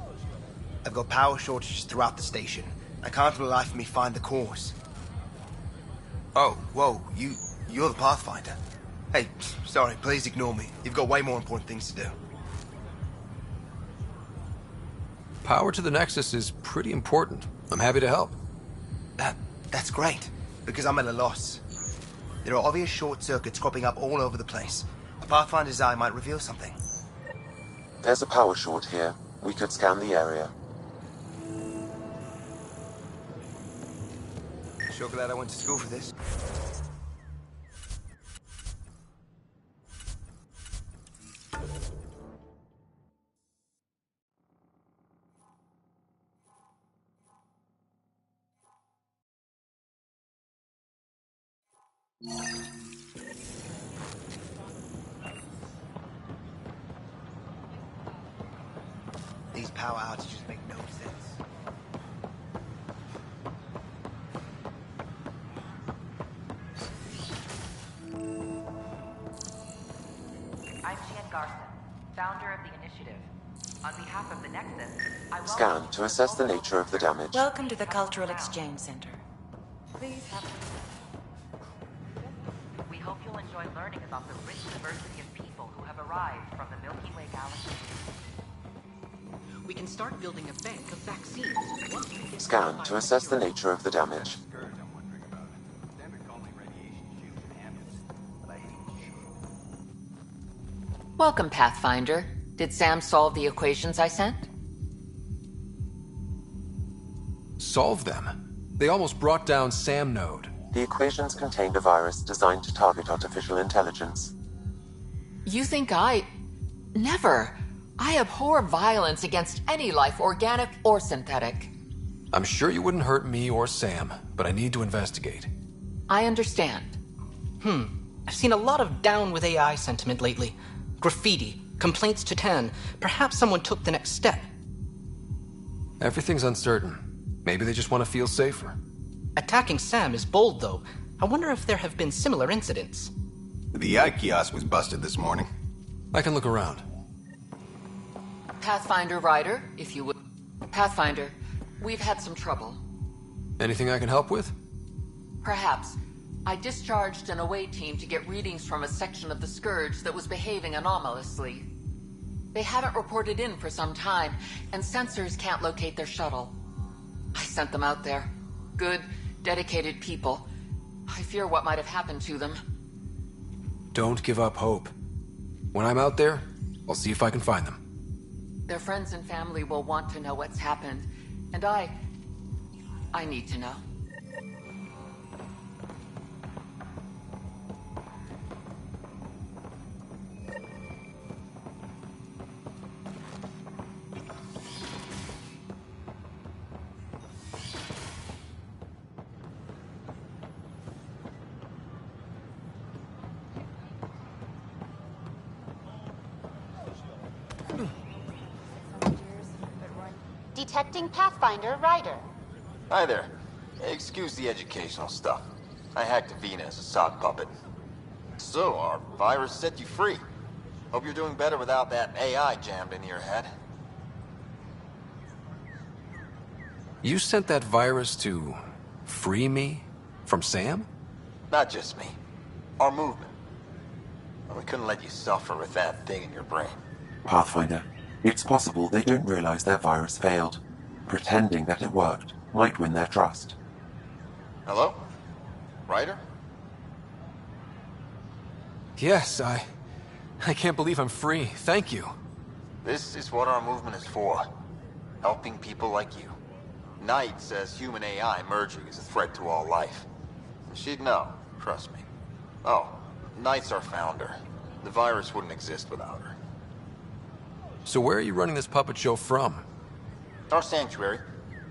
I've got power shortages throughout the station. I can't for the life of me find the cause. Oh, whoa, you're the Pathfinder. Hey, sorry, please ignore me. You've got way more important things to do. Power to the Nexus is pretty important. I'm happy to help. That's great, because I'm at a loss. There are obvious short circuits cropping up all over the place. A Pathfinder's eye might reveal something. There's a power short here. We could scan the area. Sure glad I went to school for this. These power outages make no sense. I'm Jan Garson, founder of the initiative. On behalf of the Nexus, I Scan to assess the nature of the damage. Welcome to the Cultural Exchange Center. Please have We hope you'll enjoy learning about the rich diversity of people who have arrived from the Milky Way galaxy. We can start building a bank of vaccines. Scan to assess the nature of the damage. Welcome, Pathfinder. Did Sam solve the equations I sent? Solve them? They almost brought down Sam Node. The equations contained a virus designed to target artificial intelligence. You think Never. I abhor violence against any life, organic or synthetic. I'm sure you wouldn't hurt me or Sam, but I need to investigate. I understand. I've seen a lot of down with AI sentiment lately. Graffiti, complaints to 10. Perhaps someone took the next step. Everything's uncertain. Maybe they just want to feel safer. Attacking Sam is bold, though. I wonder if there have been similar incidents. The eye kiosk was busted this morning. I can look around. Pathfinder Ryder, if you would. Pathfinder, we've had some trouble. Anything I can help with? Perhaps. I discharged an away team to get readings from a section of the Scourge that was behaving anomalously. They haven't reported in for some time, and sensors can't locate their shuttle. I sent them out there. Good, dedicated people. I fear what might have happened to them. Don't give up hope. When I'm out there, I'll see if I can find them. Their friends and family will want to know what's happened, and I need to know. Detecting Pathfinder Ryder. Hi there. Excuse the educational stuff. I hacked Avena as a sock puppet. So, our virus set you free. Hope you're doing better without that AI jammed into your head. You sent that virus to free me from Sam? Not just me. Our movement. We couldn't let you suffer with that thing in your brain. Pathfinder, it's possible they don't realize their virus failed. Pretending that it worked might win their trust. Hello? Ryder? Yes, I can't believe I'm free. Thank you. This is what our movement is for. Helping people like you. Knight says human AI merging is a threat to all life. She'd know, trust me. Oh, Knight's our founder. The virus wouldn't exist without her. So where are you running this puppet show from? Our sanctuary.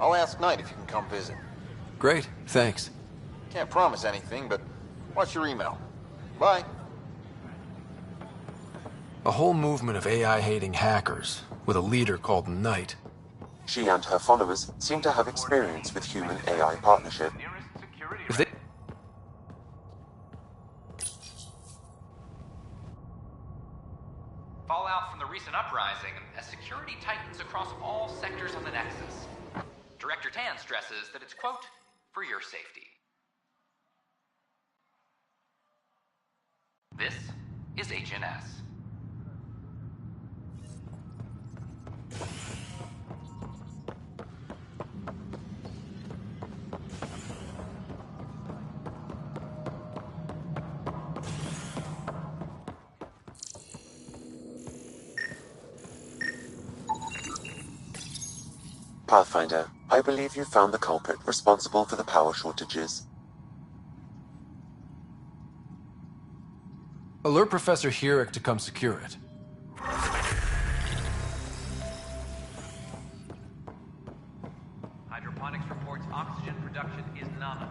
I'll ask Knight if you can come visit. Great, thanks. Can't promise anything, but watch your email. Bye. A whole movement of AI-hating hackers, with a leader called Knight. She and her followers seem to have experience with human-AI partnership. If they... Fallout from the recent uprising as security tightens across all sectors of the Nexus. Director Tan stresses that it's, quote, for your safety. This is HNS. Pathfinder, I believe you found the culprit responsible for the power shortages. Alert Professor Hurek to come secure it. Hydroponics reports oxygen production is nominal.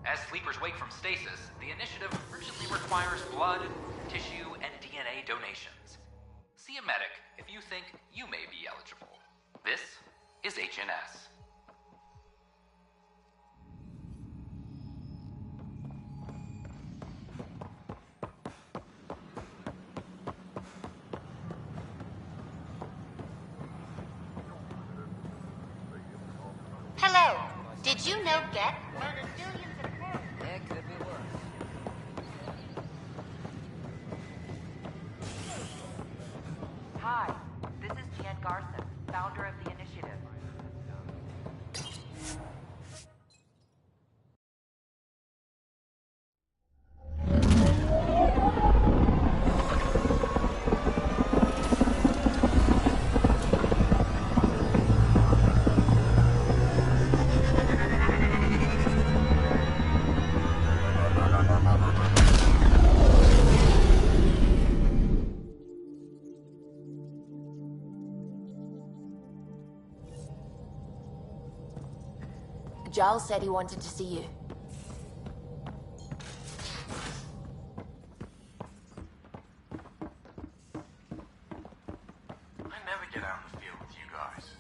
As sleepers wake from stasis, the initiative urgently requires blood, tissue, and DNA donations. See a medic if you think you may be eligible. This is HNS. Hello. Did you know Geth murdered billions of Earth? It could be worse. Hi, this is Jan Garson, founder of the initiative. Giles said he wanted to see you. I never get out in the field with you guys.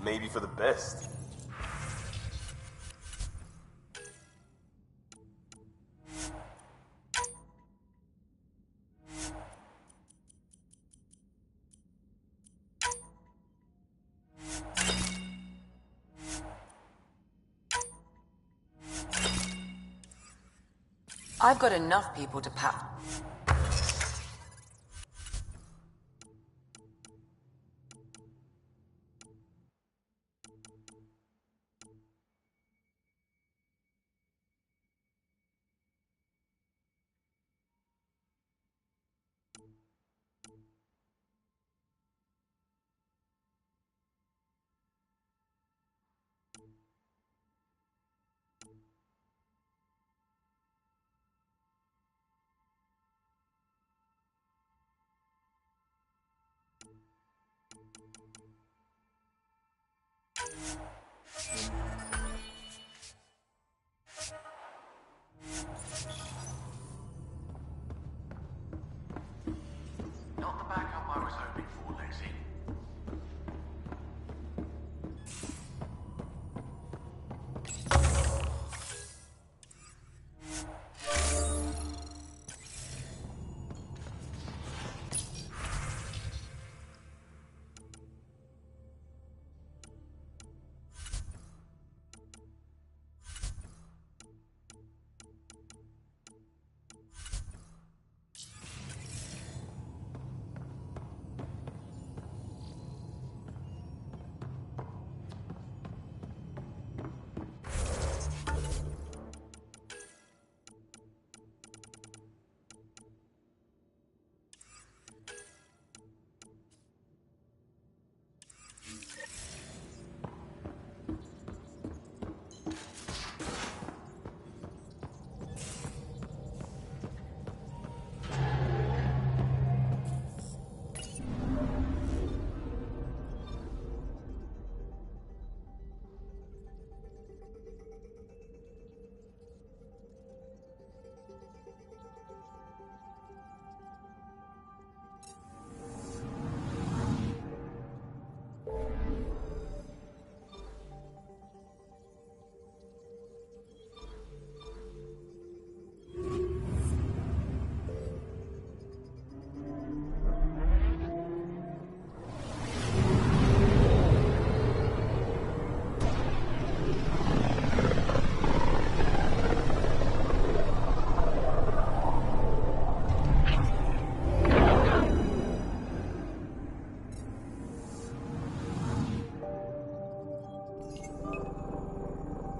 Maybe for the best. I've got enough people to pat. Not the backup I was hoping for, Lexi.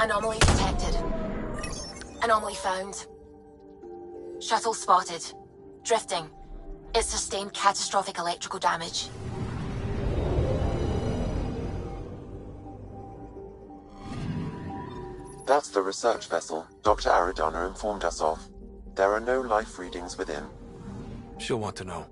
Anomaly detected. Anomaly found. Shuttle spotted. Drifting. It sustained catastrophic electrical damage. That's the research vessel Dr. Aridana informed us of. There are no life readings within. She'll want to know.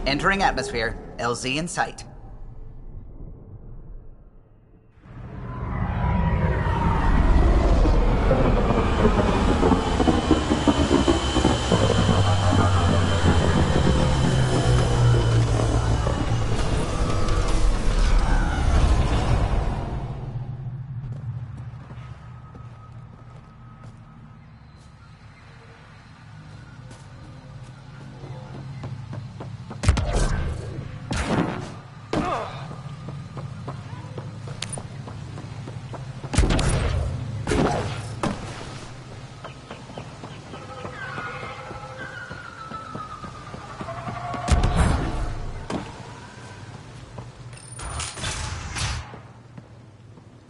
Entering atmosphere. LZ in sight.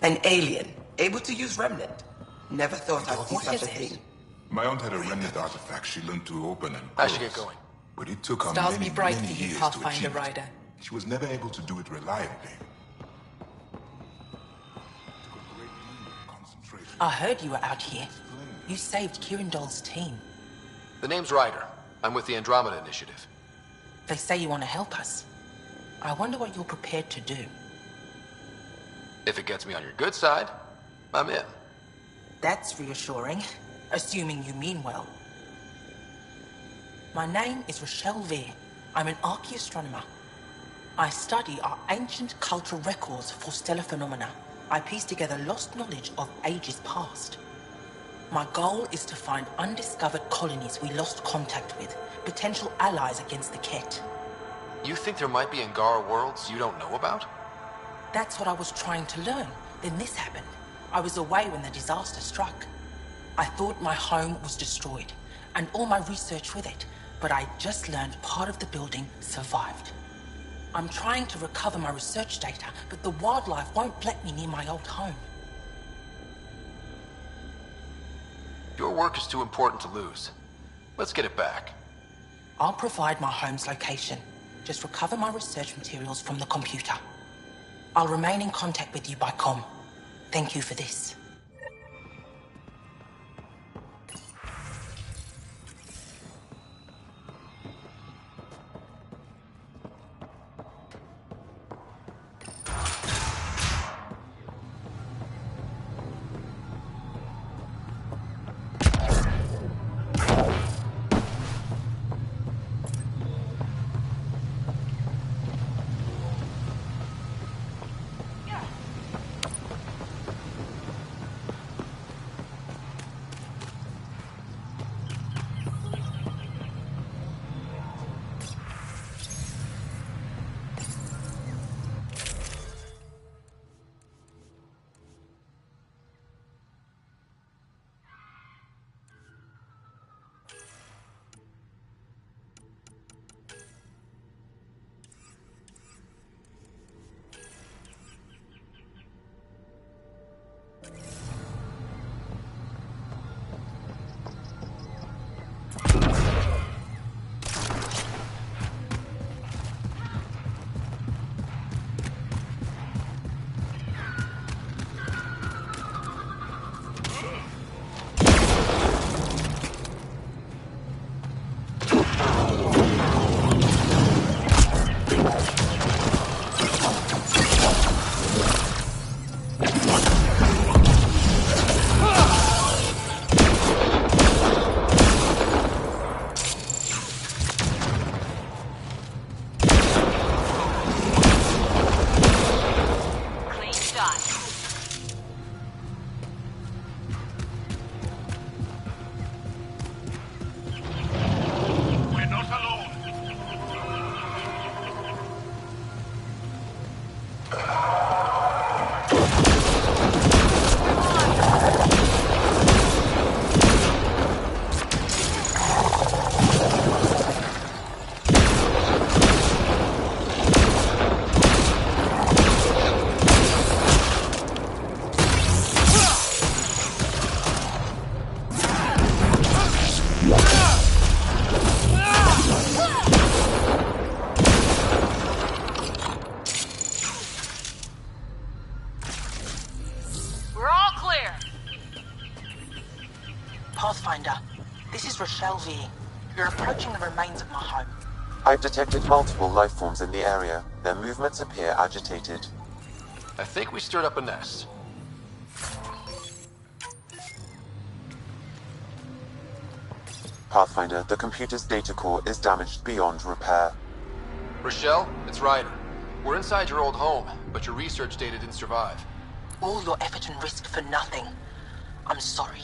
An alien, able to use Remnant. Never thought I'd see such a thing. My aunt had a Remnant artifact she learned to open and I close. should get going. But it took her Stars many, be bright many for you, years to Pathfinder achieve it. Rider. She was never able to do it reliably. I heard you were out here. You saved Kirindol's team. The name's Ryder. I'm with the Andromeda Initiative. They say you want to help us. I wonder what you're prepared to do. If it gets me on your good side, I'm in. That's reassuring, assuming you mean well. My name is Rochelle Veer. I'm an archaeoastronomer. I study our ancient cultural records for stellar phenomena. I piece together lost knowledge of ages past. My goal is to find undiscovered colonies we lost contact with, potential allies against the Ket. You think there might be Angara worlds you don't know about? That's what I was trying to learn. Then this happened. I was away when the disaster struck. I thought my home was destroyed, and all my research with it, but I just learned part of the building survived. I'm trying to recover my research data, but the wildlife won't let me near my old home. Your work is too important to lose. Let's get it back. I'll provide my home's location. Just recover my research materials from the computer. I'll remain in contact with you by comm. Thank you for this. Pathfinder, this is Rochelle V. You're approaching the remains of my home. I've detected multiple life forms in the area. Their movements appear agitated. I think we stirred up a nest. Pathfinder, the computer's data core is damaged beyond repair. Rochelle, it's Ryder. We're inside your old home, but your research data didn't survive. All your effort and risk for nothing. I'm sorry.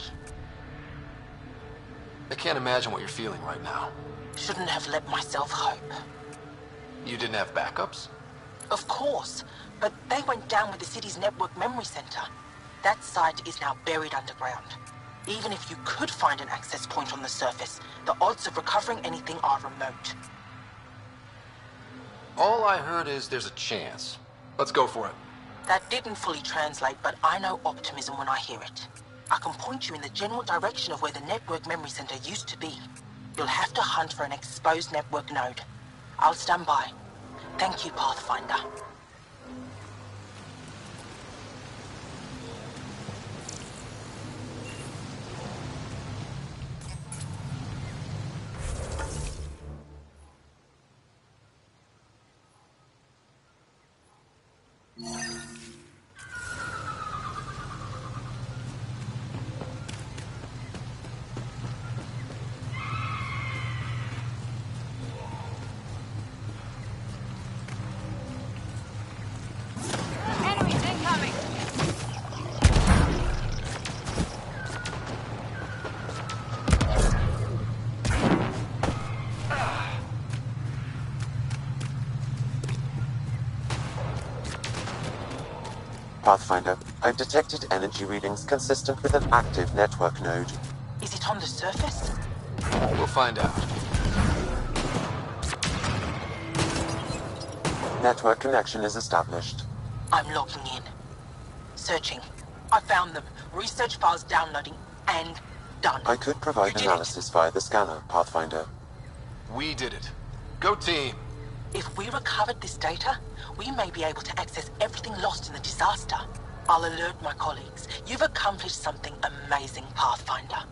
I can't imagine what you're feeling right now. Shouldn't have let myself hope. You didn't have backups? Of course, but they went down with the city's network memory center. That site is now buried underground. Even if you could find an access point on the surface, the odds of recovering anything are remote. All I heard is there's a chance. Let's go for it. That didn't fully translate, but I know optimism when I hear it. I can point you in the general direction of where the network memory center used to be. You'll have to hunt for an exposed network node. I'll stand by. Thank you, Pathfinder. Pathfinder, I've detected energy readings consistent with an active network node. Is it on the surface? We'll find out. Network connection is established. I'm logging in. Searching. I found them. Research files downloading and done. I could provide analysis via the scanner, Pathfinder. We did it. Go team! If we recovered this data, we may be able to access everything lost in the disaster. I'll alert my colleagues. You've accomplished something amazing, Pathfinder.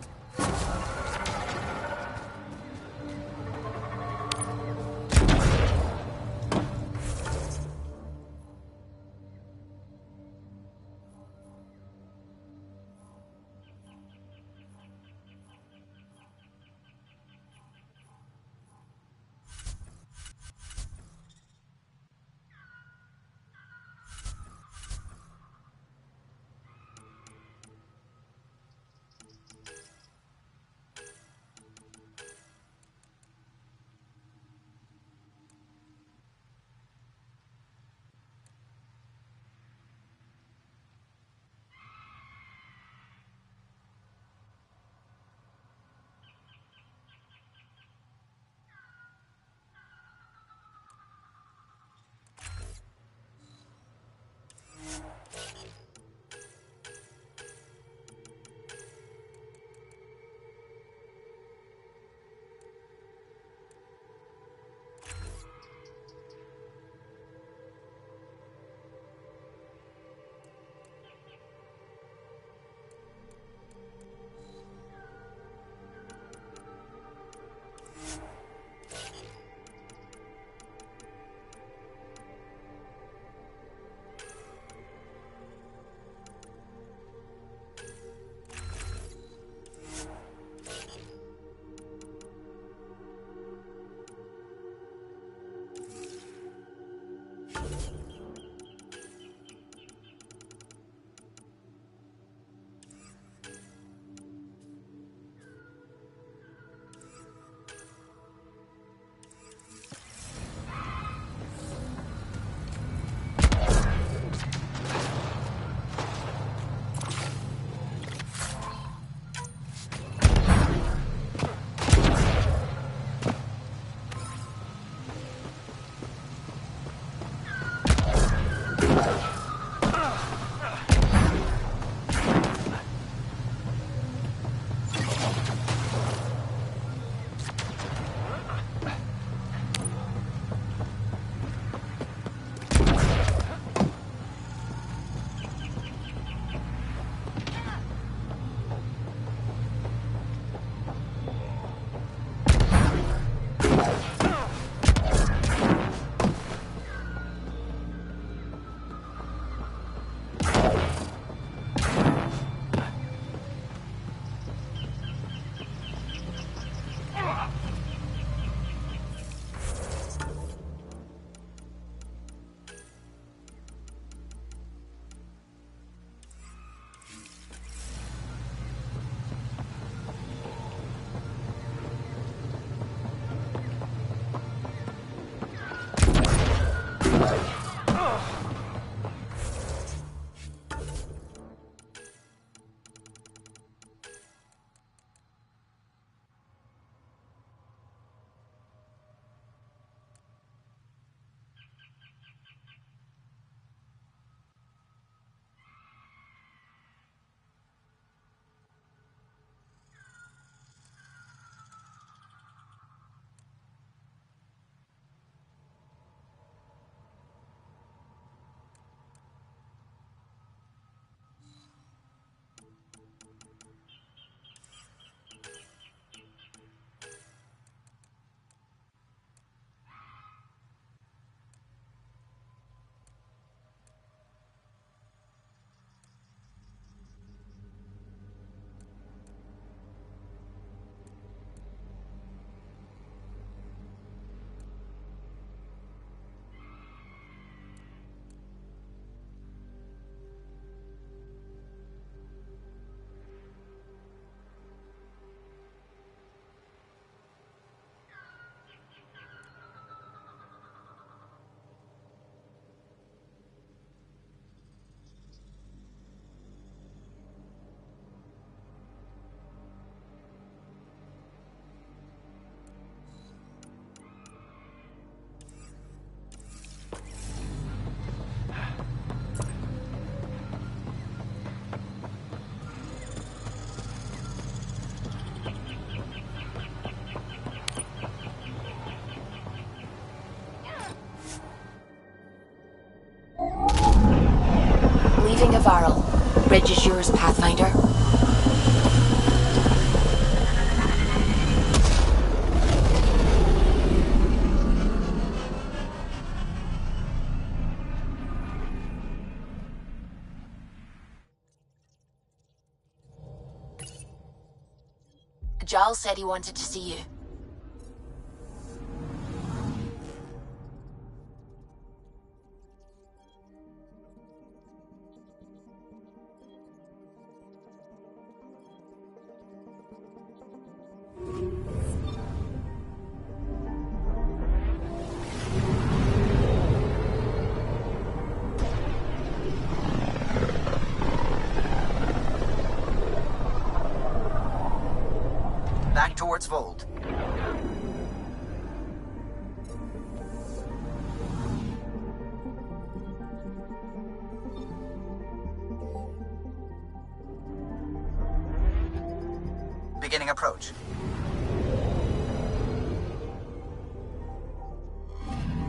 Leaving a Varl. Bridge is yours, Pathfinder. Giles said he wanted to see you. Back towards Vold. Beginning approach.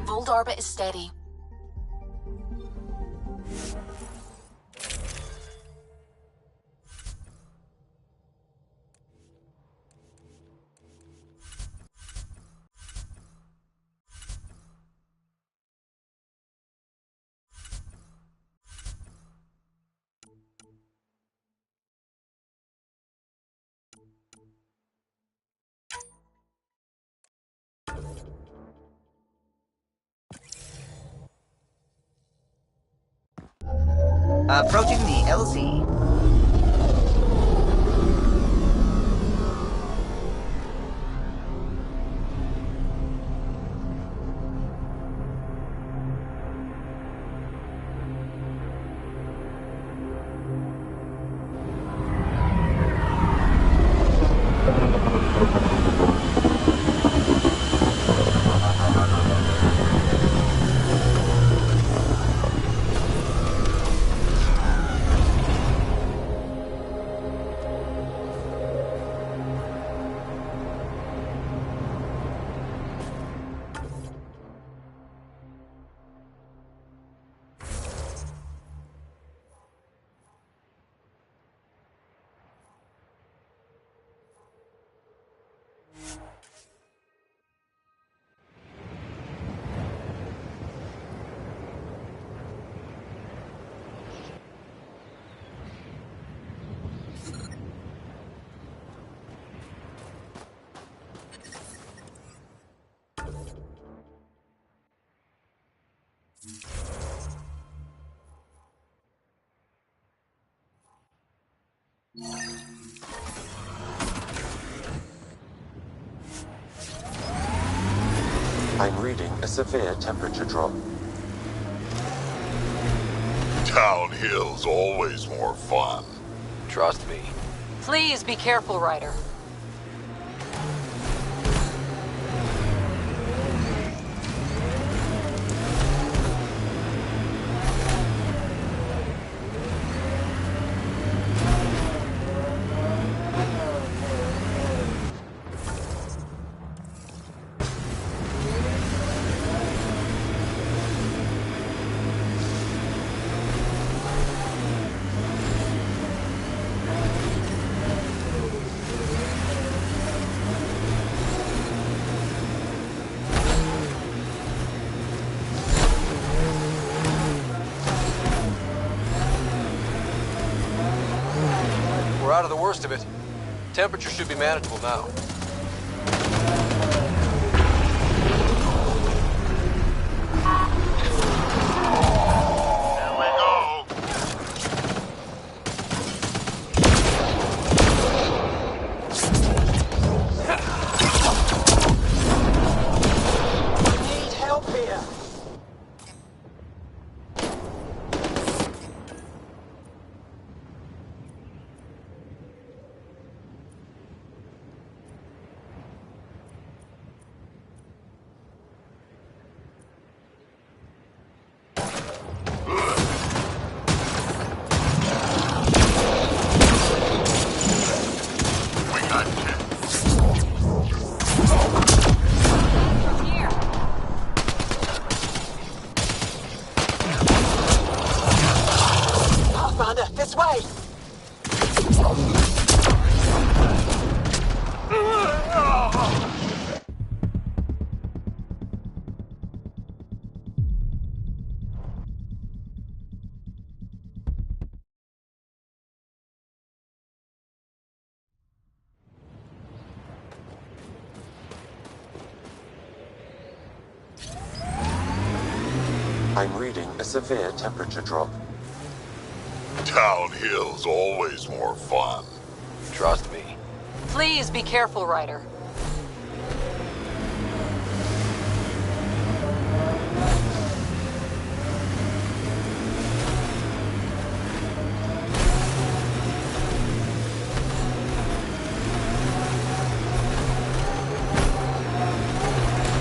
Vold orbit is steady. Approaching the LZ. I'm reading a severe temperature drop. Downhill's always more fun. Trust me. Please be careful, Ryder. We're out of the worst of it. Temperature should be manageable now. Here we go. Need help here. I'm reading a severe temperature drop. Downhill's always more fun. Trust me. Please be careful, Ryder.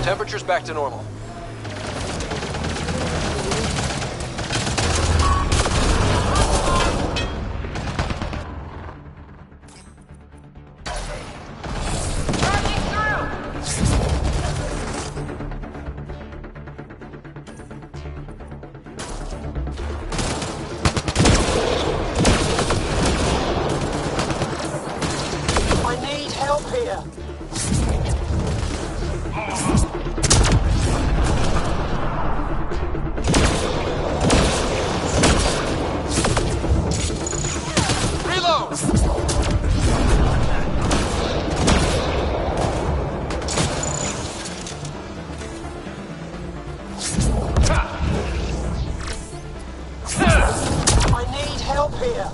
Temperature's back to normal. I need help here. I need help here.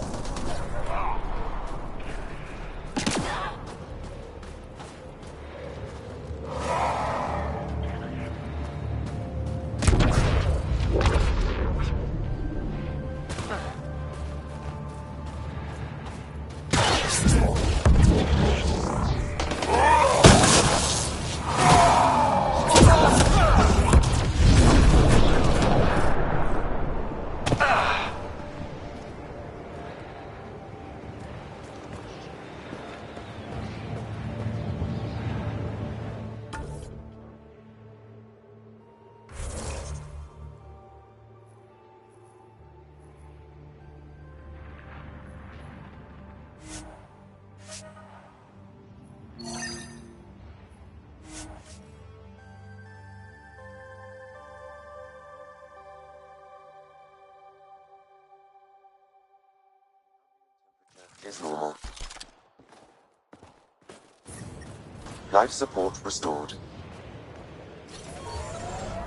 Is normal. Life support restored.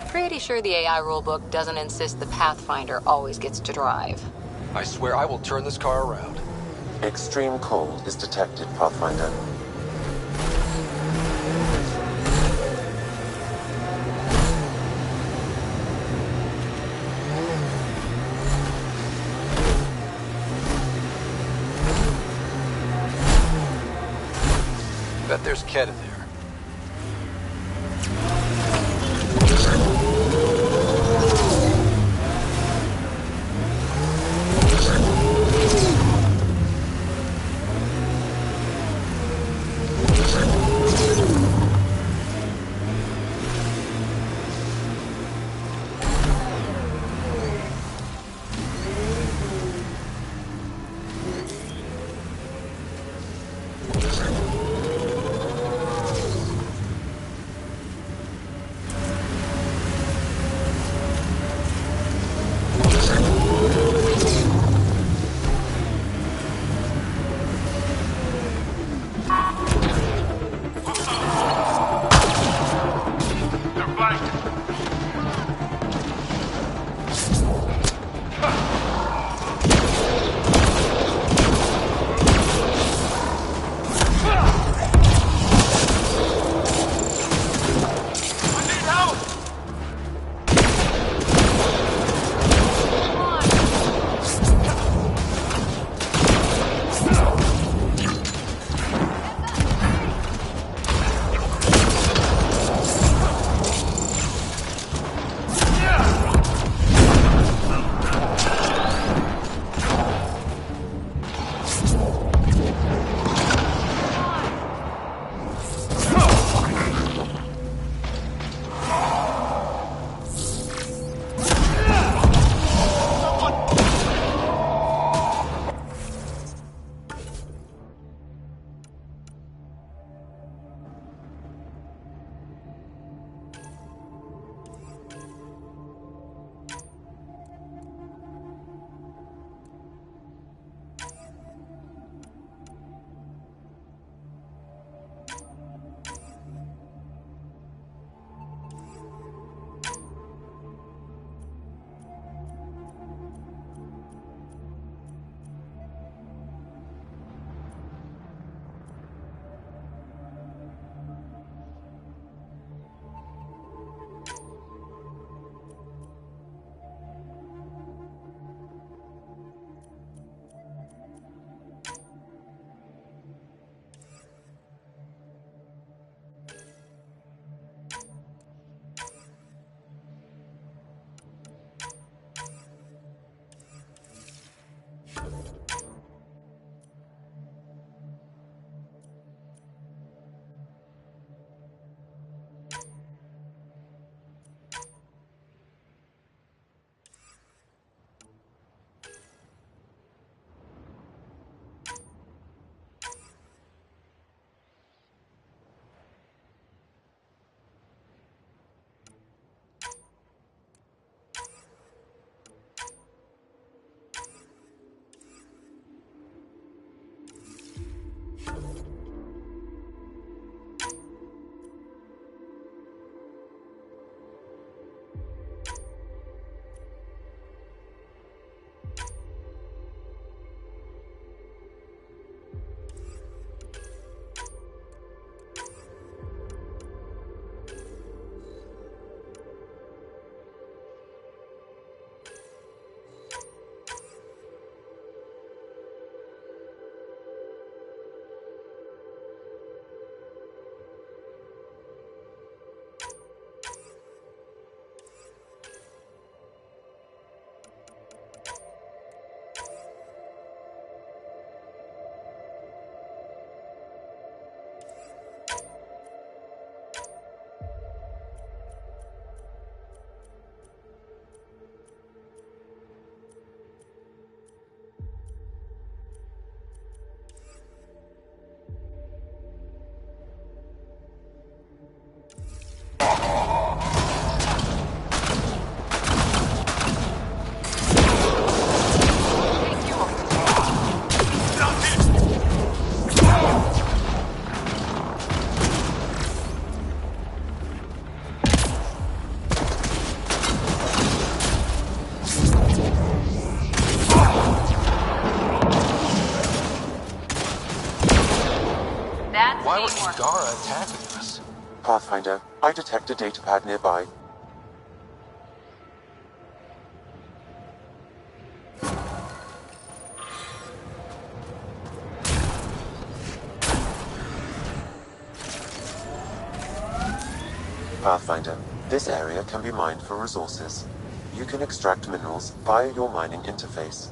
Pretty sure the AI rulebook doesn't insist the Pathfinder always gets to drive. I swear I will turn this car around. Extreme cold is detected, Pathfinder. Bet there's Ket in there. Angara attacking us? Pathfinder, I detect a datapad nearby. Pathfinder, this area can be mined for resources. You can extract minerals via your mining interface.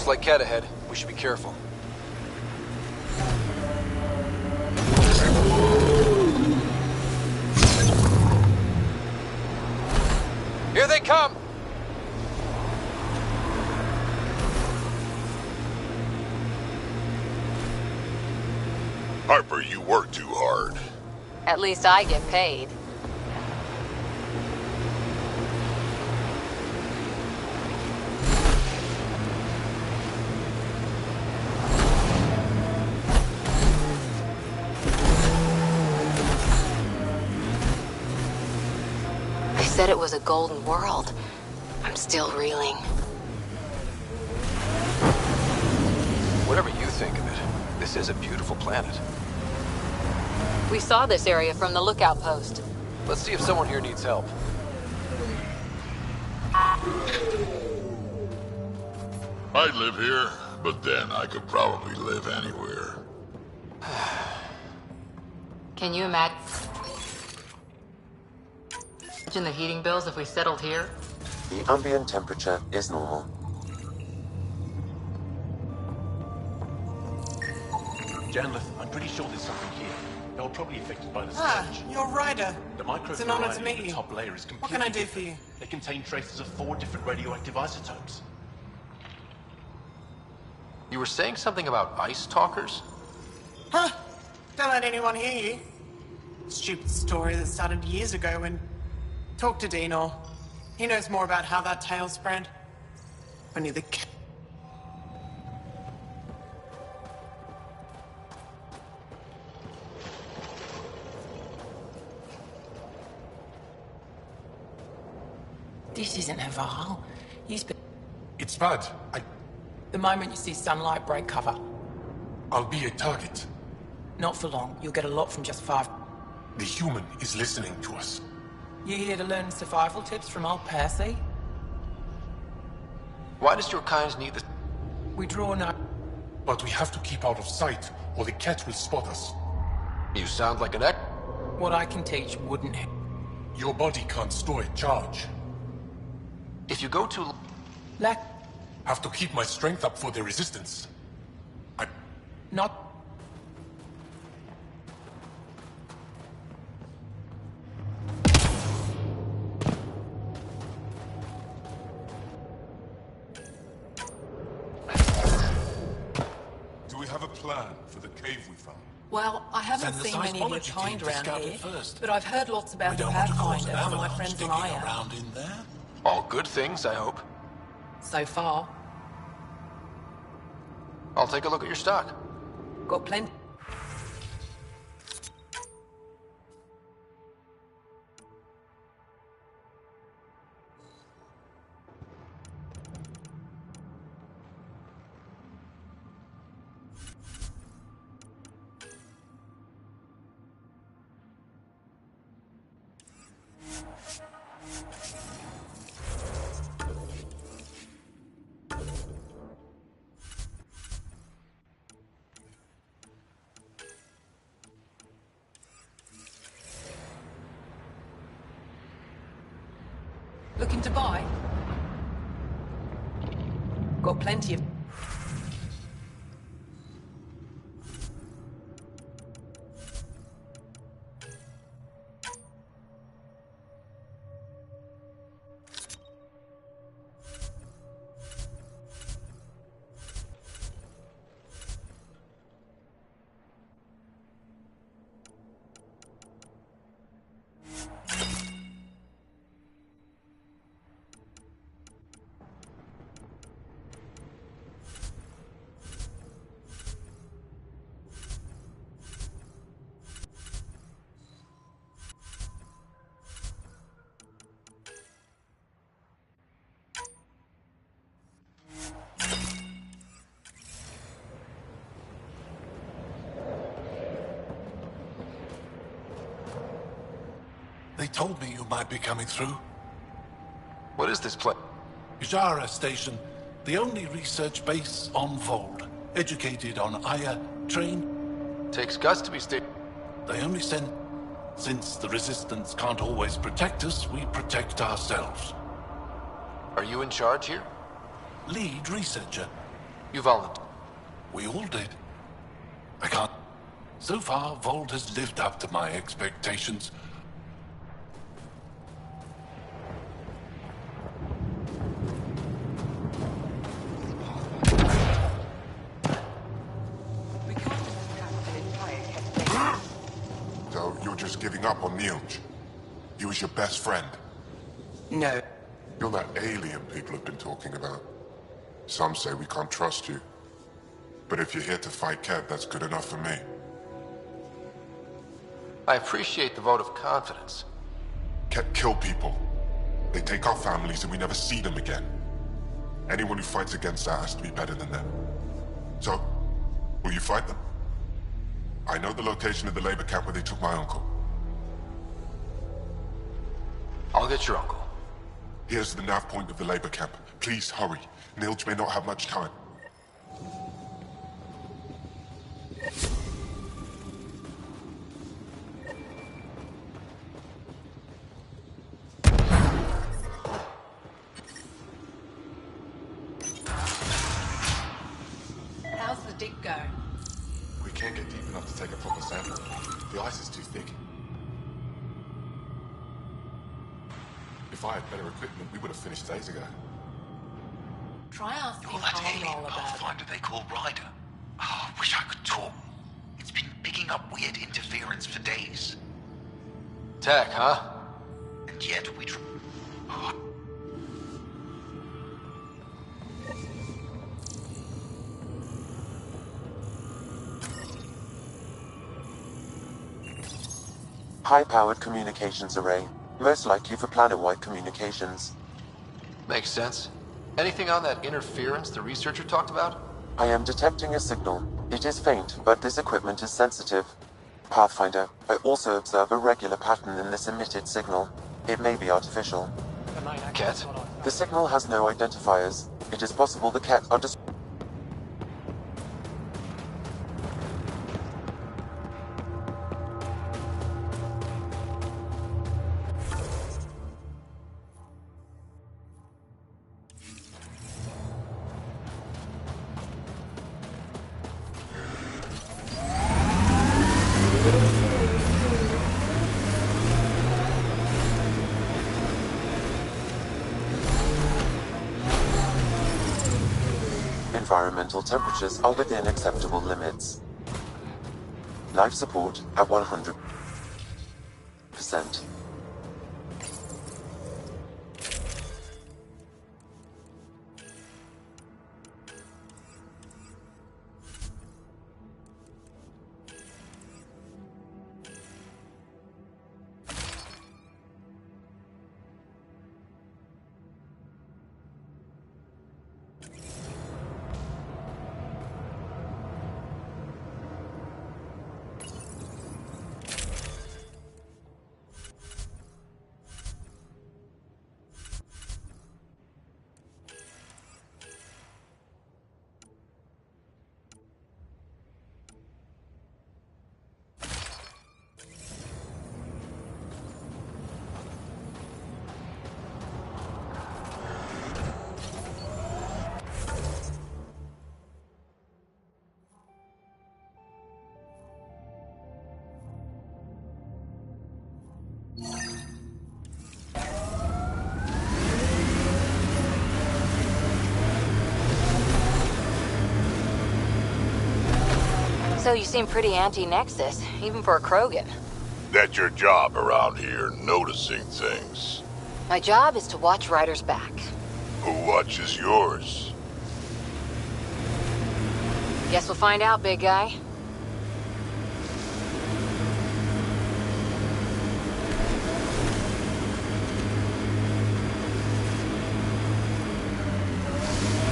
Like cat ahead. We should be careful. Here they come! Harper, you work too hard. At least I get paid. Said it was a golden world. I'm still reeling. Whatever you think of it, this is a beautiful planet. We saw this area from the lookout post. Let's see if someone here needs help. I live here, but then I could probably live anywhere. Can you imagine the heating bills if we settled here? The ambient temperature is normal. Janlith, I'm pretty sure there's something here. They were probably affected by the surge. You're Ryder. The It's an honor to microfluoride meet in the you. top layer is completely What can I do for different. you? They contain traces of 4 different radioactive isotopes. You were saying something about ice talkers? Huh? Don't let anyone hear you. Stupid story that started years ago when... Talk to Dinor. He knows more about how that tale spread. Only the... This isn't Haval. He's been... It's bad. The moment you see sunlight, break cover. I'll be a target. Not for long. You'll get a lot from just 5. The human is listening to us. You here to learn survival tips from old Percy? Why does your kind need this? We draw no... But we have to keep out of sight, or the cat will spot us. You sound like an What I can teach wouldn't... Your body can't store a charge. If you go too... Have to keep my strength up for the resistance. Not... Do we have a plan for the cave we found? Well, I haven't Send the seen many of your seismology kind team to around scout here, it first. but I've heard lots about the Pathfinder from my friends on Aya. Around in there? All good things, I hope. So far. I'll take a look at your stock. Got plenty. Looking to buy? Got plenty of... They told me you might be coming through. What is this place? Ijara Station, the only research base on Vold. Educated on Aya, trained... Takes guts to be They only send... Since the Resistance can't always protect us, we protect ourselves. Are you in charge here? Lead researcher. You volunteered. We all did. I can't... So far, Vold has lived up to my expectations. So you're just giving up on Neilj? He was your best friend? No. You're that alien people have been talking about. Some say we can't trust you. But if you're here to fight Kev, that's good enough for me. I appreciate the vote of confidence. Kev kill people. They take our families and we never see them again. Anyone who fights against that has to be better than them. So, will you fight them? I know the location of the labor camp where they took my uncle. I'll get your uncle. Here's the nav point of the labor camp. Please hurry. Neilj may not have much time. How's the dig go? We can't get deep enough to take a proper sample. The ice is too thick. If I had better equipment, we would have finished days ago. Try asking You're that alien Arnold about it. pathfinder they call Ryder. Oh, I wish I could talk. It's been picking up weird interference for days. Tech, huh? And yet we tr- High-powered communications array. Most likely for planet-wide communications. Makes sense. Anything on that interference the researcher talked about? I am detecting a signal. It is faint, but this equipment is sensitive. Pathfinder, I also observe a regular pattern in this emitted signal. It may be artificial. Ket? The signal has no identifiers. It is possible the Ket are Environmental temperatures are within acceptable limits. Life support at 100%. So you seem pretty anti-Nexus, even for a Krogan. That's your job around here, noticing things. My job is to watch Ryder's back. Who watches yours? Guess we'll find out, big guy.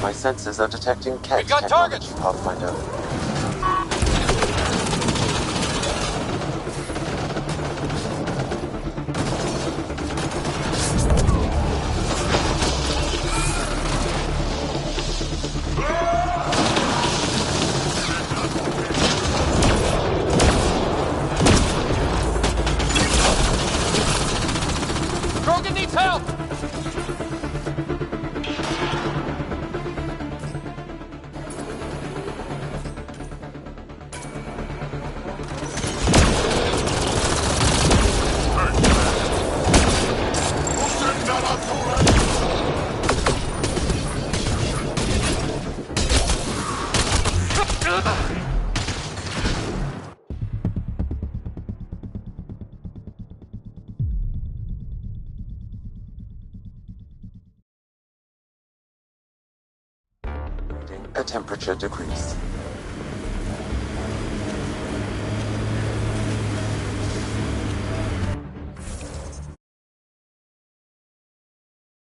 My sensors are detecting Ket technology, Pathfinder. Krogan needs help! A temperature decrease.